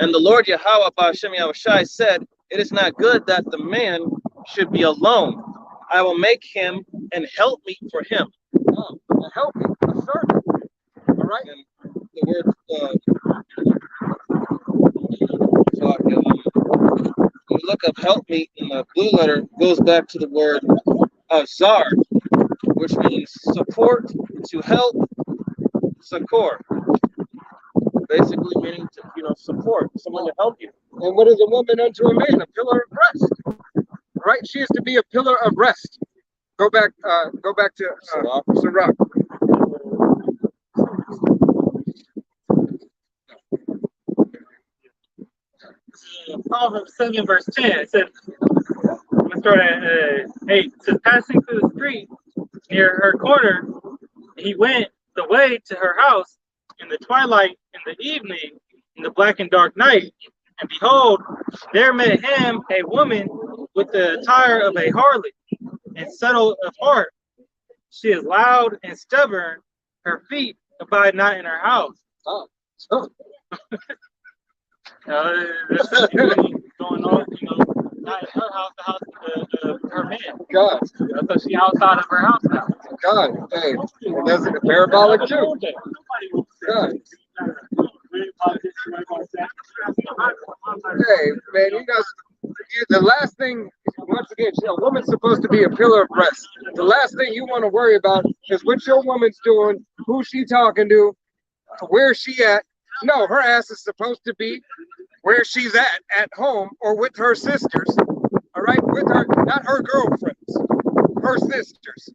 And the Lord Yahweh Ba'ashem Yahushai said, "It is not good that the man should be alone. I will make him an helpmeet for him." A helping, a servant. All right. the word so when you look up help me in the blue letter goes back to the word zar, which means support, to help, succor. Basically meaning to, support, someone to help you. And what is a woman unto a man? A pillar of rest. Right? She is to be a pillar of rest. Go back to Sirach. Proverbs 7 verse 10. It says, I'm gonna start at 8. It says, passing through the street near her corner, he went the way to her house in the twilight, in the evening, in the black and dark night. And behold, there met him a woman with the attire of a harlot and subtle of heart. She is loud and stubborn. Her feet abide not in her house. This is going on, not in her house, the house of her man. God. So she outside of her house now. God. Hey, that's a parabolic too. God. Hey, man, the last thing, once again, a woman's supposed to be a pillar of rest. The last thing you want to worry about is what your woman's doing, who she talking to, where she at. No, her ass is supposed to be where she's at home, or with her sisters. All right, with her, not her girlfriends, her sisters.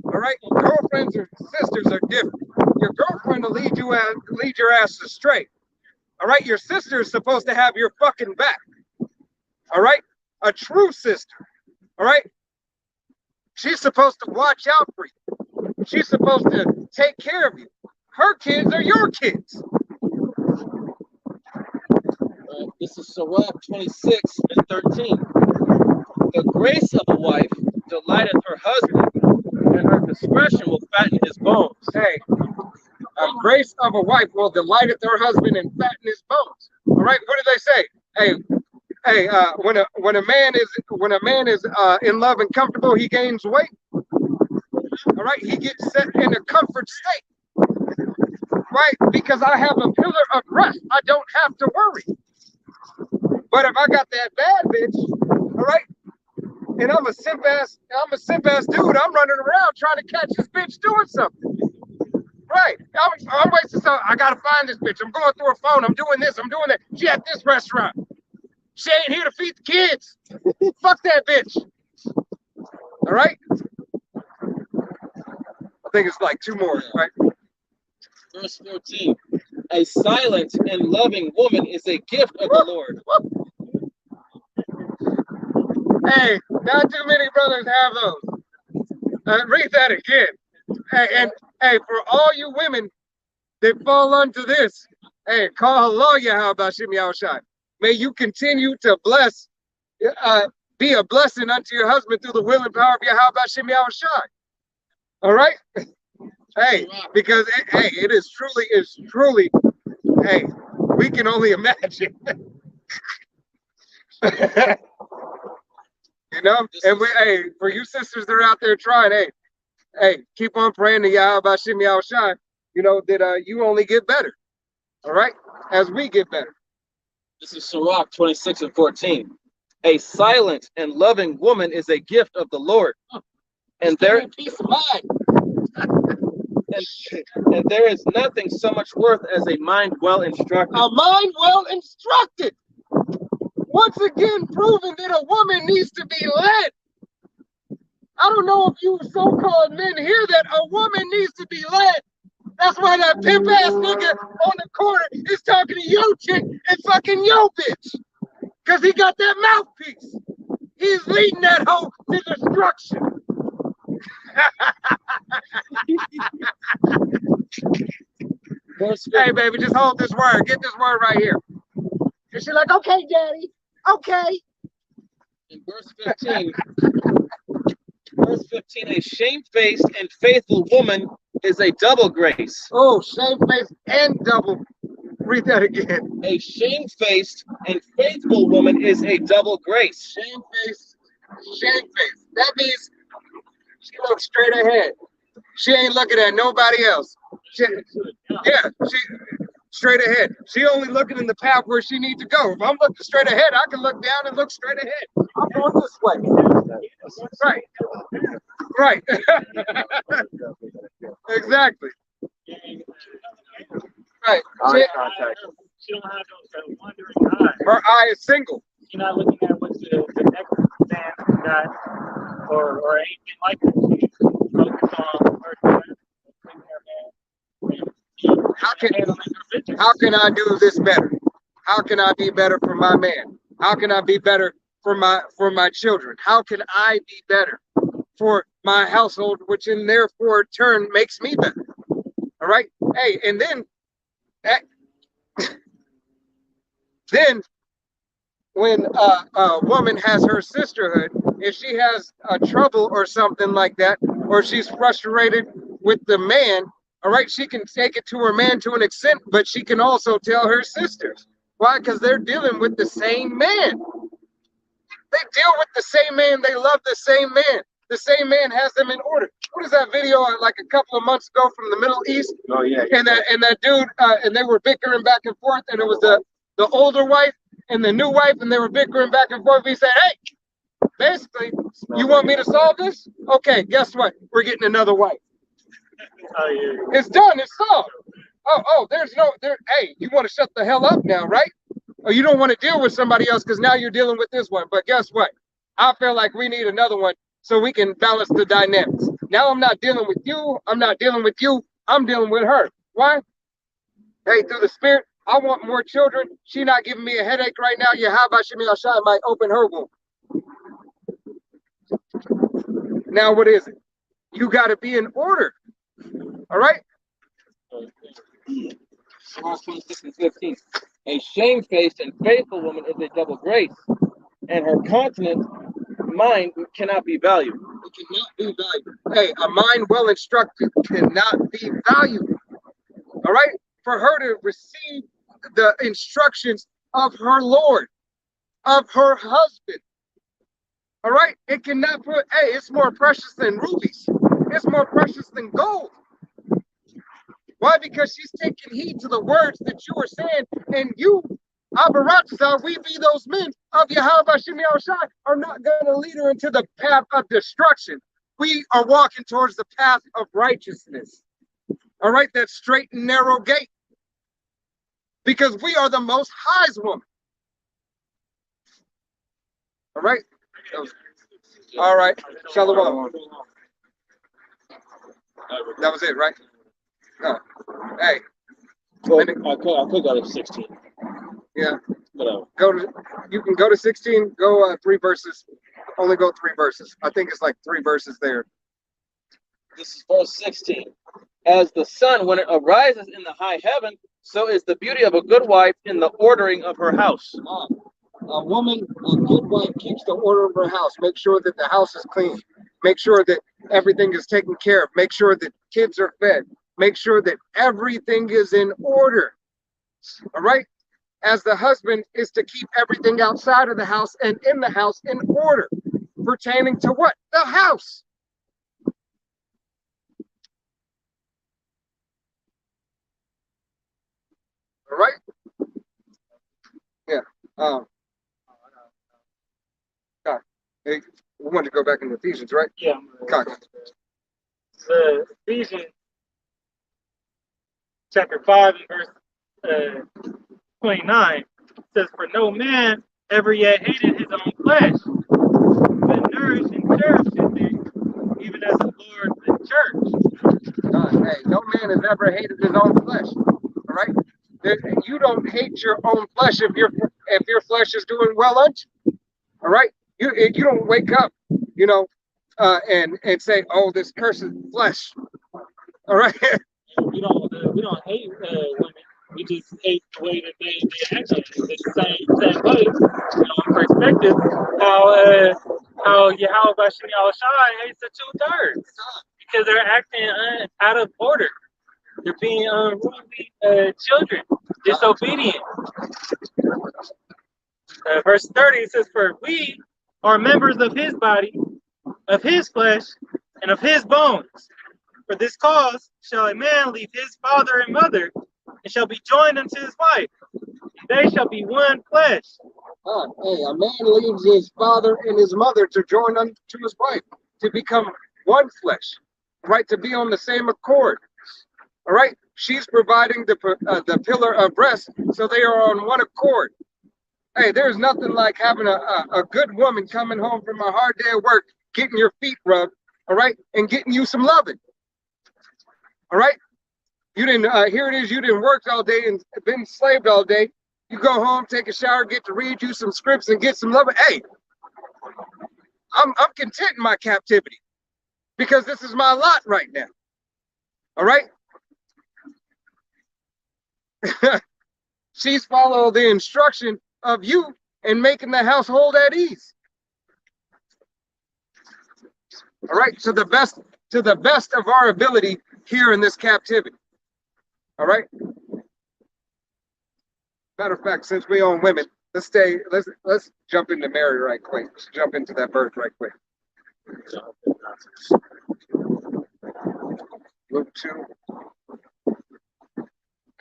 All right, girlfriends or sisters are different. Your girlfriend will lead your ass astray. All right, your sister is supposed to have your fucking back. All right, a true sister. All right, she's supposed to watch out for you. She's supposed to take care of you. Her kids are your kids. This is Sirach 26 and 13. The grace of a wife delighteth her husband, and her discretion will fatten his bones. Hey, a grace of a wife will delighteth her husband and fatten his bones. All right, what do they say? Hey, when a man is in love and comfortable, he gains weight. All right, he gets set in a comfort state. Right, because I have a pillar of rest. I don't have to worry. But if I got that bad bitch, all right, and I'm a simp ass dude, I'm running around trying to catch this bitch doing something. Right. I'm wasting time. I gotta find this bitch. I'm going through her phone. I'm doing this. I'm doing that. She at this restaurant. She ain't here to feed the kids. Fuck that bitch. All right. I think it's like 2 more, right? Verse 14. A silent and loving woman is a gift of the Lord. Hey, not too many brothers have those. Read that again. Hey, for all you women that fall unto this, hey, call Allah Yahweh Shem Yahushai. May you continue to be a blessing unto your husband through the will and power of Yahweh Shem Yahushai. All right? Hey, because hey, it's truly, hey, we can only imagine. And hey, for you sisters that are out there trying, hey, keep on praying to Yahweh Shem Yahushai, that you only get better. All right? As we get better. This is Sirach 26 and 14. A silent and loving woman is a gift of the Lord. And there peace of mind. and there is nothing so much worth as a mind well instructed. A mind well instructed. Once again, proving that a woman needs to be led. I don't know if you so-called men hear that a woman needs to be led. That's why that pimp ass nigga on the corner is talking to yo chick and fucking yo bitch. Because he got that mouthpiece. He's leading that hoe to destruction. Hey, baby, just hold this word. Get this word right here. And she's like, okay, daddy. Okay. In verse 15, a shamefaced and faithful woman is a double grace. Oh, shamefaced and double. Read that again. A shamefaced and faithful woman is a double grace. Shamefaced. That means she looks straight ahead. She ain't looking at nobody else. She straight ahead. She only looking in the path where she needs to go. If I'm looking straight ahead, I can look down and look straight ahead. I'm going this way. Right. Right. Exactly. Right. Eye contact. She don't have those wandering eyes. Her eye is single. You're not looking at what the next man got or anything like that. She's focused on her How can I do this better? How can I be better for my man? How can I be better for my children? How can I be better for my household, which in therefore turn makes me better? All right. Hey, and then when a woman has her sisterhood, if she has a trouble or something like that, or she's frustrated with the man, all right, she can take it to her man to an extent, but she can also tell her sisters. Why? Because they're dealing with the same man. They deal with the same man. They love the same man. The same man has them in order. What is that video like a couple of months ago from the Middle East? Oh yeah. And that dude, and they were bickering back and forth, and it was the older wife and the new wife, and they were bickering back and forth. He said, hey, basically, you want me to solve this? Okay, guess what? We're getting another wife. Oh yeah. It's done. It's solved. Hey, you want to shut the hell up now, right? Or you don't want to deal with somebody else because now you're dealing with this one. But guess what? I feel like we need another one so we can balance the dynamics. Now I'm not dealing with you. I'm not dealing with you. I'm dealing with her. Why? Hey, through the spirit, I want more children. She not giving me a headache right now. Yahweh Shemi Ashai might open her womb. Now what is it? You got to be in order. All right? Psalms 26 and 15. A shamefaced and faithful woman is a double grace, and her continent mind cannot be valued. It cannot be valued. Hey, a mind well instructed cannot be valued. All right? For her to receive the instructions of her Lord, of her husband. All right? It cannot put, hey, it's more precious than rubies. It's more precious than gold. Why? Because she's taking heed to the words that you are saying, and you, Abaratazar, we be those men of Yahweh Shemi Shai, are not going to lead her into the path of destruction. We are walking towards the path of righteousness. All right, that straight and narrow gate. Because we are the Most High's woman. All right? All right. Shalom. That was it, right? No. Hey. Well, I could go to 16. Yeah. Whatever. You can go to 16, go 3 verses. Only go 3 verses. I think it's like 3 verses there. This is verse 16. As the sun, when it arises in the high heaven, so is the beauty of a good wife in the ordering of her house. A woman, a good wife, keeps the order of her house. Make sure that the house is clean. Make sure that everything is taken care of. Make sure that kids are fed. Make sure that everything is in order. All right? As the husband is to keep everything outside of the house and in the house in order. Pertaining to what? The house. All right? Yeah. God. Hey, we want to go back into Ephesians, right? Yeah. God. Ephesians chapter 5 and verse 29 says, for no man ever yet hated his own flesh, but nourished and cherished it, even as the Lord the church. Hey, no man has ever hated his own flesh. All right? You don't hate your own flesh if your flesh is doing well unto you. All right? You don't wake up, and say, oh, this cursed flesh. All right? We don't hate women. We just hate the way that they act. It's the same way. In perspective, how Yahweh Shemi Shai hates the 2/3 because they're acting out of order. They're being unruly children, disobedient. Verse 30 says, for we are members of his body, of his flesh, and of his bones. For this cause shall a man leave his father and mother, and shall be joined unto his wife. They shall be one flesh. Hey, a man leaves his father and his mother to join unto his wife, to become one flesh, right? To be on the same accord. All right. She's providing the pillar of rest, so they are on one accord. Hey, there's nothing like having a good woman coming home from a hard day of work, getting your feet rubbed, all right, and getting you some loving. All right. You didn't. Here it is. You didn't work all day and been slaved all day. You go home, take a shower, get to read you some scripts and get some loving. Hey, I'm content in my captivity because this is my lot right now. All right. She's following the instruction of you and making the household at ease. All right, to the best of our ability here in this captivity. All right. Matter of fact, since we own women, let's jump into Mary right quick. Let's jump into that verse right quick. Luke 2.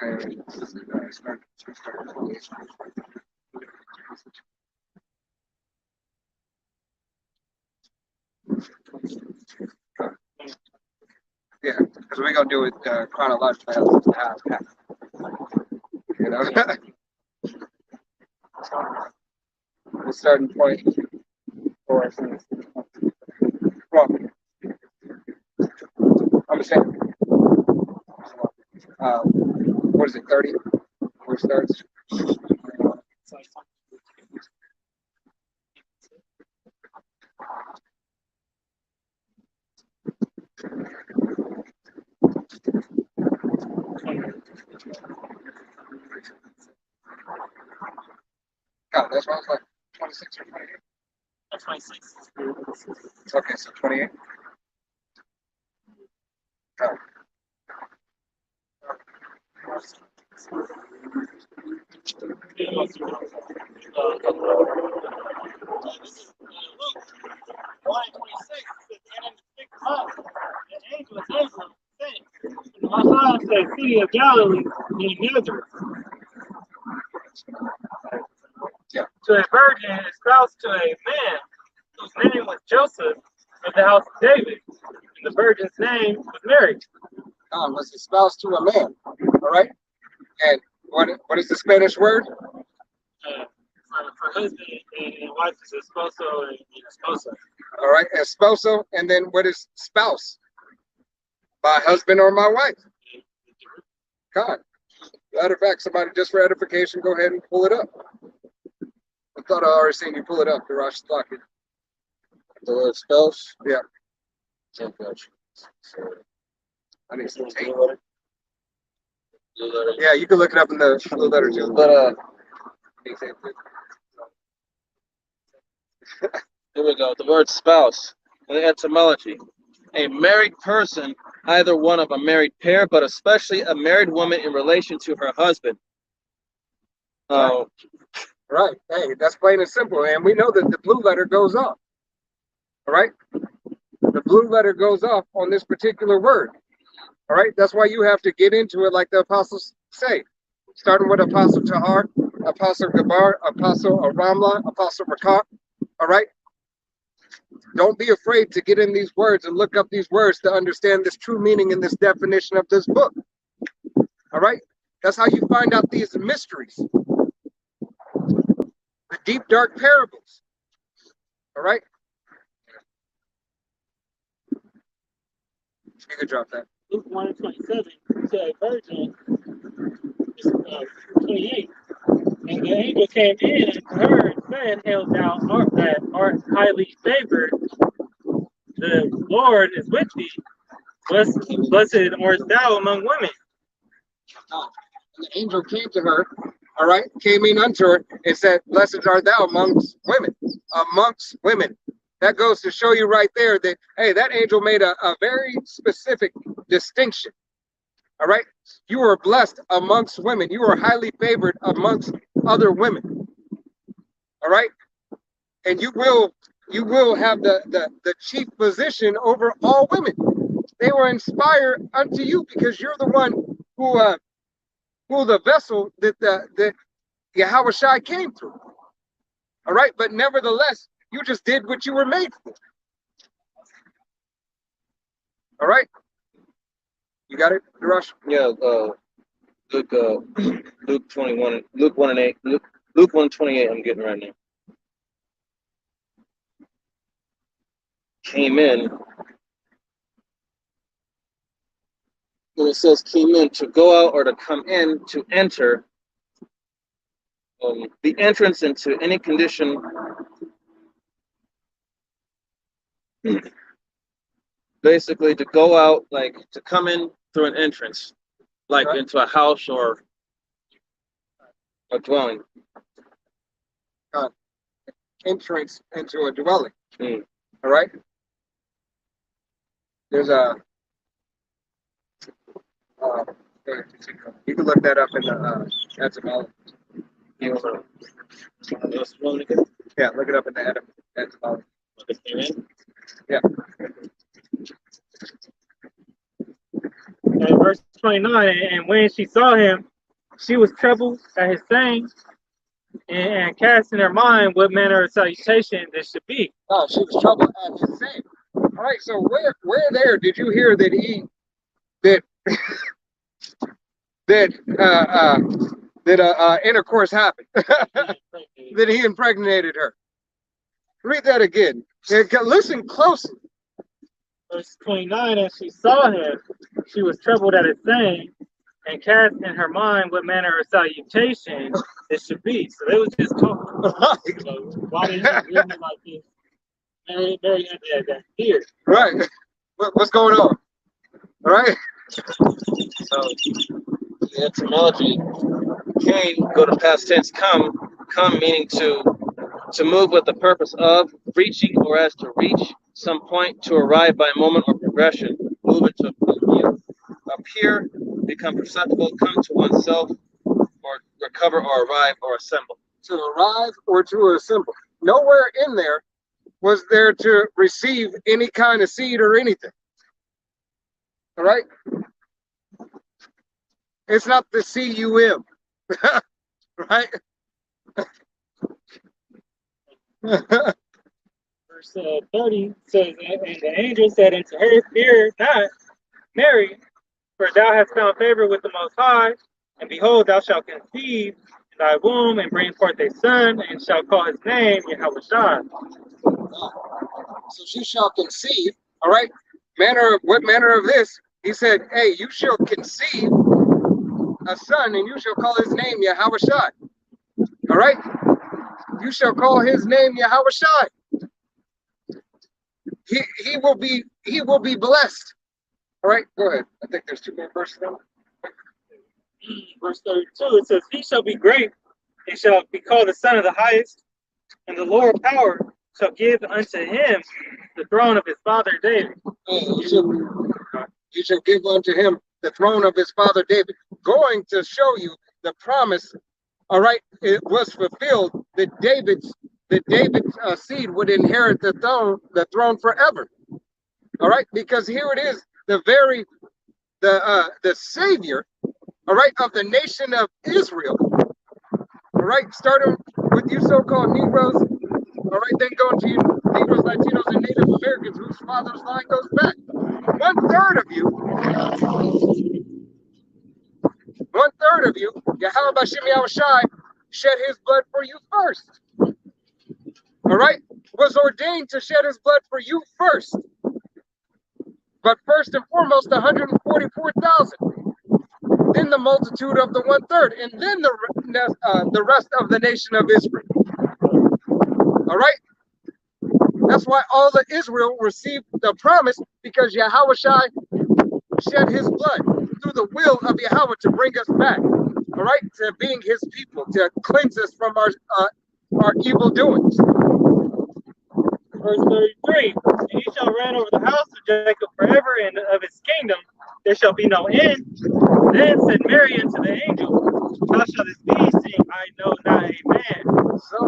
And yeah, because we're gonna do it chronologically. You know, we'll start in 24. Well, I'm saying, what is it, 30? Where it starts? God, that's what I was like, 26 or 28? That's 26. Okay, so 28. Oh. My son said, City of Galilee, near Nazareth. Yeah. To a virgin espoused to a man whose name was Joseph of the house of David, and the virgin's name was Mary. Was espoused to a man. All right. And what is the Spanish word? For husband and wife is esposo and esposa. All right, esposo, and then what is spouse? My husband or my wife. God. Matter of fact, somebody just for edification, go ahead and pull it up. I thought I already seen you pull it up, Darash Stockett. The word spouse? Yeah. Oh, gosh. I need some tape. Blue letter. Yeah, you can look it up in the blue letter too. But here we go. The word spouse. The etymology. A married person, either one of a married pair, but especially a married woman in relation to her husband. Right. Hey, that's plain and simple. And we know that the blue letter goes off. All right. The blue letter goes off on this particular word. All right. That's why you have to get into it like the apostles say. Starting with Apostle Tahar, Apostle Gabar, Apostle Ramla, Apostle Rakat. All right. Don't be afraid to get in these words and look up these words to understand this true meaning and this definition of this book. All right. That's how you find out these mysteries. The deep, dark parables. All right. You can drop that. Luke 1:27 to a virgin, 28. And the angel came in and heard, saying, Hail thou that art highly favored, the Lord is with thee. Blessed art thou among women. And the angel came to her, all right, came in unto her and said, Blessed art thou amongst women. Amongst women. That goes to show you right there that, hey, that angel made a very specific distinction. All right. You are blessed amongst women. You are highly favored amongst other women. All right. And you will have the chief position over all women. they were inspired unto you because you're the one who the vessel that Yahweh Shai came through. All right, but nevertheless, you just did what you were made for. All right, you got it, Rush? Yeah, Luke, Luke 21, Luke 1 and 8, Luke 1:28. I'm getting right now. Came in. When it says came in, to go out or to come in, to enter, the entrance into any condition, basically to go out, like to come in through an entrance, like Right. into a house or a dwelling. Entrance into a dwelling. Mm. All right. There's a. You can look that up in the etymology. You know, Yeah, look it up in the etymology. Yeah. And verse 29, and when she saw him, she was troubled at his saying, and cast in her mind what manner of salutation this should be. Oh, she was troubled at his saying. All right, so where there did you hear that that intercourse happened? That he impregnated her. Read that again. Listen closely. Verse 29, and she saw him, she was troubled at his saying, and cast in her mind what manner of salutation this should be. So they was just talking. So why did he really like this? Mary had that fear. Right. What's going on? All right. So the etymology, came, go to past tense, come meaning to move with the purpose of reaching, or as to reach some point, to arrive by moment or progression, move into appear, become perceptible, come to oneself, or recover, or arrive, or assemble. To arrive or to assemble. Nowhere in there was there to receive any kind of seed or anything. All right? It's not the CUM. Right? Verse 30 says, and the angel said unto her, fear not, Mary, for thou hast found favor with the Most High, and behold, thou shalt conceive in thy womb, and bring forth a son, and shalt call his name Yahweh Shai. So she shall conceive. All right? What manner of this? He said, hey, you shall conceive a son, and you shall call his name Yahweh Shai. All right? You shall call his name Yahweh Shai. He will be blessed. All right, go ahead. I think there's 2 more verses now. Verse 32, it says, he shall be great, and shall be called the Son of the Highest, and the Lord of power shall give unto him the throne of his father David. You shall give unto him the throne of his father David. Going to show you the promise. All right, it was fulfilled that David's seed would inherit the throne forever. All right, because here it is, the savior, all right, of the nation of Israel. All right, starting with you so-called Negroes, all right, then going to you Negroes, Latinos, and Native Americans whose father's line goes back. 1/3 of you, Yahweh Bashem Yahushai, shed his blood for you first. All right, was ordained to shed his blood for you first. But first and foremost, 144,000. Then the multitude of the 1/3, and then the rest of the nation of Israel. All right, that's why all of Israel received the promise, because Yahweh Shai shed his blood through the will of Yahweh to bring us back. All right, to being his people, to cleanse us from our evil doings. Verse 33, and he shall reign over the house of Jacob forever, and of his kingdom there shall be no end. Then said Mary unto the angel, how shall this be, seeing I know not a man? So,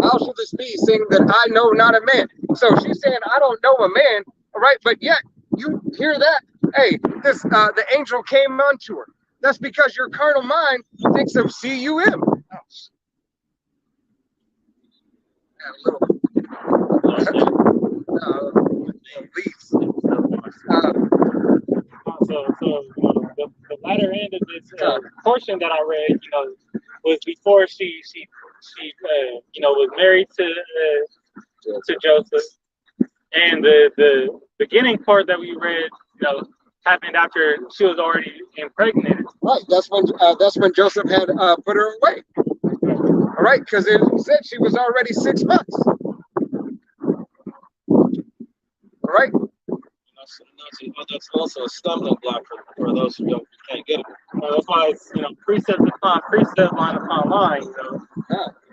how shall this be, seeing that I know not a man? So she's saying, I don't know a man, all right, but yet you hear that? Hey, this the angel came unto her. That's because your carnal mind thinks of CUM. Leaves. So the latter end of this portion that I read, was before she was married to Joseph, and the beginning part that we read, happened after she was already impregnated. Right. That's when Joseph had put her away. All right, because it said she was already 6 months. All right. That's also a stumbling block for those who can't get it. That's why it's precept upon precept, line upon line.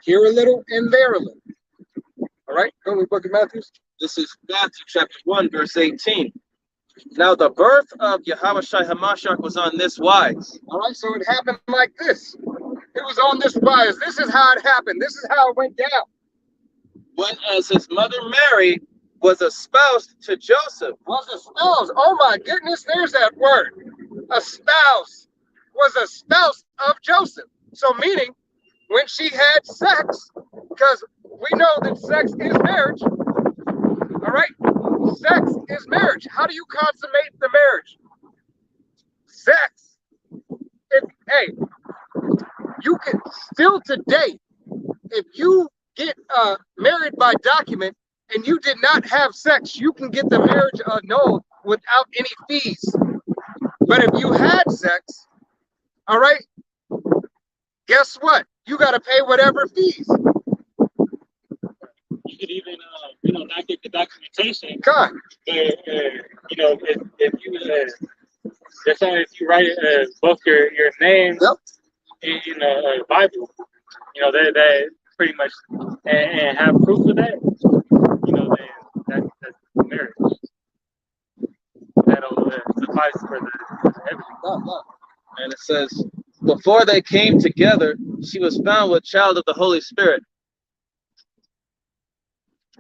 Here a little and there a little. All right. Go to the book of Matthew. This is Matthew chapter 1, verse 18. Now the birth of Yahushua HaMashiach was on this wise. All right, so it happened like this. It was on this wise. This is how it happened. This is how it went down. When as his mother Mary was espoused to Joseph. Was espoused. Oh my goodness, there's that word. A spouse. Was a spouse of Joseph. So meaning when she had sex, because we know that sex is marriage. All right? Sex is marriage. How do you consummate the marriage? Sex. Hey, you can still today, if you get married by document and you did not have sex, you can get the marriage annulled without any fees. But if you had sex, all right, guess what? You got to pay whatever fees. You could even, not get the documentation. God. If you, just if you write both your names in a Bible, that pretty much, and have proof of that, then that's marriage. That'll suffice for the everything. And it says, before they came together, she was found with child of the Holy Spirit.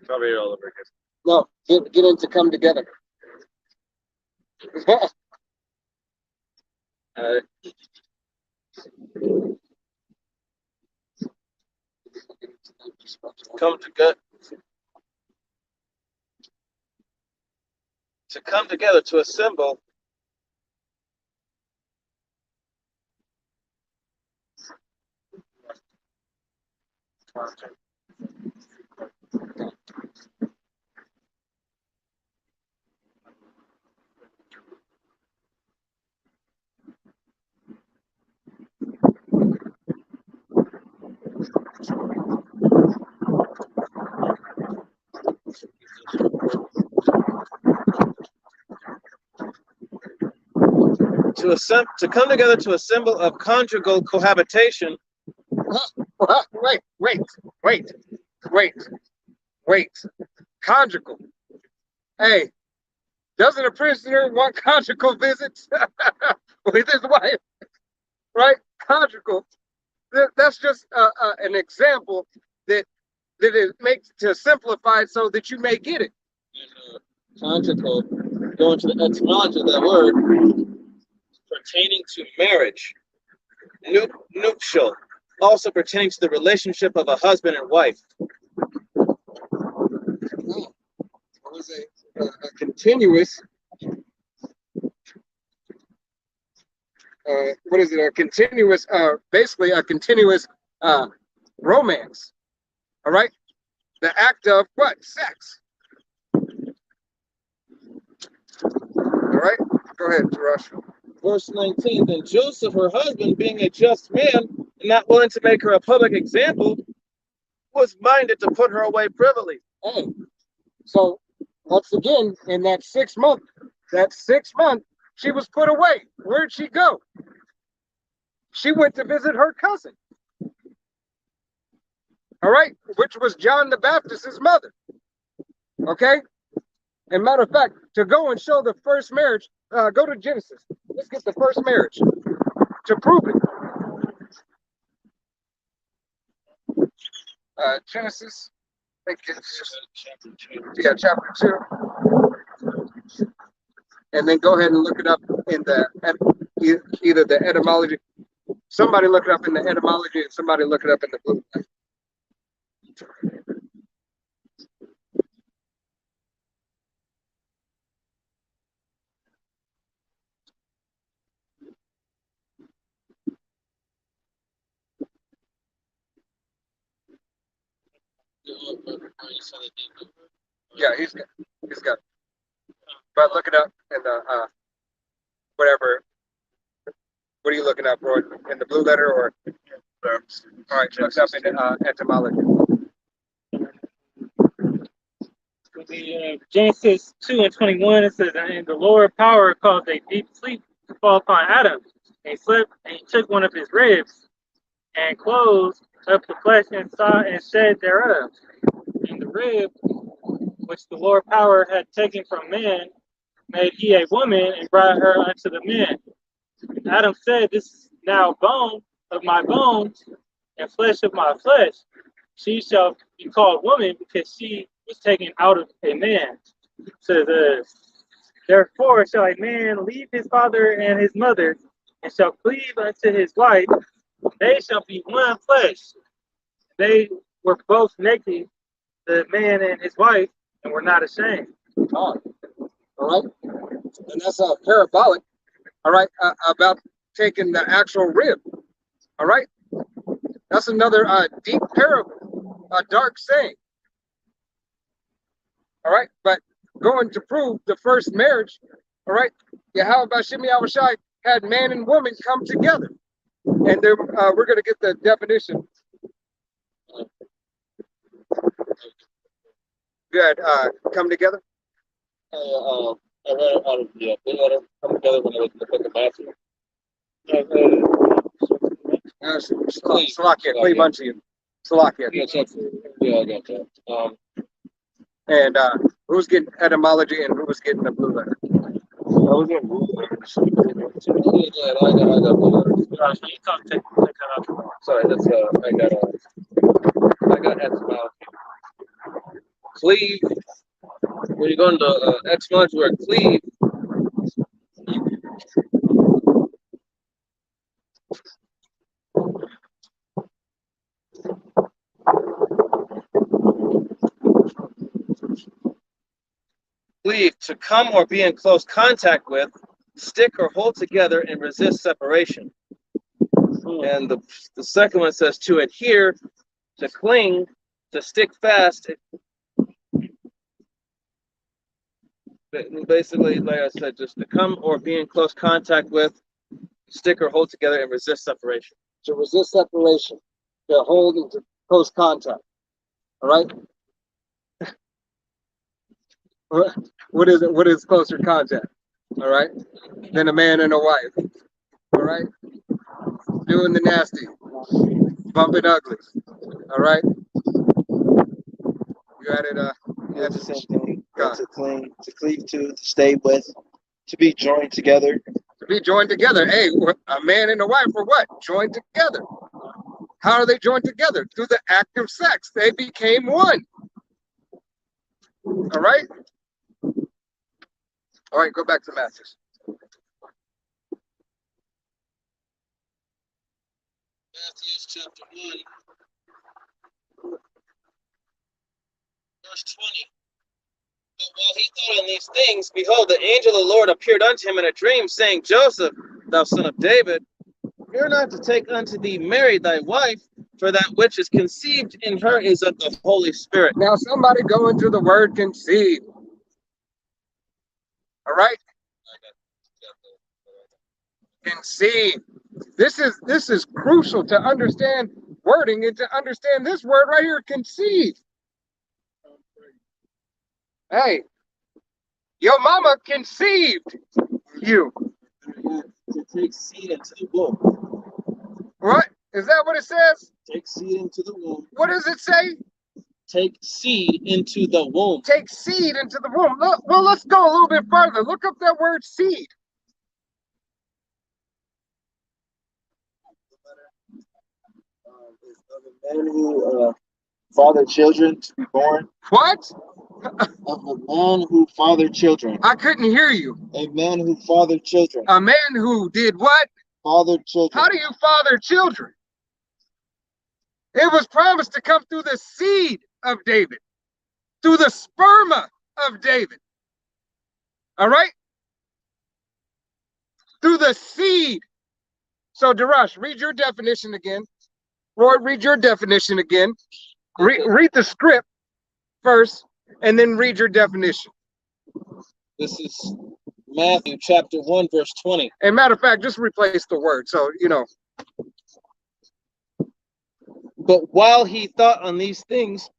Probably it all over again. No, get into come together. Come together to assemble. To come together to a symbol of conjugal cohabitation. Wait. Conjugal. Hey, doesn't a prisoner want conjugal visits with his wife? Right? Conjugal. That's just an example that it makes to simplify it so that you may get it. Conjugal, going to the etymology of that word, pertaining to marriage, nuptial, also pertaining to the relationship of a husband and wife. It was a continuous. Basically a continuous romance. All right, the act of what? Sex. All right, go ahead, Jerash. Verse 19, then Joseph, her husband, being a just man and not willing to make her a public example, was minded to put her away privily. Hey, so once again, in that 6 month, she was put away. Where'd she go? She went to visit her cousin. All right, which was John the Baptist's mother. Okay, and matter of fact, to go and show the first marriage, go to Genesis. Let's get the first marriage to prove it. Genesis, I think it's chapter 2. and then go ahead and look it up in the either the etymology. Somebody look it up in the etymology, and somebody look it up in the blue letter. Yeah, he's got. But look it up in the whatever. What are you looking up for? In the blue letter or? All right, look up in the etymology. Genesis 2:21, it says, and the Lord power caused a deep sleep to fall upon Adam. And he slept, and he took one of his ribs and closed up the flesh inside and shed thereof. And the rib which the Lord power had taken from man made he a woman and brought her unto the man. Adam said, this is now bone of my bones and flesh of my flesh. She shall be called woman because she was taken out of a man. So therefore shall a man leave his father and his mother and shall cleave unto his wife. They shall be one flesh. They were both naked, the man and his wife, and were not ashamed. All right, and that's parabolic. All right, about taking the actual rib. All right, that's another deep parable, a dark saying. All right, but going to prove the first marriage. All right, Yahweh Bashim Yahushai had man and woman come together, and then we're going to get the definition. Good, come together. I read it out of the blue letter, come together when it was in the book of Matthew. Salakia, cleave unto you. Salakia. Yeah, I got that. And who's getting etymology and who's getting the blue letter? I was in blue letters. I got blue letters. You come take that out. Sorry, that's I got etymology. Cleave. When you go into etymology word cleave, cleave, to come or be in close contact with, stick or hold together and resist separation. And the second one says to adhere, to cling, to stick fast. Basically, like I said, just to come or be in close contact with, stick or hold together and resist separation. To resist separation, to hold into close contact. All right. What is it? What is closer contact? All right, than a man and a wife. All right, doing the nasty, bumping uglies. All right, you got it. Yeah, the same thing. To cling, to cleave to stay with, to be joined together. To be joined together. Hey, a man and a wife are what? Joined together. How are they joined together? Through the act of sex. They became one. All right. All right, go back to Matthew. Matthew chapter 1, verse 20. But while he thought on these things, behold, the angel of the Lord appeared unto him in a dream, saying, Joseph, thou son of David, fear not to take unto thee Mary thy wife, for that which is conceived in her is of the Holy Spirit. Now somebody go into the word conceive. All right? Conceive. This is crucial to understand wording and to understand this word right here, conceive. Hey, your mama conceived you. To take seed into the womb. What? Is that what it says? Take seed into the womb. What does it say? Take seed into the womb. Take seed into the womb. Look, well, let's go a little bit further. Look up that word seed. Is of a man who father children to be born. What? of a man who fathered children. I couldn't hear you. A man who fathered children. A man who did what? Fathered children. How do you father children? It was promised to come through the seed of David, through the sperma of David. All right? Through the seed. So, Darash, read your definition again. Roy, read your definition again. Read the script first, and then read your definition. This is Matthew chapter 1, verse 20. And matter of fact, just replace the word. So, you know. But while he thought on these things,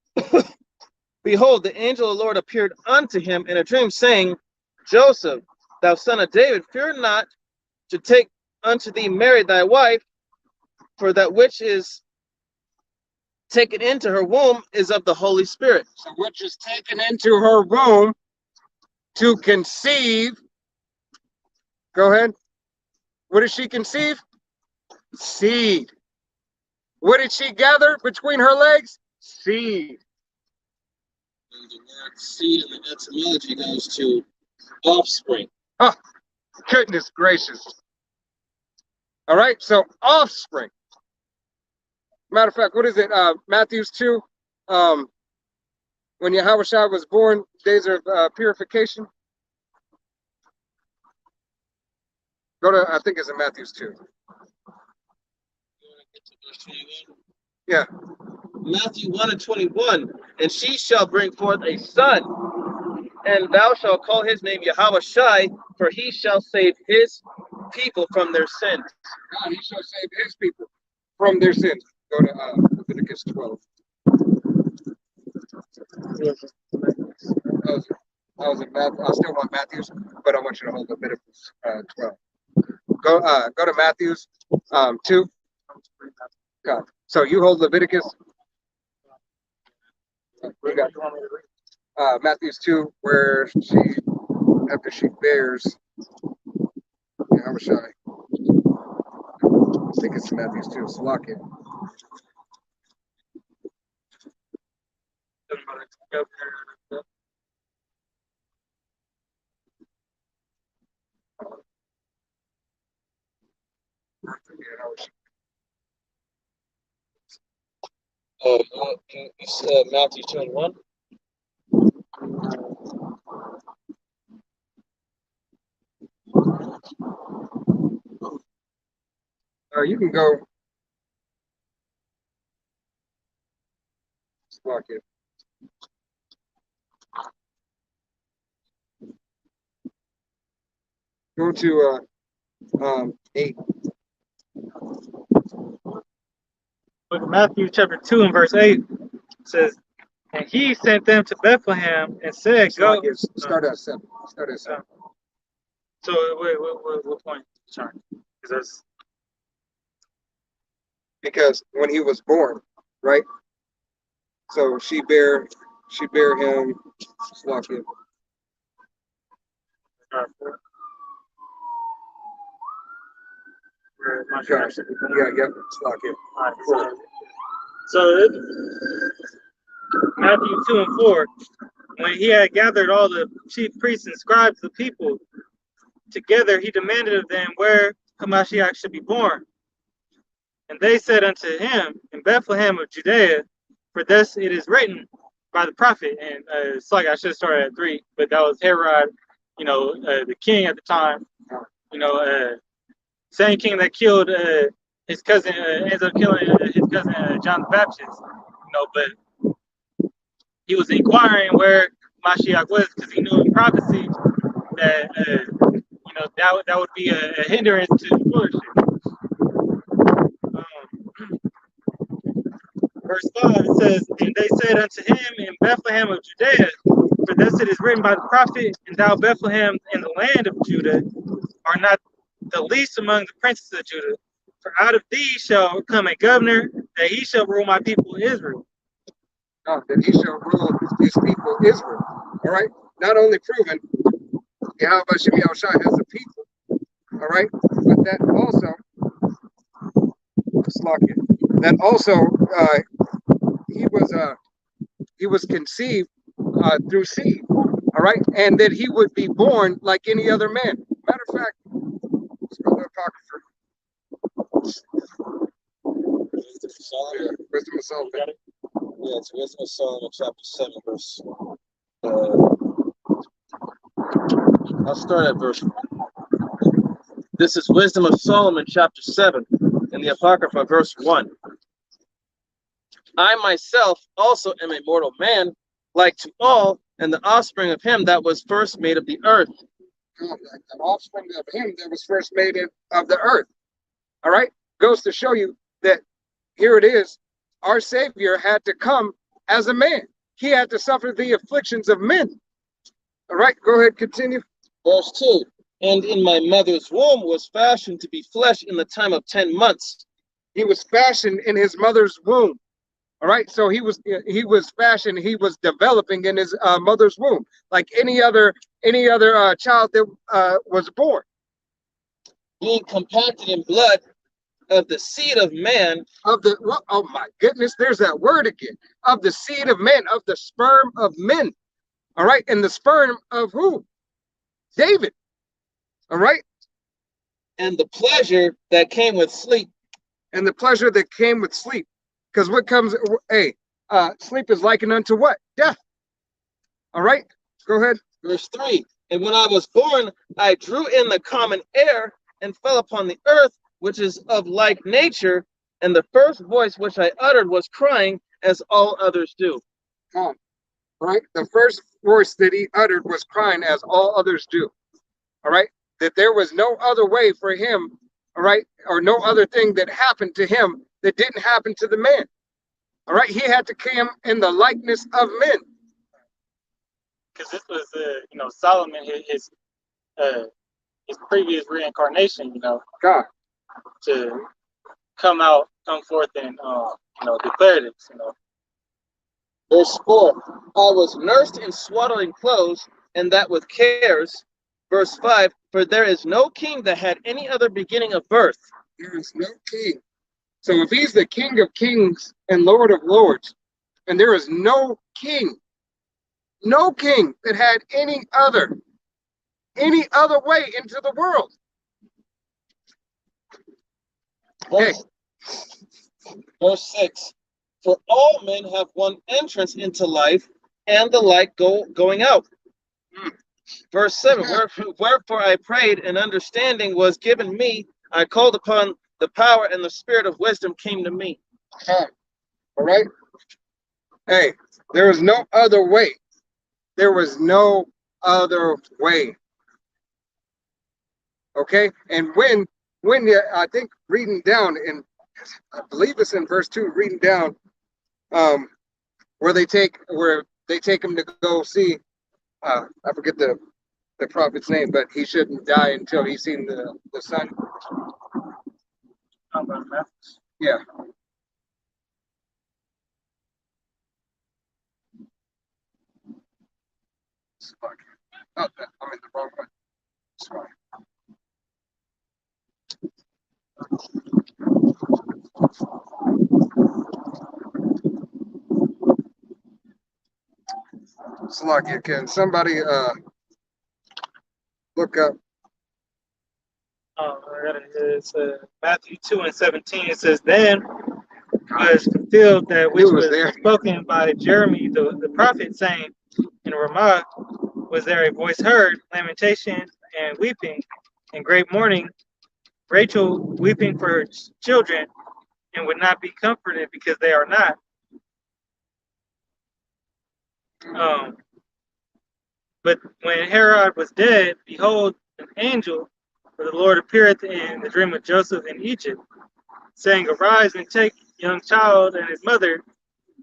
behold, the angel of the Lord appeared unto him in a dream, saying, Joseph, thou son of David, fear not to take unto thee Mary thy wife, for that which is taken into her womb is of the Holy Spirit. So which is taken into her womb to conceive. Go ahead. What did she conceive? Seed. What did she gather between her legs? Seed. And the word seed in the etymology goes to offspring. Oh, goodness gracious. All right, so offspring. Matter of fact, what is it? Matthew 2. When Yahushua was born, days of purification. Go to, I think it's in Matthew 2. Yeah. Matthew 1 and 21. And she shall bring forth a son, and thou shalt call his name Yahushua, for he shall save his people from their sins. God, he shall save his people from their sins. Go to Leviticus 12. I was in Matthew. I still want Matthews, but I want you to hold Leviticus 12. Go to Matthews 2. God. So you hold Leviticus. We got Matthews 2, where she, after she bears, how was I think it's Matthews 2. Slock it. Matthew 2 and 1. You can go. Slock it. Go to 8. Look at Matthew chapter 2 and verse 8. It says, and he sent them to Bethlehem and said, go. Start at 7. Start at 7. So wait, what point? Sorry. Because when he was born, right? So she bear him, slock it. Gosh, yeah, slock it. So Matthew 2 and 4, when he had gathered all the chief priests and scribes of the people together, he demanded of them where Hamashiach should be born. And they said unto him, in Bethlehem of Judea, for thus it is written by the prophet. And it's like I should have started at 3, but that was Herod, the king at the time, same king that killed his cousin, ends up killing his cousin John the Baptist, but he was inquiring where Mashiach was because he knew in prophecy that that would be a hindrance to flourishing. Verse 5, it says, and they said unto him in Bethlehem of Judea, for thus it is written by the prophet, and thou Bethlehem in the land of Judah are not the least among the princes of Judah, for out of thee shall come a governor, that he shall rule my people Israel. That he shall rule his people Israel. All right. Not only proven Yahweh Shem Yahushua has a people. All right. But that also, he was conceived through seed, all right, and that he would be born like any other man. Matter of fact, let's go to the Apocrypha. Wisdom of Solomon. Yeah, it's Wisdom of Solomon, chapter 7, verse. I'll start at verse 1. This is Wisdom of Solomon, chapter 7, in the Apocrypha, verse 1. I myself also am a mortal man, like to all, and the offspring of him that was first made of the earth. The offspring of him that was first made of the earth. All right, goes to show you that here it is. Our Savior had to come as a man. He had to suffer the afflictions of men. All right, go ahead, continue. Verse 2. And in my mother's womb was fashioned to be flesh in the time of 10 months. He was fashioned in his mother's womb. All right, so he was fashioned. He was developing in his mother's womb, like any other child that was born. Being compacted in blood of the seed of man. Oh my goodness, there's that word again. Of the seed of men, of the sperm of men. All right, and the sperm of who? David. All right. And the pleasure that came with sleep. And the pleasure that came with sleep. Because what comes, sleep is likened unto what? Death. All right, go ahead. Verse 3. And when I was born, I drew in the common air and fell upon the earth, which is of like nature, and the first voice which I uttered was crying, as all others do. Right? The first voice that he uttered was crying, as all others do. All right? That there was no other way for him, all right, or no other thing that happened to him that didn't happen to the man. All right? He had to come in the likeness of men. Because this was, Solomon, his previous reincarnation, God. to come forth and, declare this, Verse 4. I was nursed in swaddling clothes, and that with cares. Verse 5. For there is no king that had any other beginning of birth. There is no king. So if he's the King of kings and Lord of lords, and there is no king that had any other way into the world. Verse 6. For all men have one entrance into life, and the like going out. Verse 7. Wherefore I prayed, and understanding was given me. I called upon the power, and the spirit of wisdom came to me. All right. Hey, there was no other way. There was no other way. Okay, and when I think reading down in, I believe it's in verse 2, reading down, where they take him to go see, I forget the prophet's name, but he shouldn't die until he's seen the sun. Yeah. Oh, I'm in the wrong one. Sorry. Salakia, can somebody look up? It's Matthew 2:17. It says, then was fulfilled that which was spoken by Jeremy the prophet, saying, in Ramah was there a voice heard, lamentation and weeping, and great mourning, Rachel weeping for her children, and would not be comforted because they are not. But when Herod was dead, behold, an angel of the Lord appeareth in the dream of Joseph in Egypt, saying, arise and take young child and his mother,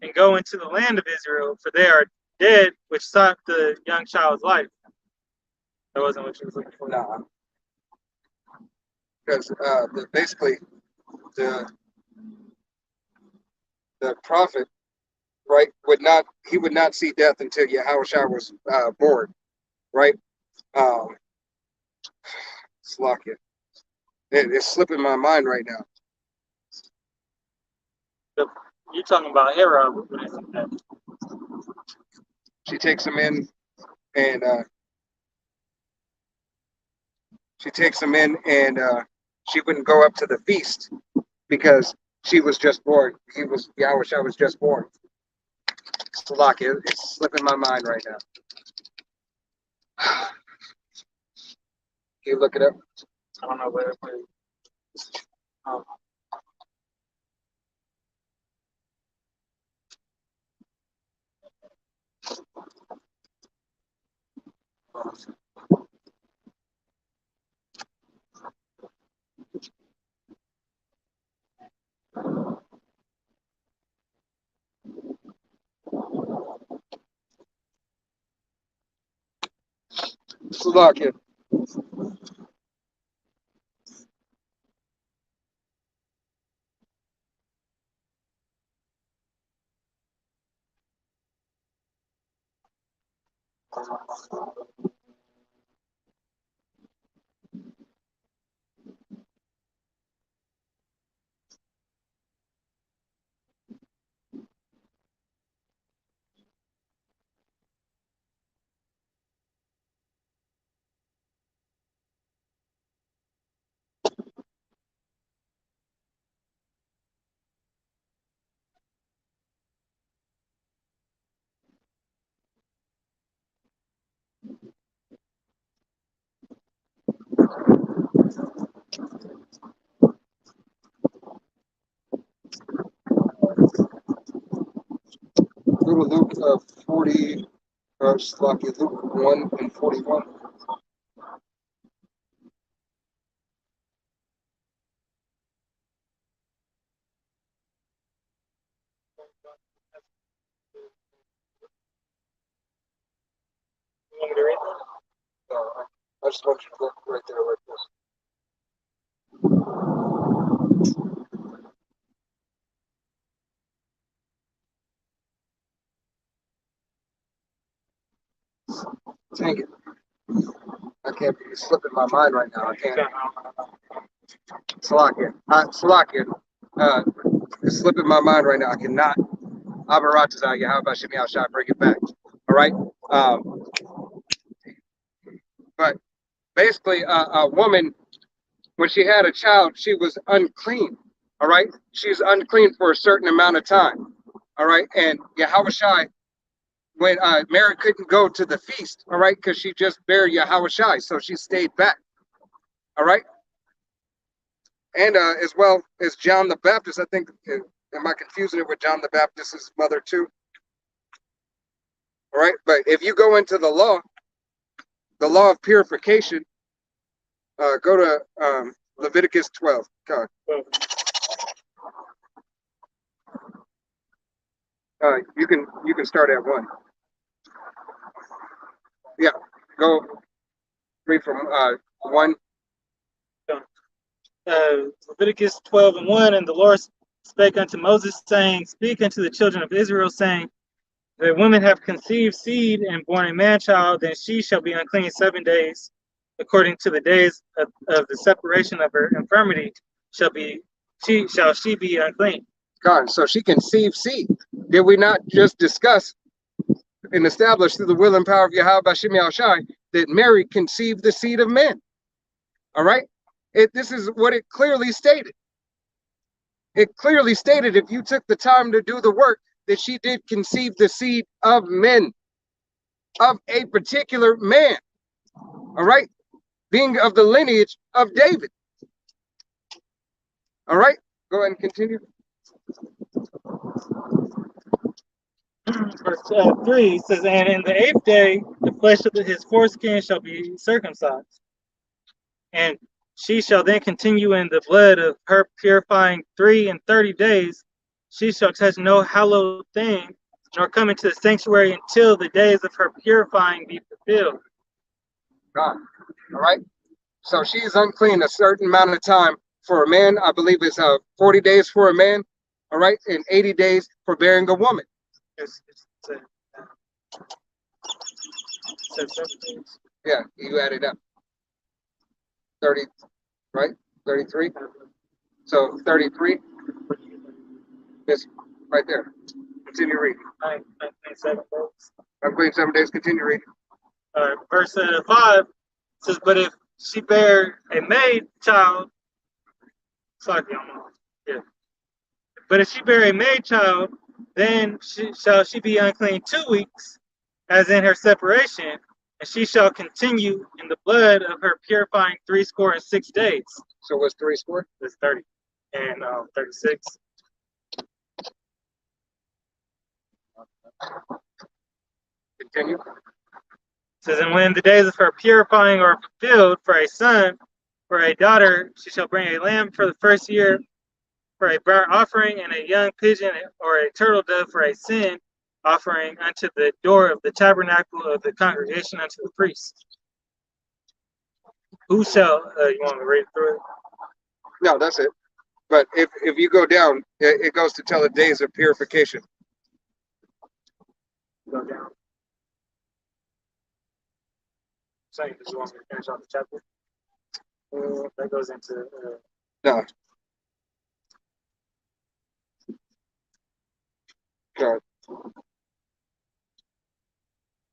and go into the land of Israel, for they are dead which sought the young child's life. That wasn't what you was looking for. No. Because basically the prophet, right, would not see death until Yahushua was born, right? Slakia. It's slipping my mind right now. You're talking about Herod. takes him in, and she wouldn't go up to the feast because she was just born. Yahushua was just born. Slovakia, it's slipping my mind right now. Can you look it up? I don't know where. Slovakia. Go to Luke 40, Slovakia, Luke 1 and 41. You want me to read that? I just want you to look right there like this. Dang it. I can't be slipping my mind right now. I can't. Slovakia. Slovakia. It's slipping my mind right now. I cannot. Abaratazah, how about Shemi Shai, bring it back. All right. But basically, a woman, when she had a child, she was unclean. All right. She's unclean for a certain amount of time. All right. And Yahushai, when Mary couldn't go to the feast, all right, because she just buried Yahushai, so she stayed back. All right. And as well as John the Baptist, I think, am I confusing it with John the Baptist's mother too? All right. But if you go into the law of purification, go to Leviticus 12. God. You can start at 1. Yeah, go read from 1. Leviticus 12 and 1, and the Lord spake unto Moses, saying, Speak unto the children of Israel, saying, If a woman have conceived seed and born a man child, then she shall be unclean 7 days. According to the days of the separation of her infirmity, shall she be unclean. God, so she conceived seed. Did we not just discuss and establish through the will and power of Yahweh Bashim Shai that Mary conceived the seed of men? All right. This is what it clearly stated. It clearly stated, if you took the time to do the work, that she did conceive the seed of men, of a particular man. All right. Being of the lineage of David. All right. Go ahead and continue. Verse 3 says, And in the 8th day, the flesh of his foreskin shall be circumcised. And she shall then continue in the blood of her purifying 3 and 30 days. She shall touch no hallowed thing, nor come into the sanctuary until the days of her purifying be fulfilled. God. All right. So she's unclean a certain amount of time for a man. I believe it's 40 days for a man. All right. And 80 days for bearing a woman. It's 7 days. Yeah. You add it up. 30, right? 33. So 33 is right there. Continue reading. 7 days. Unclean 7 days. Continue reading. Verse 5 says, but if she bear a maid child, sorry, yeah. But if she bear a maid child, then shall she be unclean 2 weeks, as in her separation, and she shall continue in the blood of her purifying 66 days. So what's 3 score? That's 30 and 36. Continue. It says, and when the days of her purifying are fulfilled, for a son, for a daughter, she shall bring a lamb for the first year, for a burnt offering, and a young pigeon or a turtle dove for a sin offering unto the door of the tabernacle of the congregation unto the priest. Who shall, you want me to read through it? No, that's it. But if you go down, it goes to tell the days of purification. Go down. Saying, did you want me to finish off the chapter? That goes into. No. No.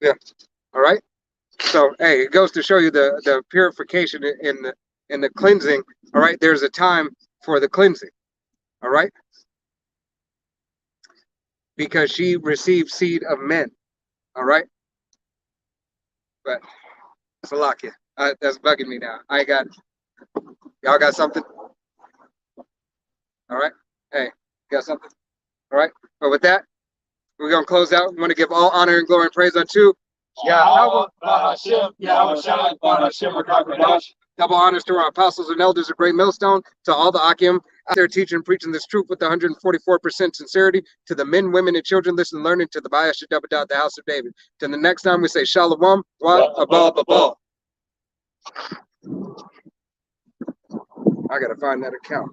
Yeah. All right. So, hey, it goes to show you the purification in the cleansing. All right. There's a time for the cleansing. All right. Because she received seed of men. All right. But Salakia, that's bugging me now. I got, y'all got something? All right. Hey, got something? All right. But with that, we're going to close out. We want to give all honor and glory and praise unto Yahweh. Double honors to our apostles and elders of Great Millstone, to all the Akim out there teaching and preaching this truth with 144% sincerity, to the men, women, and children listening, learning, to the Bayash the house of David. Till the next time we say Shalom, what above. I gotta find that account.